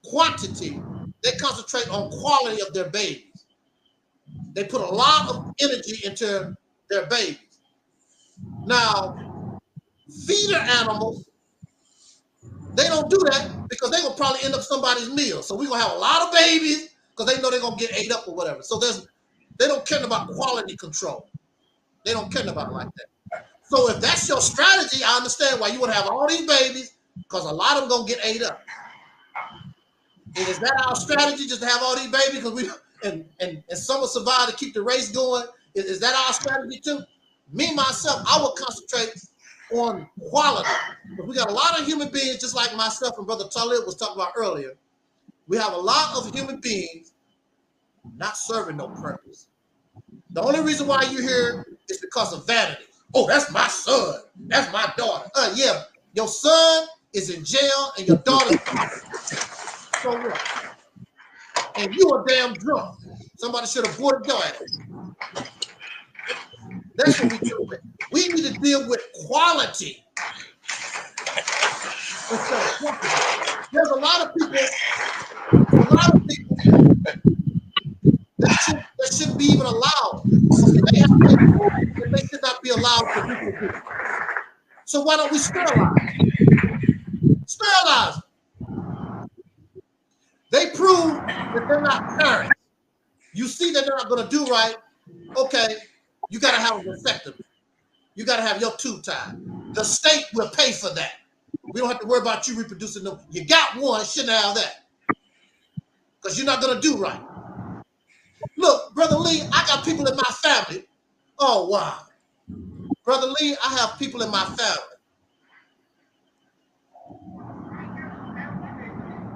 Speaker 2: quantity. They concentrate on quality of their babies. They put a lot of energy into their babies. Now, feeder animals, they don't do that because they're going to probably end up somebody's meal. So we're going to have a lot of babies because they know they're going to get ate up or whatever. So they don't care about quality control. They don't care about it like that. So if that's your strategy, I understand why you want to have all these babies because a lot of them going to get ate up. And is that our strategy, just to have all these babies because and some will survive to keep the race going? Is that our strategy too? Me, myself, I will concentrate on quality. But we got a lot of human beings, just like myself and Brother Taalik was talking about earlier. We have a lot of human beings not serving no purpose. The only reason why you're here is because of vanity. Oh, that's my son. That's my daughter. Yeah, your son is in jail and your daughter's so what? And you are damn drunk. Somebody should have bought your ass. That's what we deal with. We need to deal with quality. There's a lot of people that shouldn't be even allowed. They should not be allowed to do. So why don't we sterilize? Sterilize. They prove that they're not parents. You see that they're not going to do right. Okay, you got to have a vasectomy. You got to have your tube tied. The state will pay for that. We don't have to worry about you reproducing them. You got one, shouldn't have that. Because you're not going to do right. Look, Brother Lee, I got people in my family. Oh, wow. Brother Lee, I have people in my family.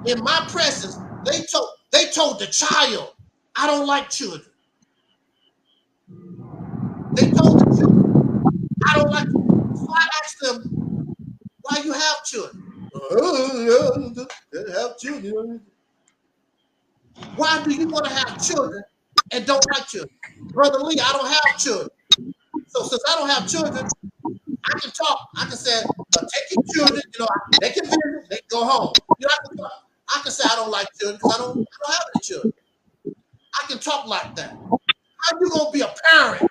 Speaker 2: In my presence, they told the child, I don't like children. They told the children, I don't like children. So I asked them, why you have children? Have children. Why do you want to have children and don't like children? Brother Lee, I don't have children. So since I don't have children, I can talk. I can say, take your children, they can visit, they can go home. I can say I don't like children because I don't have any children. I can talk like that. How you gonna be a parent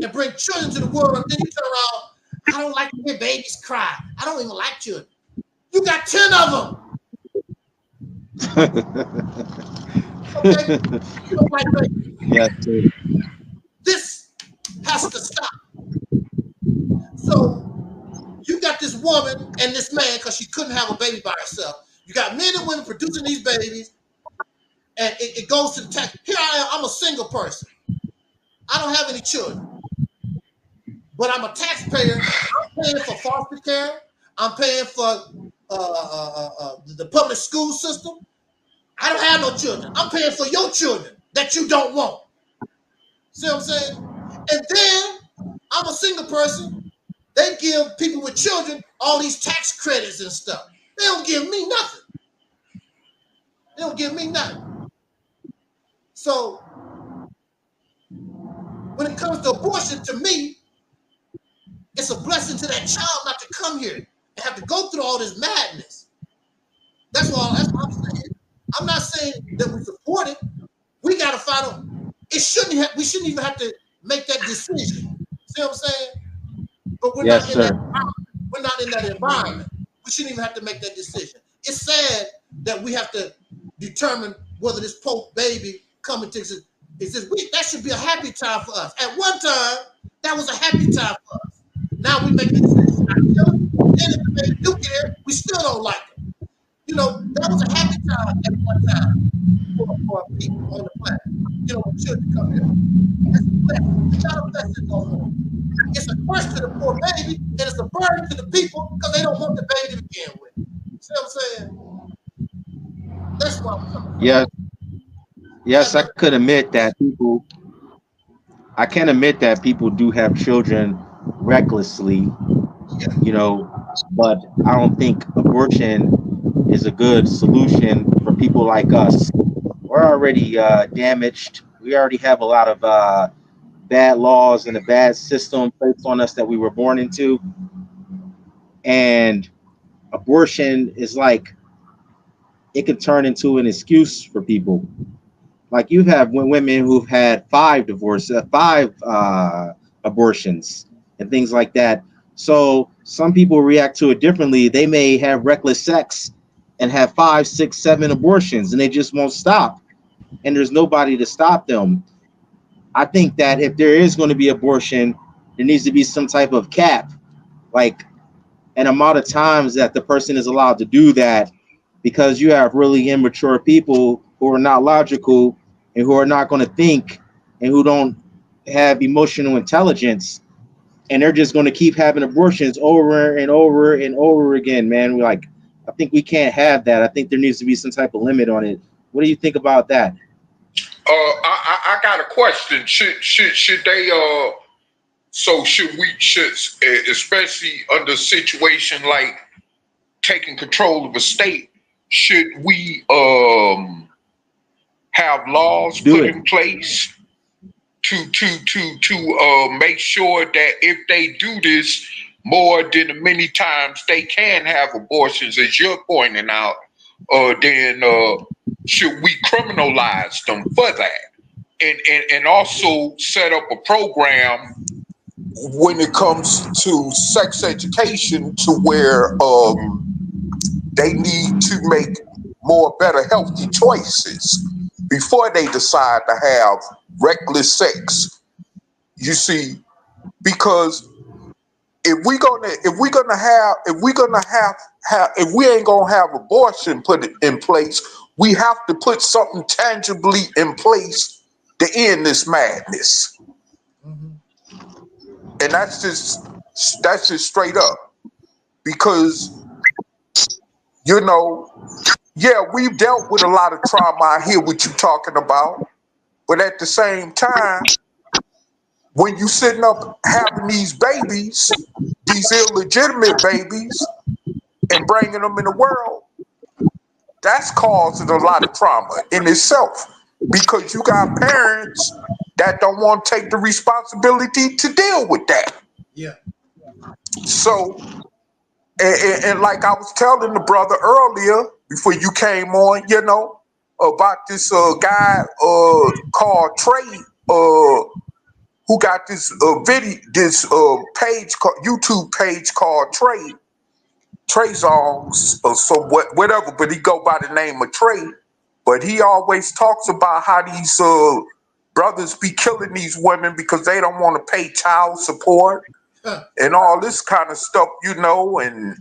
Speaker 2: and bring children to the world and then you turn around, I don't like to hear babies cry. I don't even like children. You got 10 of them. Okay? You don't like babies.
Speaker 16: Yes, sir.
Speaker 2: This has to stop. So you got this woman and this man because she couldn't have a baby by herself. You got men and women producing these babies, and it goes to the tax. Here I am. I'm a single person. I don't have any children, but I'm a taxpayer. I'm paying for foster care. I'm paying for the public school system. I don't have no children. I'm paying for your children that you don't want. See what I'm saying? And then I'm a single person. They give people with children all these tax credits and stuff. They don't give me nothing. They don't give me nothing. So when it comes to abortion, to me, it's a blessing to that child not to come here and have to go through all this madness. That's what I'm saying. I'm not saying that we support it. We got to find out. We shouldn't even have to make that decision. See what I'm saying? But we're not in that environment. We're not in that environment. We shouldn't even have to make that decision. It's sad that we have to determine whether this Pope baby coming to is this. That should be a happy time for us. At one time, that was a happy time for us. Now we make the decision. And if the baby do get here, we still don't like it. You know, that was a happy time at one time for people on the planet. You know, when children come here. That's a blessing. We got a blessing no more. It's a curse to the poor baby, and it's a burden to the people because they don't want the baby to begin with. See what I'm saying? That's what I'm talking about.
Speaker 16: Yes, I could admit that people. I can admit that people do have children recklessly, you know, but I don't think abortion is a good solution for people like us. We're already damaged. We already have a lot of bad laws and a bad system placed on us that we were born into. And abortion is like, it could turn into an excuse for people. Like you have women who've had 5 abortions and things like that. So some people react to it differently. They may have reckless sex and have 5, 6, 7 abortions, and they just won't stop. And there's nobody to stop them. I think that if there is going to be abortion, there needs to be some type of cap, like an amount of times that the person is allowed to do that, because you have really immature people who are not logical and who are not going to think and who don't have emotional intelligence, and they're just going to keep having abortions over and over and over again, man. I think we can't have that. I think there needs to be some type of limit on it. What do you think about that?
Speaker 3: I got a question. Should they especially under a situation like taking control of a state, should we have laws put in place to make sure that if they do this more than many times they can have abortions, as you're pointing out, then should we criminalize them for that? And also set up a program when it comes to sex education to where they need to make better healthy choices before they decide to have reckless sex. You see, because if we ain't gonna have abortion put in place, we have to put something tangibly in place to end this madness. And that's just straight up. Because, you know, yeah, we've dealt with a lot of trauma. I hear what you're talking about. But at the same time, when you sitting up having these babies, these illegitimate babies, and bringing them in the world, that's causing a lot of trauma in itself. Because you got parents that don't want to take the responsibility to deal with that.
Speaker 2: Yeah.
Speaker 3: So, and like I was telling the brother earlier, before you came on, you know, about this guy called Trey, who got this page, YouTube page called Trey Songs or whatever, but he go by the name of Trey. But he always talks about how these brothers be killing these women because they don't want to pay child support and all this kind of stuff, you know, and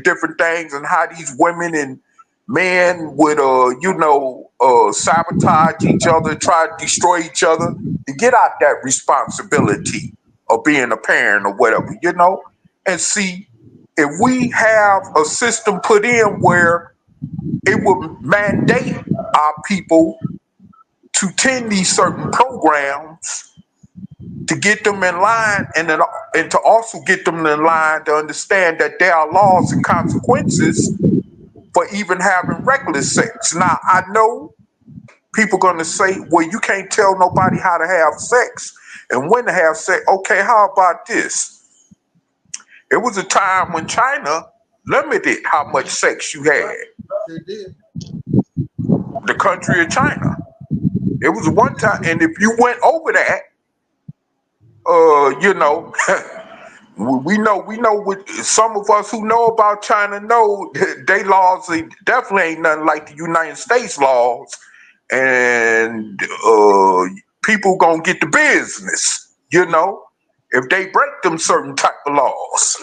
Speaker 3: different things, and how these women and men would, sabotage each other, try to destroy each other to get out that responsibility of being a parent or whatever, you know. And see, if we have a system put in where it would mandate our people to attend these certain programs to get them in line, and to also get them in line to understand that there are laws and consequences for even having regular sex. Now, I know people going to say, well, you can't tell nobody how to have sex and when to have sex. Okay, how about this? It was a time when China limited how much sex you had. The country of China. It was one time, and if you went over that, we know what some of us who know about China know, they laws definitely ain't nothing like the United States laws, and people gonna get the business, you know, if they break them certain type of laws.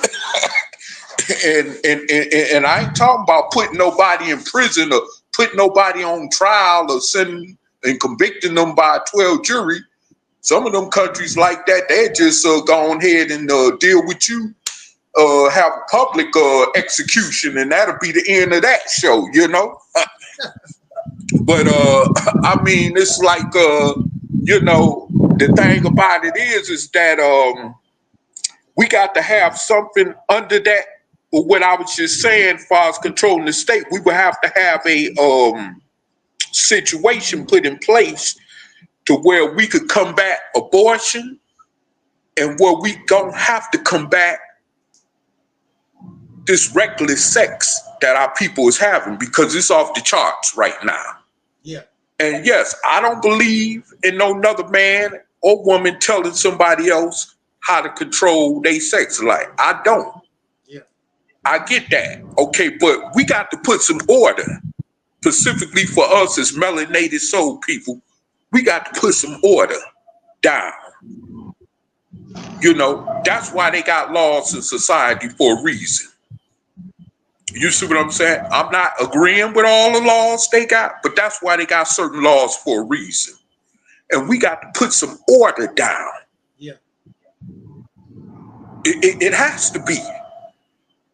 Speaker 3: and I ain't talking about putting nobody in prison or putting nobody on trial or sending and convicting them by a 12 jury. Some of them countries like that, they just go ahead and deal with you, have a public execution, and that'll be the end of that show, you know. But I mean, it's like the thing about it is that we got to have something under that. What I was just saying, as far as controlling the state, we would have to have a situation put in place to where we could combat abortion, and where we don't have to combat this reckless sex that our people is having, because it's off the charts right now.
Speaker 2: Yeah.
Speaker 3: And yes, I don't believe in no another man or woman telling somebody else how to control their sex life. I don't.
Speaker 2: Yeah.
Speaker 3: I get that. Okay, but we got to put some order, specifically for us as melanated soul people. We got to put some order down. You know, that's why they got laws in society for a reason. You see what I'm saying? I'm not agreeing with all the laws they got, but that's why they got certain laws for a reason. And we got to put some order down.
Speaker 2: Yeah.
Speaker 3: It has to be.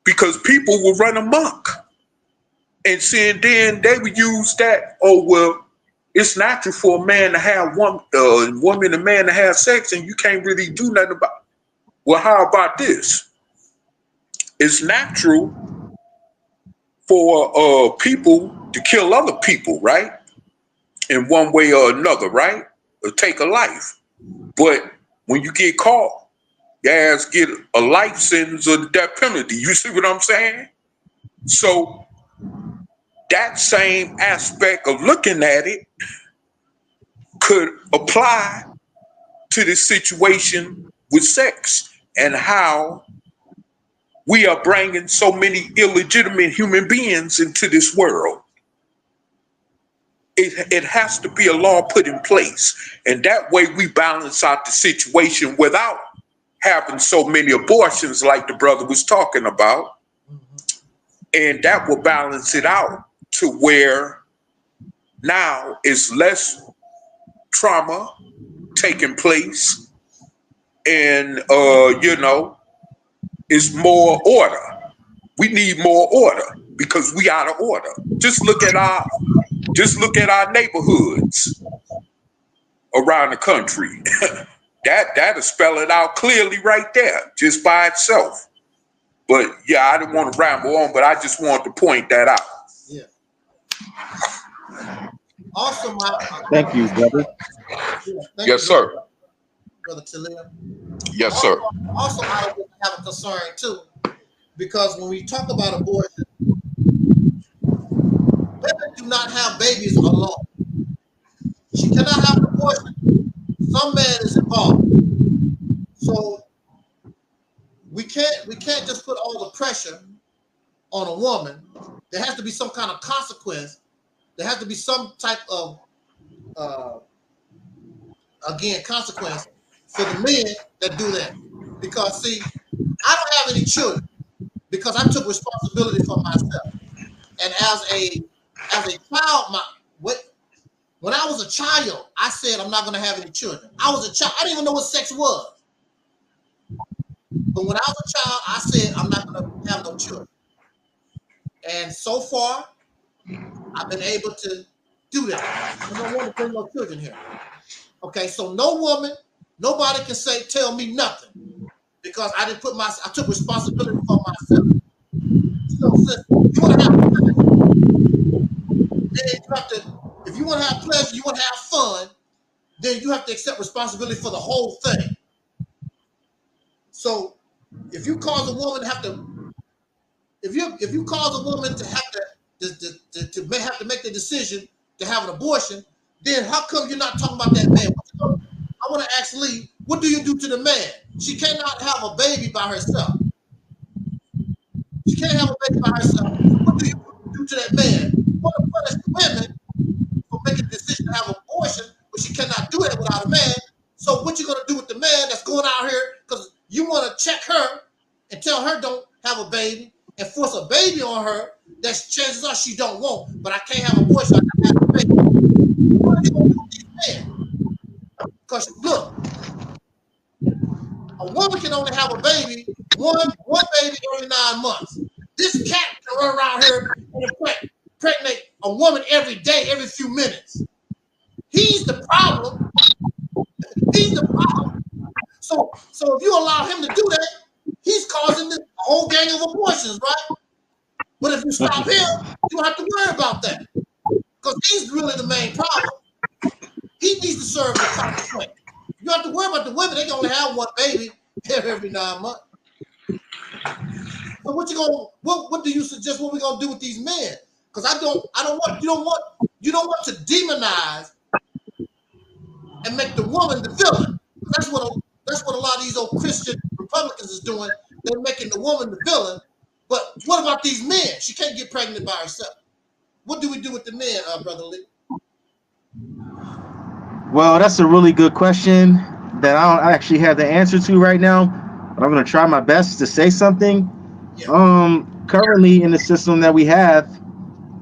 Speaker 3: Because people will run amok. And then they would use that, oh, well, it's natural for a man to have woman and man to have sex, and you can't really do nothing about it. Well, how about this? It's natural for people to kill other people, right? In one way or another, right? Or take a life. But when you get caught, your ass get a life sentence or the death penalty. You see what I'm saying? So that same aspect of looking at it could apply to this situation with sex and how we are bringing so many illegitimate human beings into this world. It has to be a law put in place, and that way we balance out the situation without having so many abortions like the brother was talking about. And that will balance it out to where now it's less trauma taking place, and it's more order. We need more order because we out of order. Just look at our neighborhoods around the country. That'll spell it out clearly right there, just by itself. But yeah, I didn't want to ramble on, but I just wanted to point that out.
Speaker 2: Yeah. Also,
Speaker 16: thank you, brother.
Speaker 3: Yes, sir.
Speaker 2: Brother Taalik.
Speaker 3: Yes, sir.
Speaker 2: Also, I have a concern too, because when we talk about abortion, women do not have babies alone. She cannot have an abortion. Some man is involved. So we can't just put all the pressure on a woman. There has to be some kind of consequence there has to be some type of again consequence for the men that do that. Because see, I don't have any children because I took responsibility for myself. And as a child, when I was a child, I said I'm not going to have any children. I was a child. I didn't even know what sex was. But when I was a child, I said I'm not going to have no children. And so far, I've been able to do that. I don't want to bring no children here. Okay, so no woman, nobody can tell me nothing because I took responsibility for myself. So since you want to have pleasure, then if you want to have pleasure, you want to have fun, then you have to accept responsibility for the whole thing. So if you cause a woman to have to, if you cause a woman to have to make the decision to have an abortion, then how come you're not talking about that man? I want to ask Lee, what do you do to the man? She cannot have a baby by herself. She can't have a baby by herself. What do you do to that man? You want to punish the women for making the decision to have an abortion, but she cannot do that without a man. So what you going to do with the man that's going out here because you want to check her and tell her don't have a baby and force a baby on her that chances are she don't want, but I can't have an abortion, I can have a baby. What are you going to do with these men? Because look, a woman can only have a baby, one baby every 9 months. This cat can run around here and impregnate a woman every day, every few minutes. He's the problem. He's the problem. So if you allow him to do that, he's causing the whole gang of abortions, right? But if you stop him, you don't have to worry about that. Because he's really the main problem. He needs to serve the consequence. You don't have to worry about the women. They can only have one baby every 9 months. So what do you suggest what we're gonna do with these men? Because you don't want to demonize and make the woman the villain. That's what a lot of these old Christian Republicans is doing. They're making the woman the villain. But what about these men? She can't get pregnant by herself. What do we do with the men, Brother Lee?
Speaker 16: Well, that's a really good question that I don't actually have the answer to right now. But I'm going to try my best to say something. Yeah. Currently in the system that we have,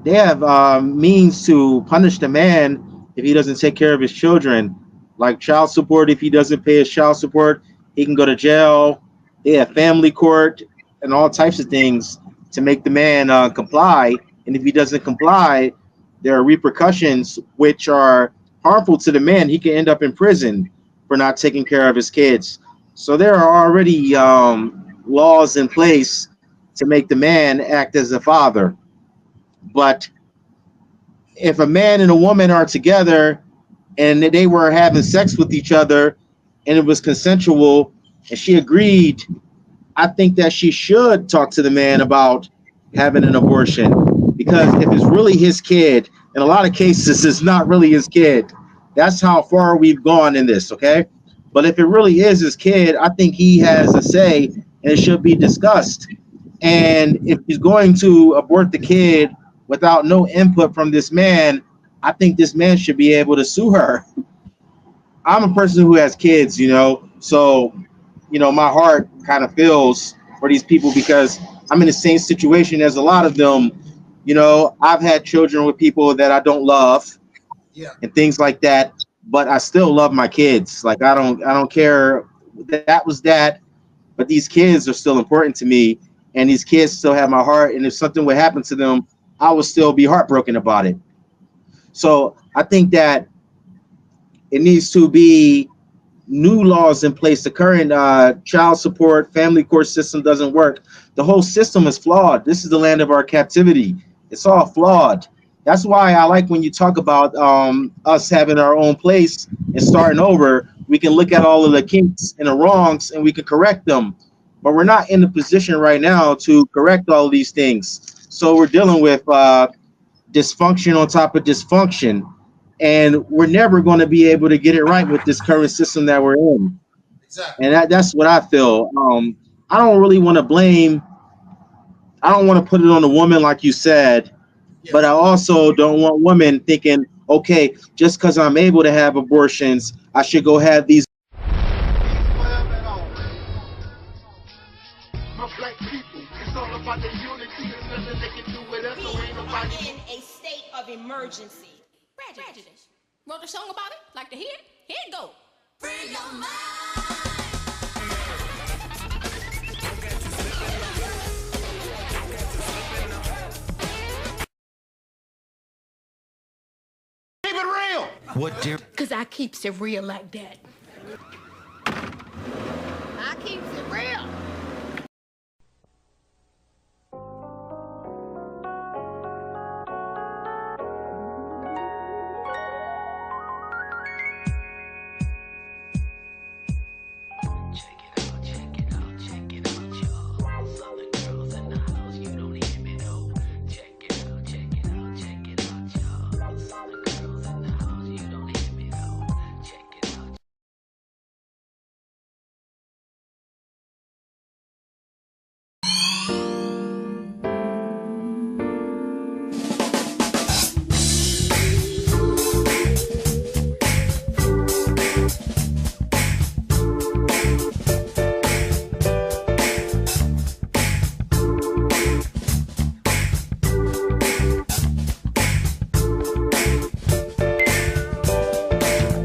Speaker 16: they have means to punish the man if he doesn't take care of his children, like child support. If he doesn't pay his child support, he can go to jail. They have family court and all types of things to make the man comply. And if he doesn't comply, there are repercussions which are harmful to the man. He can end up in prison for not taking care of his kids. So there are already laws in place to make the man act as a father. But if a man and a woman are together and they were having sex with each other and it was consensual and she agreed, I think that she should talk to the man about having an abortion, because if it's really his kid, in a lot of cases it's not really his kid. That's how far we've gone in this, okay? But if it really is his kid, I think he has a say and it should be discussed. And if he's going to abort the kid without no input from this man, I think this man should be able to sue her. I'm a person who has kids, so, my heart kind of feels for these people because I'm in the same situation as a lot of them. I've had children with people that I don't love, and things like that, but I still love my kids. Like, I don't care. That was that, but these kids are still important to me, and these kids still have my heart. And if something would happen to them, I would still be heartbroken about it. So I think that it needs to be new laws in place. The current child support, family court system doesn't work. The whole system is flawed. This is the land of our captivity. It's all flawed. That's why I like when you talk about us having our own place and starting over. We can look at all of the kinks and the wrongs and we can correct them. But we're not in the position right now to correct all of these things. So we're dealing with dysfunction on top of dysfunction. And we're never going to be able to get it right with this current system that we're in. Exactly. And that's what I feel. I don't really want to blame. I don't want to put it on the woman, like you said, But I also don't want women thinking, okay, just because I'm able to have abortions, I should go have these.
Speaker 17: In a state of emergency. Prejudice. Wrote a song about it? Like to hear it? Here it go. Free your mind.
Speaker 2: Keep it real.
Speaker 18: What, dear?
Speaker 17: Cause I keeps it real like that. I keeps it real.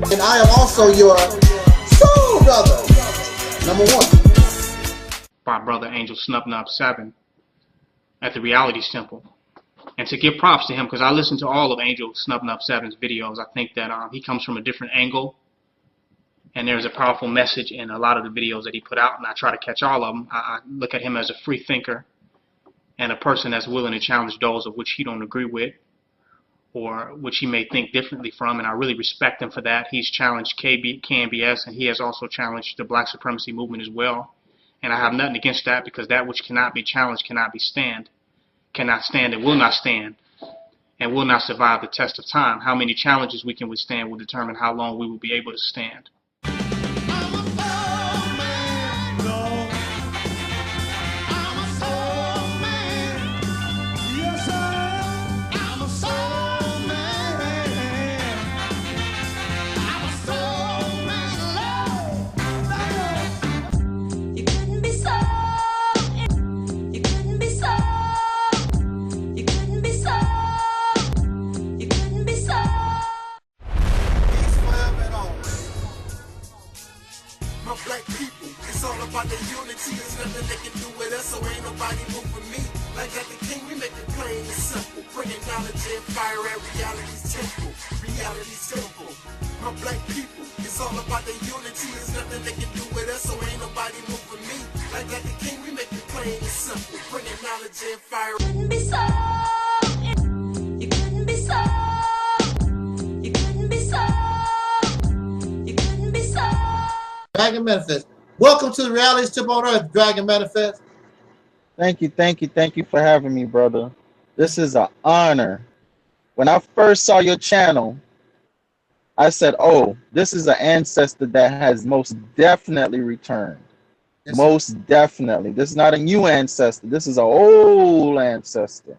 Speaker 2: And I am also your soul brother, number one.
Speaker 19: By Brother Angel Snubnub 7 at the Realities Temple. And to give props to him, because I listened to all of Angel Snubnub 7's videos, I think that he comes from a different angle. And there's a powerful message in a lot of the videos that he put out, and I try to catch all of them. I look at him as a free thinker and a person that's willing to challenge those of which he don't agree with, or which he may think differently from, and I really respect him for that. He's challenged KNBS, and he has also challenged the black supremacy movement as well. And I have nothing against that, because that which cannot be challenged cannot stand and will not stand, and will not survive the test of time. How many challenges we can withstand will determine how long we will be able to stand.
Speaker 14: Black people, it's all about the unity. There's nothing they can do with us, so ain't nobody move for me. Like that the king, we make it plain and simple. Bringing knowledge and fire at reality's temple. Reality's temple. My black people, it's all about the unity. There's nothing they can do with us, so ain't nobody move for me. Like that the king, we make it plain and simple. Bringing knowledge and fire. You couldn't be so. You couldn't be so. You couldn't be so. You couldn't be so.
Speaker 2: Dragon Manifest. Welcome to the Realities Temple on Earth, Dragon Manifest.
Speaker 16: Thank you for having me, brother. This is an honor. When I first saw your channel, I said, oh, this is an ancestor that has most definitely returned. Yes, most definitely. This is not a new ancestor. This is an old ancestor.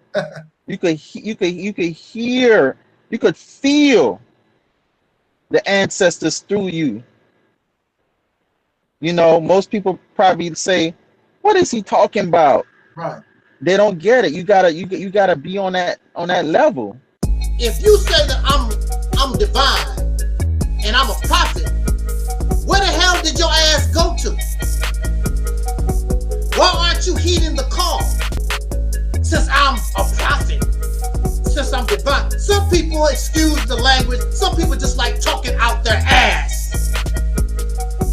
Speaker 16: You could hear, you could feel the ancestors through you. You know, most people probably say, "What is he talking about?"
Speaker 2: Right.
Speaker 16: They don't get it. You gotta be on that level.
Speaker 2: If you say that I'm divine and I'm a prophet, where the hell did your ass go to? Why aren't you heeding the call? Since I'm a prophet, since I'm divine. Some people, excuse the language, some people just like talking out their ass.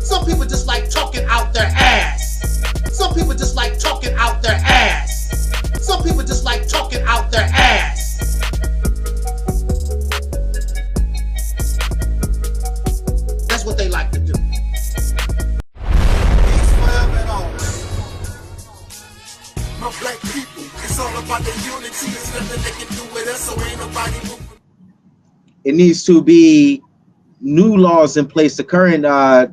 Speaker 2: Some people just like talking out their ass. Some people just like talking out their ass. Some people just like talking out their ass. That's what they like to do.
Speaker 14: My black people, it's all about the unity. There's nothing they can do with us, so ain't nobody moving.
Speaker 16: It needs to be new laws in place. The current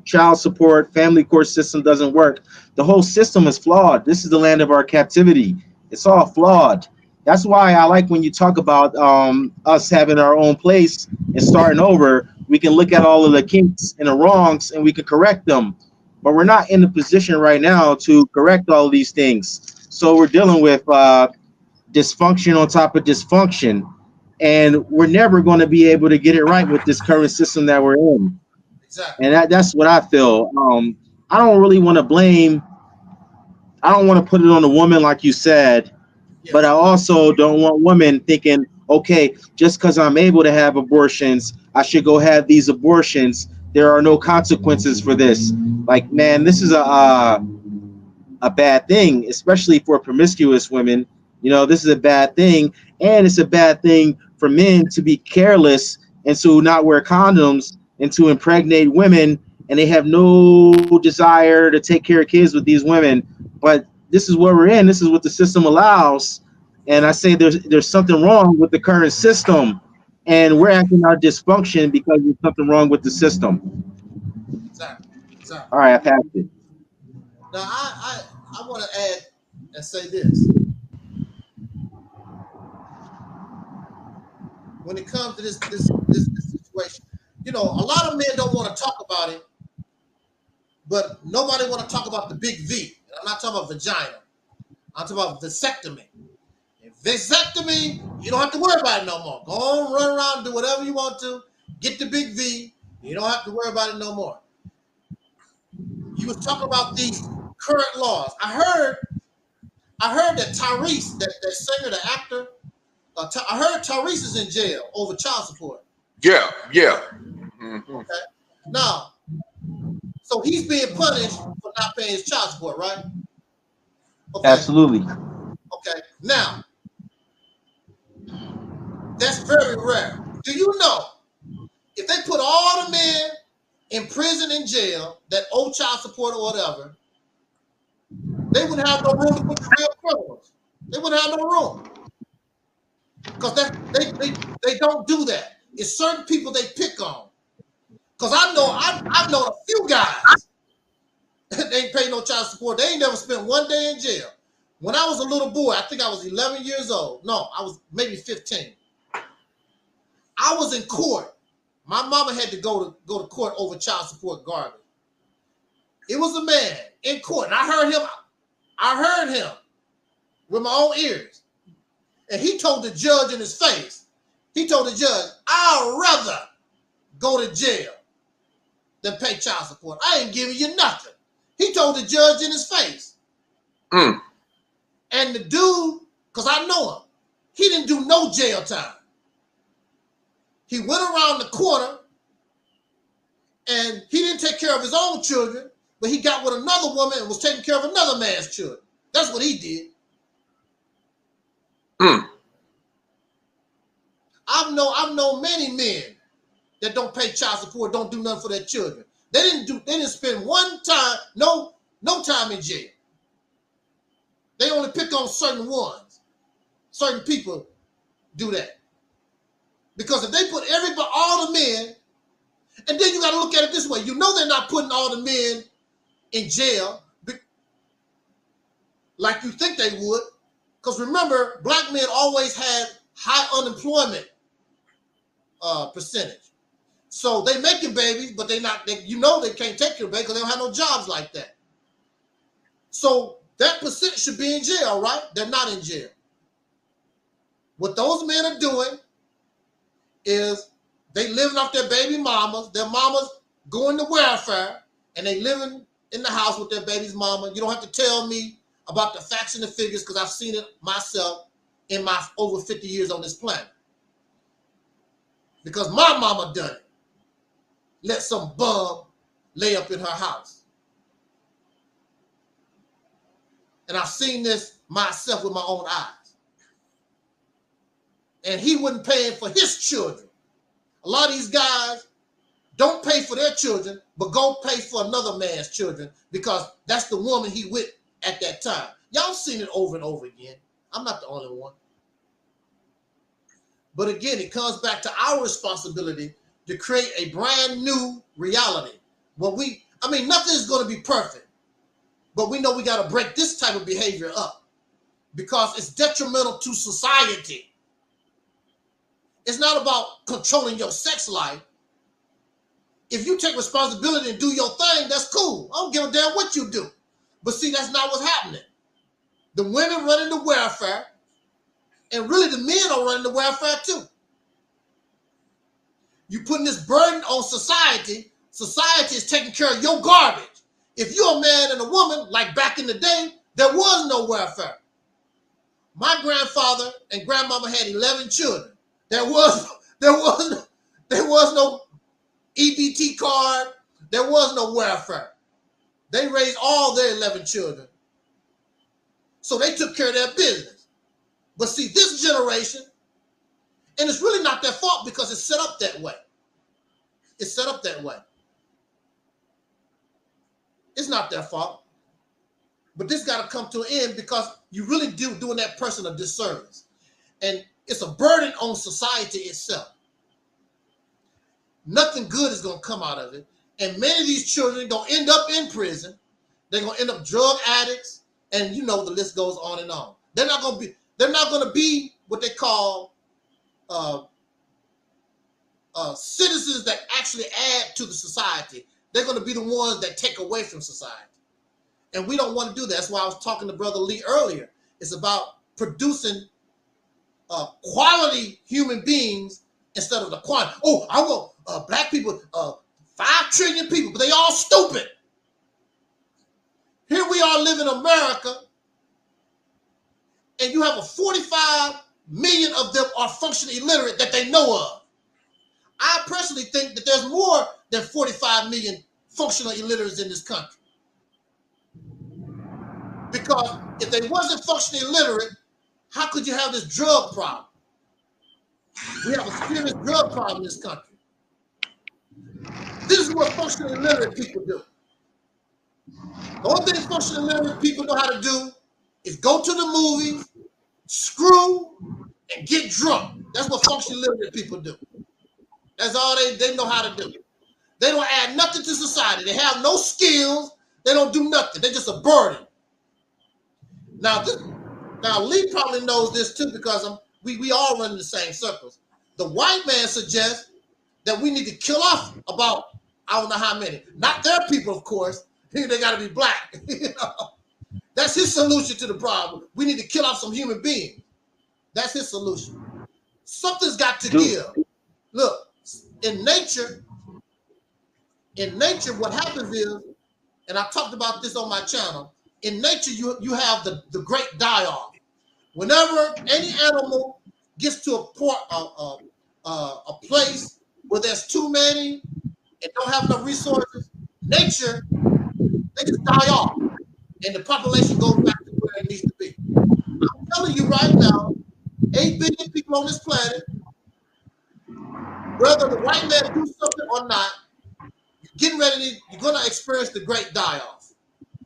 Speaker 16: child support, family court system doesn't work. The whole system is flawed. This is the land of our captivity. It's all flawed. That's why I like when you talk about us having our own place and starting over. We can look at all of the kinks and the wrongs and we can correct them. But we're not in the position right now to correct all of these things. So we're dealing with dysfunction on top of dysfunction. And we're never going to be able to get it right with this current system that we're in.
Speaker 2: Exactly.
Speaker 16: And that's what I feel. I don't really want to blame. I don't want to put it on the woman like you said. But I also don't want women thinking, okay, just because I'm able to have abortions, I should go have these abortions. There are no consequences for this. Like, man, this is a bad thing, especially for promiscuous women. You know, this is a bad thing. And it's a bad thing for men to be careless and to not wear condoms and to impregnate women. And they have no desire to take care of kids with these women. But this is where we're in. This is what the system allows. And I say there's something wrong with the current system. And we're acting out dysfunction because there's something wrong with the system.
Speaker 2: Exactly.
Speaker 16: All right, I passed it.
Speaker 2: Now, I want to add and say this. When it comes to this situation, you know, a lot of men don't want to talk about it, but nobody want to talk about the big V. I'm not talking about vagina. I'm talking about vasectomy. And vasectomy, you don't have to worry about it no more. Go on, run around, and do whatever you want to. Get the big V. You don't have to worry about it no more. You was talking about these current laws. I heard that Tyrese, that singer, the actor, I heard Tyrese is in jail over child support.
Speaker 3: Yeah. Mm-hmm.
Speaker 2: Okay. Now, so he's being punished for not paying his child support, right? Okay.
Speaker 16: Absolutely.
Speaker 2: Okay. Now, that's very rare. Do you know if they put all the men in prison and jail that owe child support or whatever, they wouldn't have no room to put the real criminals. They wouldn't have no room. Because they don't do that. It's certain people they pick on. Because I know a few guys that ain't pay no child support. They ain't never spent one day in jail. When I was a little boy, I think I was 11 years old. No, I was maybe 15. I was in court. My mama had to go to court over child support garbage. It was a man in court, and I heard him with my own ears. And he told the judge in his face, he told the judge, I'd rather go to jail than pay child support. I ain't giving you nothing. He told the judge in his face. And the dude, because I know him, he didn't do no jail time. He went around the corner and he didn't take care of his own children, but he got with another woman and was taking care of another man's children. That's what he did. I've known many men that don't pay child support, don't do nothing for their children. They didn't spend one time, no time in jail. They only pick on certain ones. Certain people do that. Because if they put all the men, and then you got to look at it this way. You know they're not putting all the men in jail like you think they would. Because remember, black men always had high unemployment percentage. So they making babies, but they can't take care of babies because they don't have no jobs like that. So that percent should be in jail, right? They're not in jail. What those men are doing is they living off their baby mamas. Their mamas going to welfare, and they living in the house with their baby's mama. You don't have to tell me about the facts and the figures because I've seen it myself in my over 50 years on this planet. Because my mama done it. Let some bum lay up in her house. And I've seen this myself with my own eyes. And he wasn't paying for his children. A lot of these guys don't pay for their children, but go pay for another man's children because that's the woman he with at that time. Y'all seen it over and over again. I'm not the only one. But again, it comes back to our responsibility to create a brand new reality. Nothing is going to be perfect, but we know we got to break this type of behavior up. because it's detrimental to society. It's not about controlling your sex life. If you take responsibility and do your thing, that's cool. I don't give a damn what you do. But see, that's not what's happening. The women running the welfare, and really the men are running the welfare too. You putting this burden on society. Society is taking care of your garbage. If you're a man and a woman, like back in the day, there was no welfare. My grandfather and grandmama had 11 children. There was no EBT card. There was no welfare. They raised all their 11 children. So they took care of their business. But see, this generation, and it's really not their fault because it's set up that way. It's set up that way. It's not their fault. But this got to come to an end because you really doing that person a disservice. And it's a burden on society itself. Nothing good is going to come out of it. And many of these children are going to end up in prison. They're going to end up drug addicts. And you know the list goes on and on. They're not going to be what they call citizens that actually add to the society. They're going to be the ones that take away from society. And we don't want to do that. That's why I was talking to Brother Lee earlier. It's about producing quality human beings instead of the quantity. Oh, I want black people, 5 trillion people, but they all stupid. Here we are living in America, and you have 45 million of them are functionally illiterate that they know of. I personally think that there's more than 45 million functional illiterates in this country. Because if they wasn't functionally illiterate, how could you have this drug problem? We have a serious drug problem in this country. This is what functionally illiterate people do. The only thing functionally illiterate people know how to do is go to the movies, screw, and get drunk. That's what functionally illiterate people do. That's all they know how to do. They don't add nothing to society. They have no skills. They don't do nothing. They're just a burden. Now Lee probably knows this too because we all run in the same circles. The white man suggests that we need to kill off about, I don't know how many. Not their people, of course. They got to be black. You know? That's his solution to the problem. We need to kill off some human beings. That's his solution. Something's got to give. Look, in nature, what happens is, and I talked about this on my channel, in nature, you have the great die-off. Whenever any animal gets to a place where there's too many and don't have enough resources, nature, they just die off. And the population goes back to where it needs to be. I'm telling you right now, 8 billion people on this planet, whether the white man do something or not, you're going to experience the great die-off.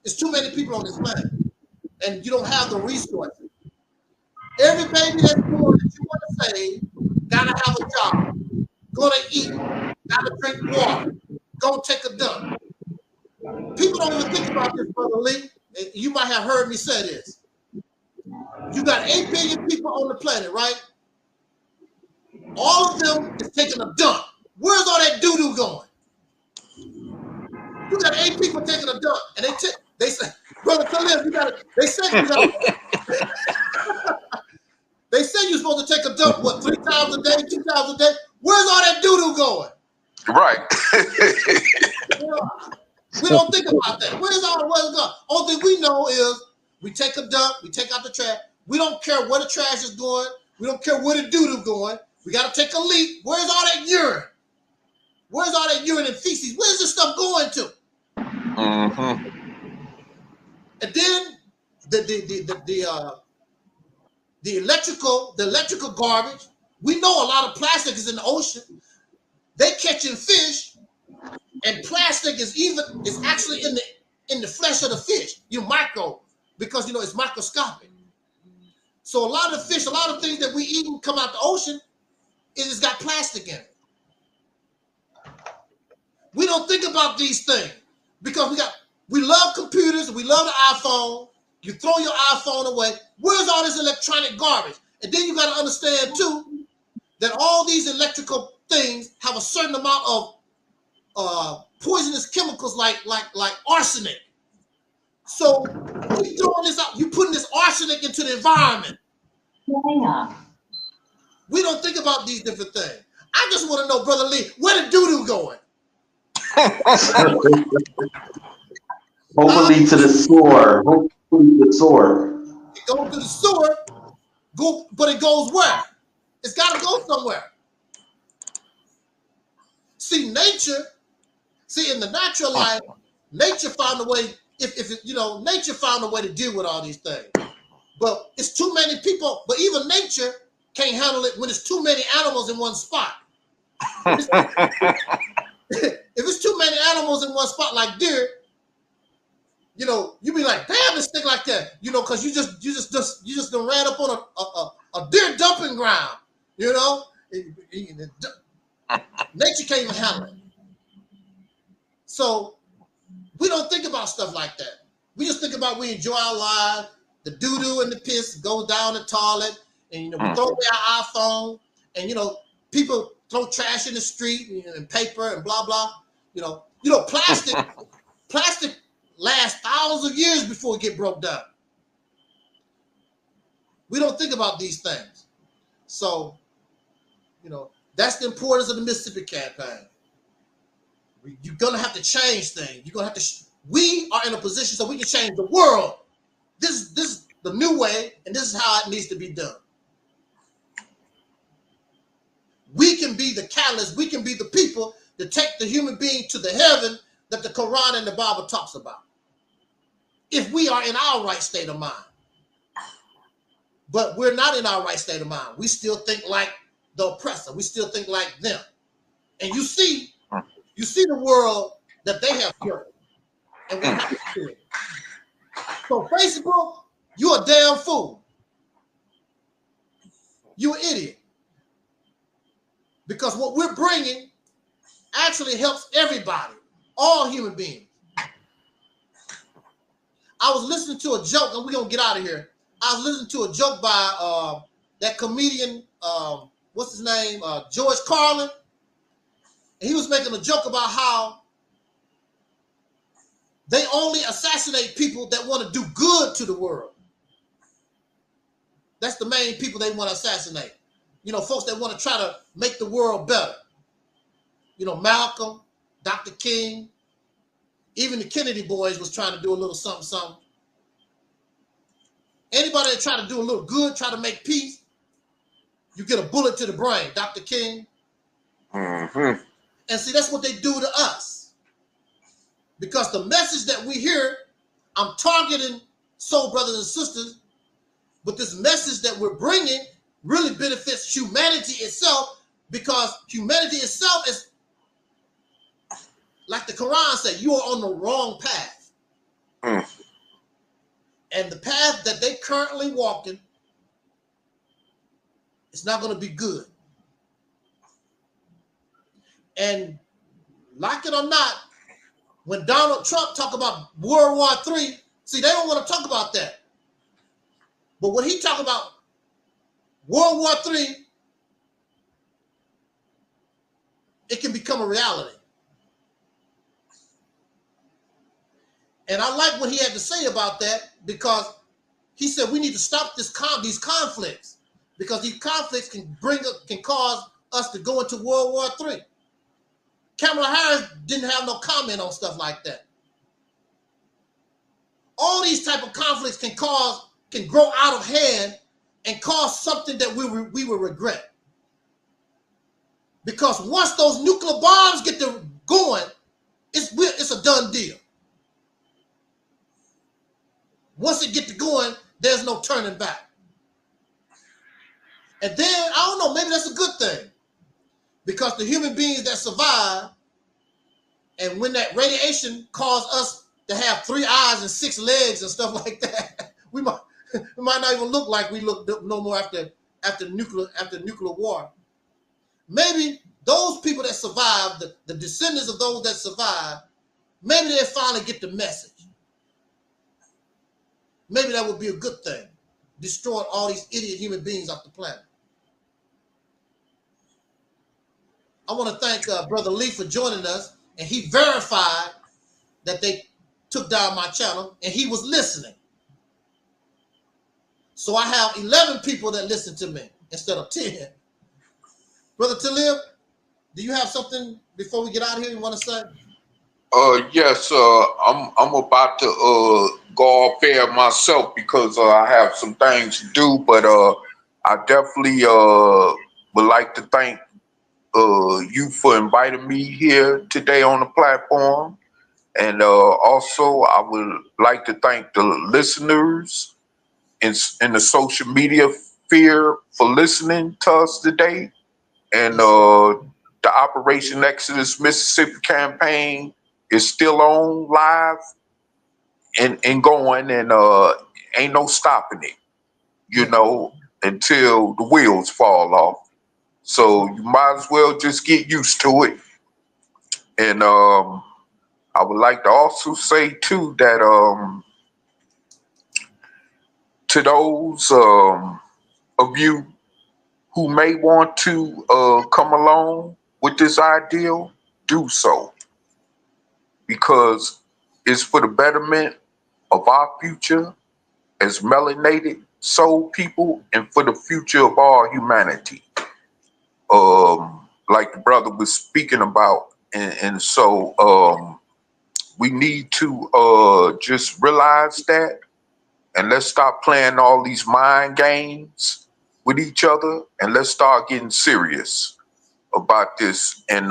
Speaker 2: There's too many people on this planet, and you don't have the resources. Every baby that's born that you want to save, gotta have a job, gonna eat, gotta drink water, go take a dump. People don't even think about this, Brother Lee. You might have heard me say this. You got 8 billion people on the planet, right? All of them is taking a dump. Where's all that doo-doo going? You got 8 people taking a dump, and they say, Brother Khalil, they say you're supposed to take a dump, what, 3 times a day, 2 times a day? Where's all that doo-doo going?
Speaker 5: Right.
Speaker 2: We don't think about that. Where's it going? Only thing we know is we take a dump, we take out the trash. We don't care where the trash is going. We don't care where the doo-doo going. We got to take a leak. Where's all that urine? Where's all that urine and feces? Where's this stuff going to?
Speaker 5: Mm-hmm.
Speaker 2: And then the electrical garbage. We know a lot of plastic is in the ocean. They catching fish, and plastic is actually in the flesh of the fish. Because it's microscopic. So a lot of fish, a lot of things that we eat and come out the ocean, it's got plastic in it. We don't think about these things because we love computers, we love the iPhone. You throw your iPhone away. Where's all this electronic garbage? And then you got to understand too that all these electrical things have a certain amount of poisonous chemicals like arsenic. So you throwing this out, you putting this arsenic into the environment. Yeah. We don't think about these different things. I just want to know, Brother Lee, where the doo-doo going?
Speaker 16: Hopefully to the sewer. Hopefully the sewer.
Speaker 2: It goes to the sewer, but it goes where? It's got to go somewhere. See, nature, in the natural life, nature found a way, nature found a way to deal with all these things. But it's too many people, but even nature can't handle it when it's too many animals in one spot. If it's too many animals in one spot like deer, you be like, damn, this thing like that, because you just done ran up on a deer dumping ground, nature can't even handle it. So we don't think about stuff like that. We just think about we enjoy our lives, the doo-doo and the piss go down the toilet, and we throw away our iPhone, and people throw trash in the street and paper and blah blah. Plastic lasts thousands of years before it get broke down. We don't think about these things. So, that's the importance of the Mississippi campaign. You're gonna have to change things. You're gonna have to. We are in a position so we can change the world. This is the new way, and this is how it needs to be done. We can be the catalyst. We can be the people that take the human being to the heaven that the Quran and the Bible talks about. If we are in our right state of mind. But we're not in our right state of mind. We still think like the oppressor. We still think like them. And you see the world that they have built. And we have to do it. So Facebook, you're a damn fool. You're an idiot. Because what we're bringing actually helps everybody, all human beings. I was listening to a joke, and we're going to get out of here. I was listening to a joke by that comedian, what's his name? George Carlin. And he was making a joke about how they only assassinate people that want to do good to the world. That's the main people they want to assassinate. Folks that want to try to make the world better. Malcolm, Dr. King, even the Kennedy boys was trying to do a little something. Anybody that try to do a little good, try to make peace, you get a bullet to the brain, Dr. King. Mm-hmm. And see, that's what they do to us. Because the message that we hear, I'm targeting soul brothers and sisters, but this message that we're bringing really benefits humanity itself, because humanity itself is, like the Quran said, you are on the wrong path. And the path that they currently walking, it's not going to be good. And like it or not, when Donald Trump talk about World War III, see, they don't want to talk about that. But when he talk about World War III, it can become a reality. And I like what he had to say about that, because he said we need to stop these conflicts, because these conflicts can cause us to go into World War III. Kamala Harris didn't have no comment on stuff like that. All these type of conflicts can grow out of hand and cause something that we will regret. Because once those nuclear bombs get to going, it's a done deal. Once it gets to going, there's no turning back. And then, I don't know, maybe that's a good thing. Because the human beings that survive, and when that radiation caused us to have 3 eyes and 6 legs and stuff like that, we might not even look like we look no more after nuclear war. Maybe those people that survive, the descendants of those that survive, maybe they'll finally get the message. maybe that would be a good thing. Destroying all these idiot human beings off the planet. I want to thank Brother Lee for joining us, and he verified that they took down my channel, and he was listening. So I have 11 people that listen to me instead of 10. Brother Taalik, do you have something before we get out of here you want to say?
Speaker 3: Yes, I'm about to go off air myself because I have some things to do, but I definitely would like to thank you for inviting me here today on the platform. And also, I would like to thank the listeners in the social media sphere for listening to us today. And the Operation Exodus Mississippi campaign is still on live and going, and ain't no stopping it, you know, until the wheels fall off. So you might as well just get used to it. And I would like to also say too that to those of you who may want to come along with this ideal, do so, because it's for the betterment of our future as melanated soul people and for the future of all humanity. Like the brother was speaking about, and so we need to just realize that, and let's stop playing all these mind games with each other, and let's start getting serious about this. And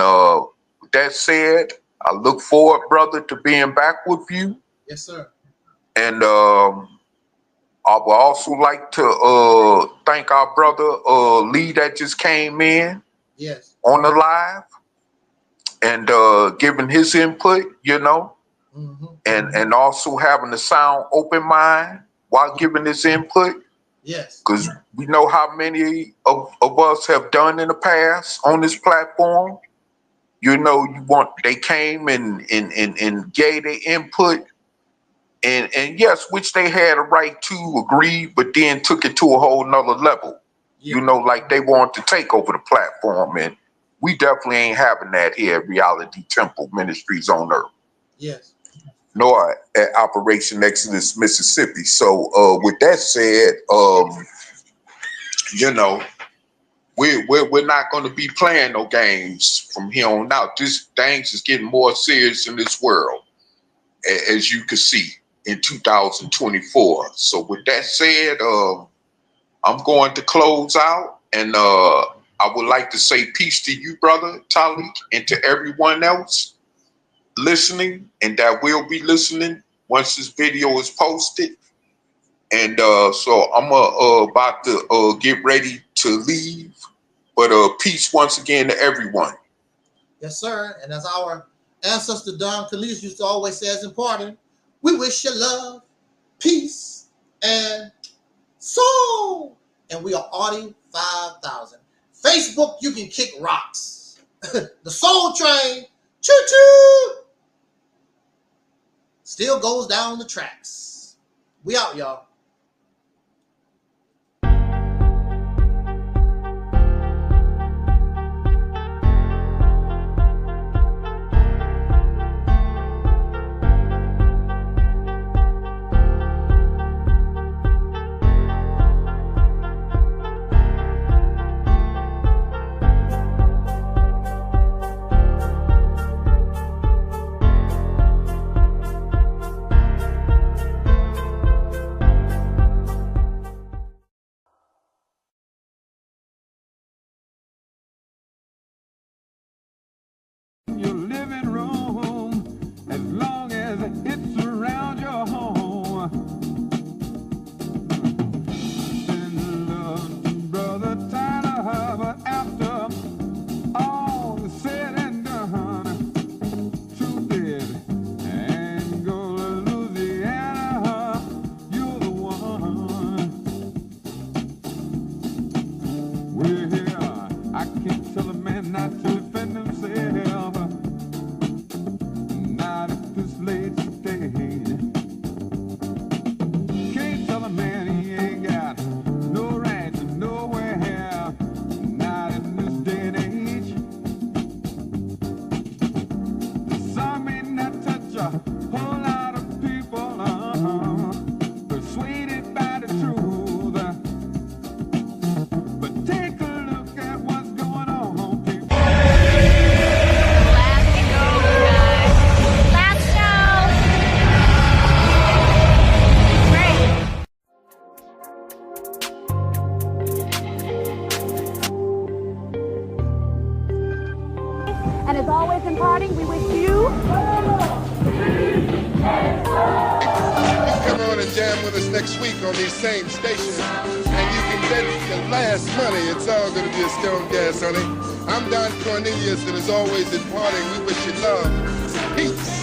Speaker 3: with that said, I look forward, brother, to being back with you.
Speaker 2: Yes, sir.
Speaker 3: And I would also like to thank our brother Lee that just came in.
Speaker 2: Yes.
Speaker 3: On the live and giving his input, you know, and also having a sound open mind while giving his input.
Speaker 2: Yes.
Speaker 3: Because we know how many of us have done in the past on this platform. You know, they came and gave their input, and yes, which they had a right to agree, but then took it to a whole nother level. Yeah. You know, like they wanted to take over the platform, and we definitely ain't having that here at Reality Temple Ministries on Earth.
Speaker 2: Yes.
Speaker 3: Nor at Operation Exodus Mississippi. So with that said, you know, we're not going to be playing no games from here on out. This things is getting more serious in this world, as you can see in 2024. So with that said, I'm going to close out, and I would like to say peace to you, brother Taalik, and to everyone else listening and that will be listening once this video is posted. And so I'm about to get ready to leave, but peace once again to everyone.
Speaker 2: Yes, sir. And as our ancestor Don Calise used to always say as important, we wish you love, peace, and soul. And we are Audi 5000. Facebook, you can kick rocks. The Soul Train, choo-choo, still goes down the tracks. We out, y'all.
Speaker 15: on these same stations, and you can bet your last money it's all gonna be a stone gas, honey. I'm Don Cornelius, and as always in parting, we wish you love, peace,